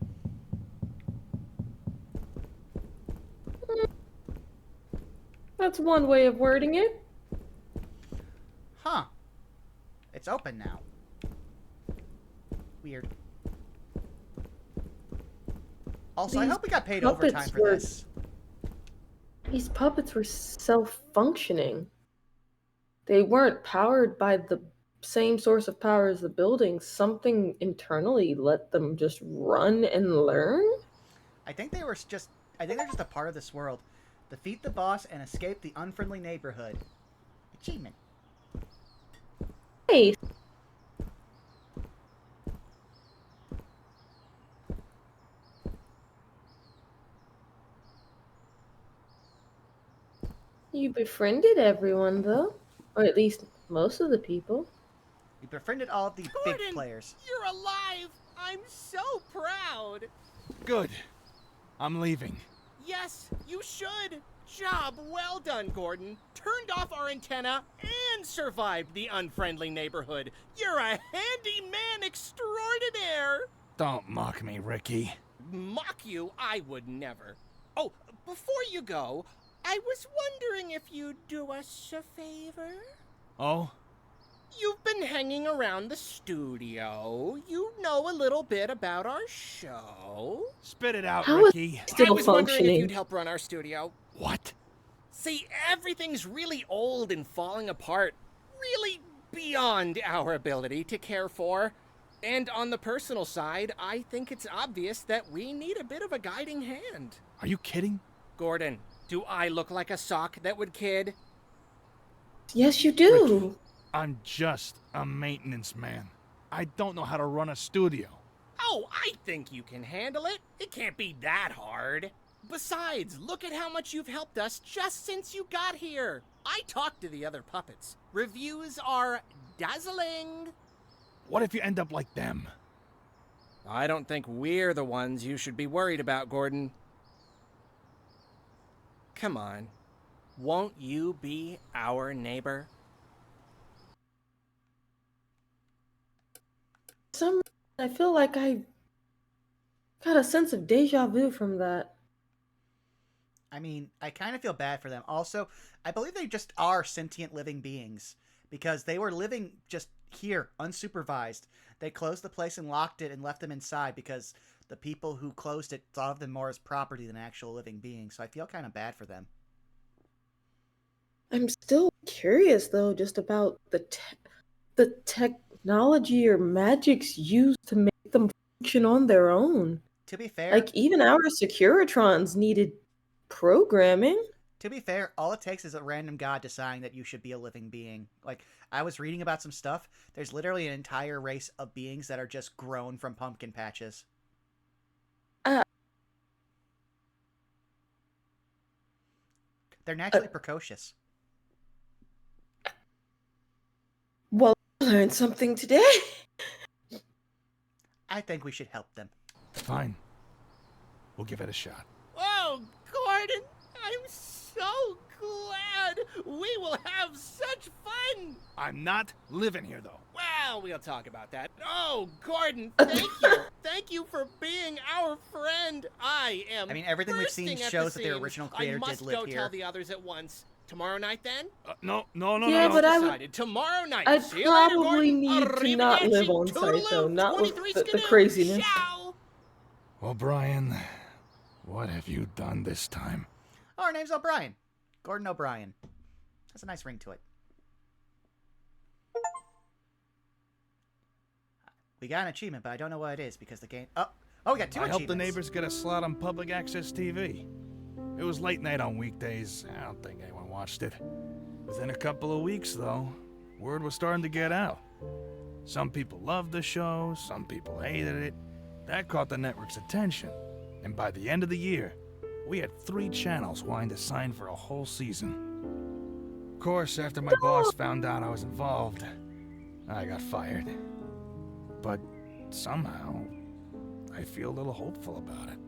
That's one way of wording it. Huh. It's open now. Weird. Also, I These hope we got paid puppets overtime for were- this. These puppets were self-functioning. They weren't powered by the same source of power as the building. Something internally let them just run and learn? I think they're just a part of this world. Defeat the boss and escape the unfriendly neighborhood. Achievement. Hey, you befriended everyone, though. Or at least most of the people. You befriended all of the big Gordon, players. you're alive! I'm so proud! Good. I'm leaving. Yes, you should! Job well done, Gordon. Turned off our antenna and survived the unfriendly neighborhood. You're a handy man extraordinaire! Don't mock me, Ricky. Mock you? I would never. Oh, before you go, I was wondering if you'd do us a favor? Oh? You've been hanging around the studio. You know a little bit about our show. Spit it out, How is Ricky. I still was wondering if functioning? you'd help run our studio. What? See, everything's really old and falling apart. Really beyond our ability to care for. And on the personal side, I think it's obvious that we need a bit of a guiding hand. Are you kidding? Gordon, do I look like a sock that would kid? Yes, you do. I'm just a maintenance man. I don't know how to run a studio. Oh, I think you can handle it. It can't be that hard. Besides, look at how much you've helped us just since you got here. I talked to the other puppets. Reviews are dazzling. What if you end up like them? I don't think we're the ones you should be worried about, Gordon. Come on. Won't you be our neighbor? Some I feel like I got a sense of deja vu from that. I mean, I kind of feel bad for them. Also, I believe they just are sentient living beings because they were living just here, unsupervised. They closed the place and locked it and left them inside because the people who closed it thought of them more as property than actual living beings. So I feel kind of bad for them. I'm still curious though, just about the technology or magics used to make them function on their own. To be fair, Like even our Securitrons needed programming. all it takes is a random god deciding that you should be a living being. Like, I was reading about some stuff. There's literally an entire race of beings that are just grown from pumpkin patches. They're naturally precocious. Well, I learned something today. I think we should help them. Fine. We'll give it a shot. Oh, Gordon, I'm so glad. We will have such fun. I'm not living here, though. Well, we'll talk about that. Oh, Gordon, thank you. Thank you for being our friend. I mean, everything we've seen bursting at shows the that their seams. original creator I must did live go here. tell the others at once. Tomorrow night, then? No, Yeah, but I would- Decided. Tomorrow night. I'd See you later, probably Gordon. need to not live Arrivederci. on site, though, Toodaloo. not with 23 the skidoo. craziness. Ciao. O'Brien, what have you done this time? Oh, her name's O'Brien. Gordon O'Brien. That's a nice ring to it. We got an achievement, but I don't know what it is because the game... Oh, we got 2 I achievements. helped the neighbors get a slot on public access TV. It was late night on weekdays. I don't think anyone watched it. Within a couple of weeks, though, word was starting to get out. Some people loved the show, some people hated it. That caught the network's attention. And by the end of the year, we had 3 channels wanting to sign for a whole season. Of course, after my boss found out I was involved, I got fired. But somehow, I feel a little hopeful about it.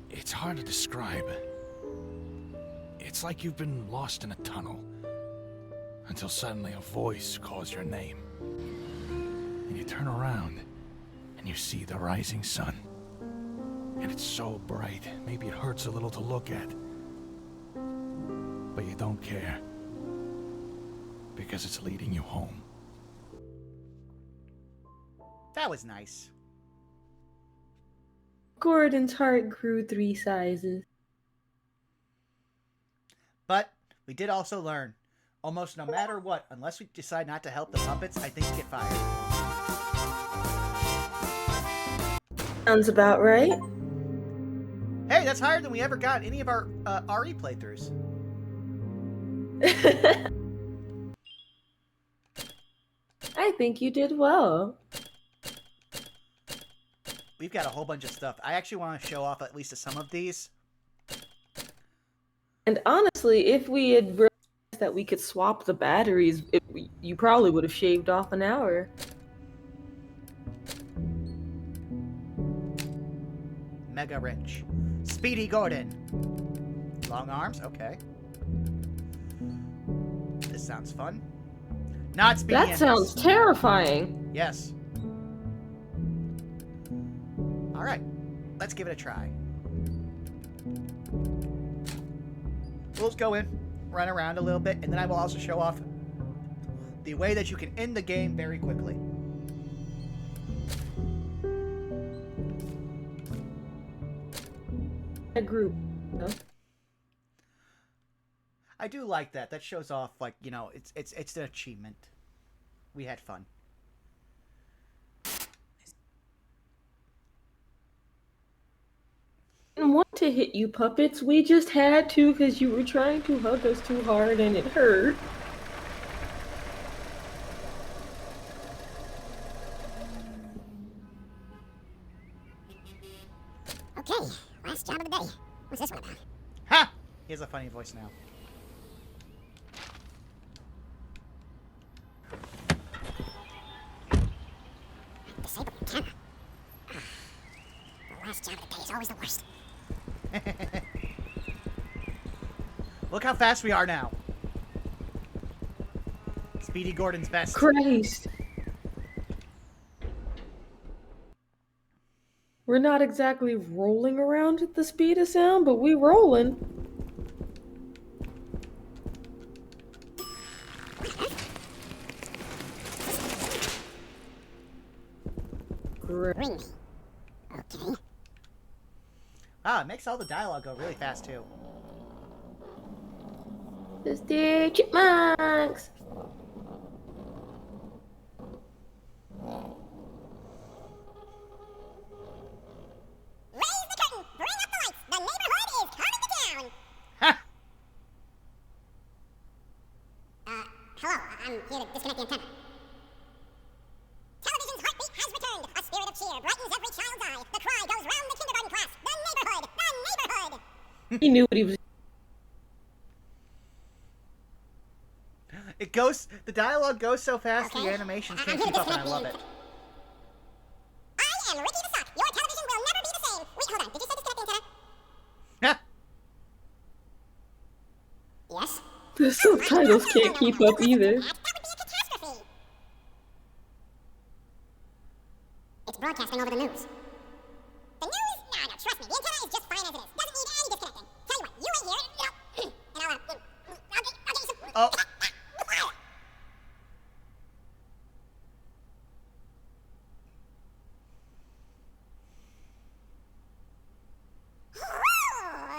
It's hard to describe. It's like you've been lost in a tunnel, until suddenly a voice calls your name. And you turn around, and you see the rising sun. And it's so bright, maybe it hurts a little to look at. But you don't care, because it's leading you home. That was nice. Gordon's heart grew 3 sizes. But we did also learn, almost no matter what, unless we decide not to help the puppets, I think you get fired. Sounds about right. Hey, that's higher than we ever got any of our RE playthroughs. I think you did well. We've got a whole bunch of stuff. I actually want to show off at least some of these. And honestly, if we had realized that we could swap the batteries, you probably would have shaved off an hour. Mega Wrench. Speedy Gordon. Long arms, okay. This sounds fun. Not Speedy That Endless. sounds terrifying. Yes. Alright, let's give it a try. We'll just go in, run around a little bit, and then I will also show off the way that you can end the game very quickly. A group. I do like that. That shows off, like, you know, it's an achievement. We had fun. Didn't want to hit you, puppets. We just had to because you were trying to hug us too hard and it hurt. Okay, last job of the day. What's this one about? Ha! He has a funny voice now. Disable the camera. The last job of the day is always the worst. Look how fast we are now. Speedy Gordon's best. Christ. We're not exactly rolling around at the speed of sound, but we rolling. Ring me. Okay. Ah, it makes all the dialogue go really fast too. Mr. Chipmunks. Raise the curtain! Bring up the lights! The neighborhood is coming to town! Ha! Hello. I'm here to disconnect the antenna. Television's heartbeat has returned. A spirit of cheer brightens every child's eye. The cry goes round the kindergarten class. The neighborhood! The neighborhood! He knew what he was. It goes. The dialogue goes so fast. Okay. The animations I'm can't here keep to up, and I love disconnect it. I am Ricky the Sock. Your television will never be the same. Wait, hold on. Did you say disconnect the antenna? Ha! Yes. The subtitles can't keep up either. That would be a catastrophe. It's broadcasting over the news. The news? No, trust me. The antenna is just fine as it is. Doesn't need any disconnecting. Tell you what, you wait here, and I'll get you some... Oh.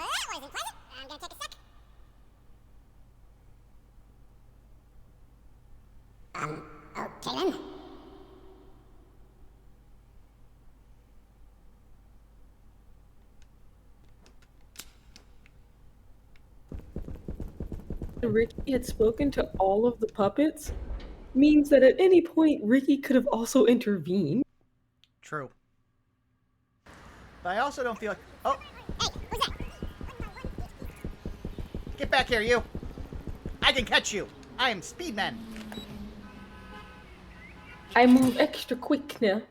That wasn't pleasant. I'm gonna take a sec. Okay then. Ricky had spoken to all of the puppets means that at any point Ricky could have also intervened. True. But I also don't feel like... Oh! Hey, what's that? Get back here, you! I can catch you! I am Speedman! I move extra quick now.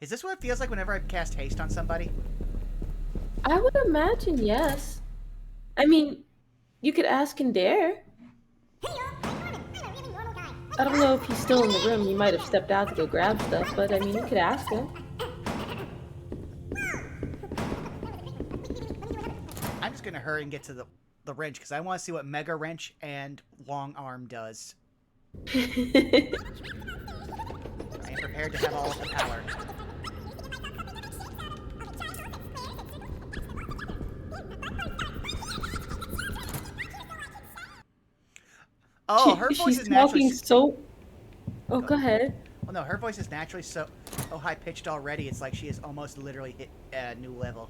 Is this what it feels like whenever I cast haste on somebody? I would imagine yes. I mean, you could ask and dare. Hey, y'all, I'm Norman. I'm a really normal guy. I don't know if he's still in the room. He might have stepped out to go grab stuff, but I mean, you could ask him. I'm just gonna hurry and get to the wrench, because I want to see what Mega Wrench and Long Arm does. I am prepared to have all of the power. Oh, her voice She's is naturally... talking so... Oh, go ahead. Well, no, her voice is naturally so high-pitched already, it's like she has almost literally hit a new level.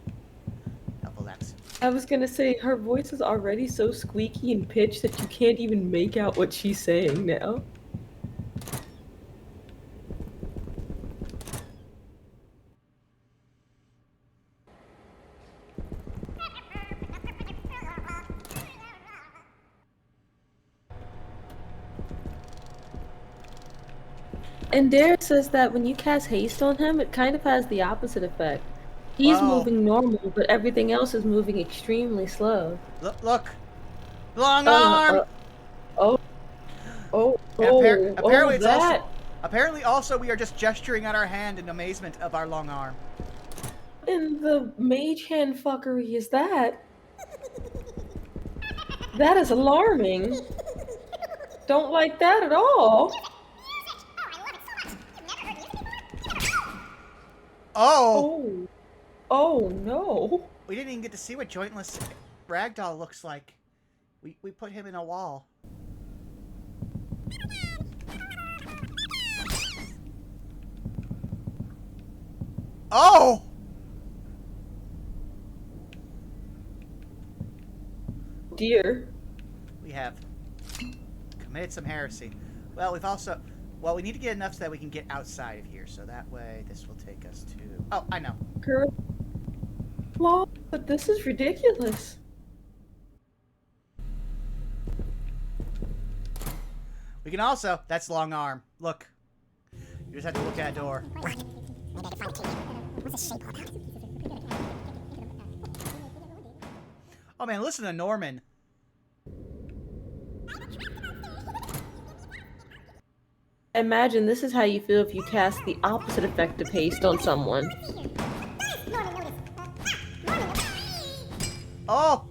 Double X. I was gonna say, her voice is already so squeaky and pitched that you can't even make out what she's saying now. And Dare says that when you cast haste on him, it kind of has the opposite effect. He's Whoa. moving normal, but everything else is moving extremely slow. Look! Long Arm! Apparently it's also... Apparently also we are just gesturing on our hand in amazement of our long arm. In the mage hand fuckery is that? That is alarming. Don't like that at all. Oh! Oh no. We didn't even get to see what Jointless Ragdoll looks like. We put him in a wall. Oh! Dear. We have committed some heresy. Well, we've also... Well, we need to get enough so that we can get outside of here. So that way, this will take us to... Oh, I know. Girl. Well, but this is ridiculous. We can also... That's Long Arm. Look. You just have to look at a door. Oh, man, listen to Norman. Imagine this is how you feel if you cast the opposite effect of haste on someone. Oh!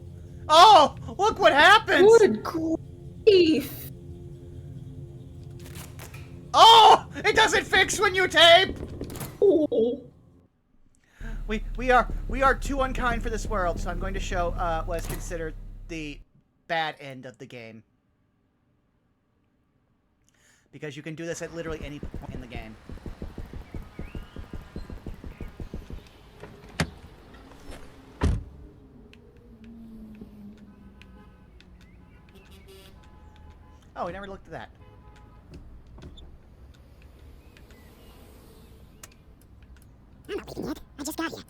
Oh! Look what happens! Good grief! Oh! It doesn't fix when you tape! Oh. We are too unkind for this world, so I'm going to show what is considered the bad end of the game. Because you can do this at literally any point in the game. Oh, we never looked at that. I'm not leaving yet. I just got here.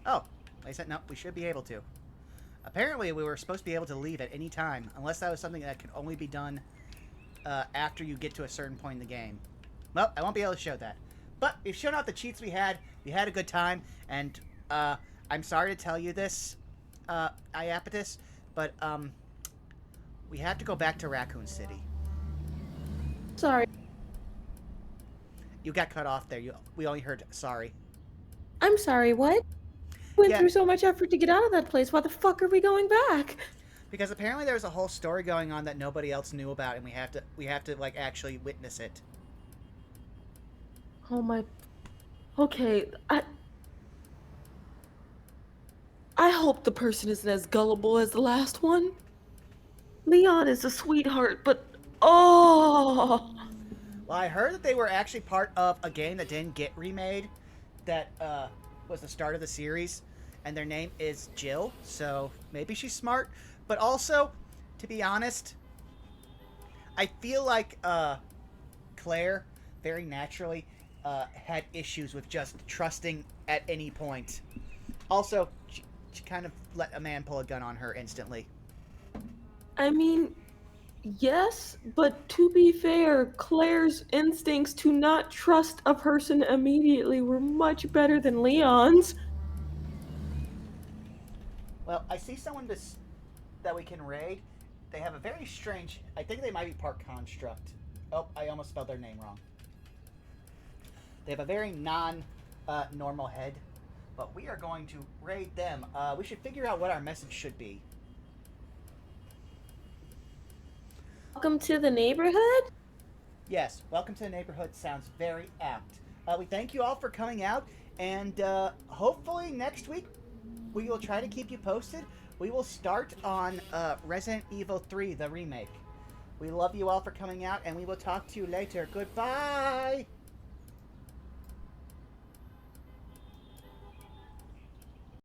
Oh, I said no, we should be able to. Apparently, we were supposed to be able to leave at any time, unless that was something that could only be done after you get to a certain point in the game. Well, I won't be able to show that. But we've shown out the cheats we had a good time, and I'm sorry to tell you this, Iapetus, but we have to go back to Raccoon City. Sorry. You got cut off there. We only heard sorry. I'm sorry, what? Went Yeah. through so much effort to get out of that place. Why the fuck are we going back? Because apparently there's a whole story going on that nobody else knew about, and we have to like actually witness it. Oh my... Okay, I hope the person isn't as gullible as the last one. Leon is a sweetheart, but... Oh! Well, I heard that they were actually part of a game that didn't get remade, that was the start of the series, and their name is Jill, so maybe she's smart. But also, to be honest, I feel like Claire very naturally had issues with just trusting at any point. Also, she kind of let a man pull a gun on her instantly. I mean, yes, but to be fair, Claire's instincts to not trust a person immediately were much better than Leon's. Well, I see someone that we can raid. They have a very strange... I think they might be part construct. Oh, I almost spelled their name wrong. They have a very non-normal head, but we are going to raid them. We should figure out what our message should be. Welcome to the neighborhood? Yes, welcome to the neighborhood sounds very apt. We thank you all for coming out, and hopefully next week we will try to keep you posted. We will start on Resident Evil 3, the remake. We love you all for coming out, and we will talk to you later. Goodbye!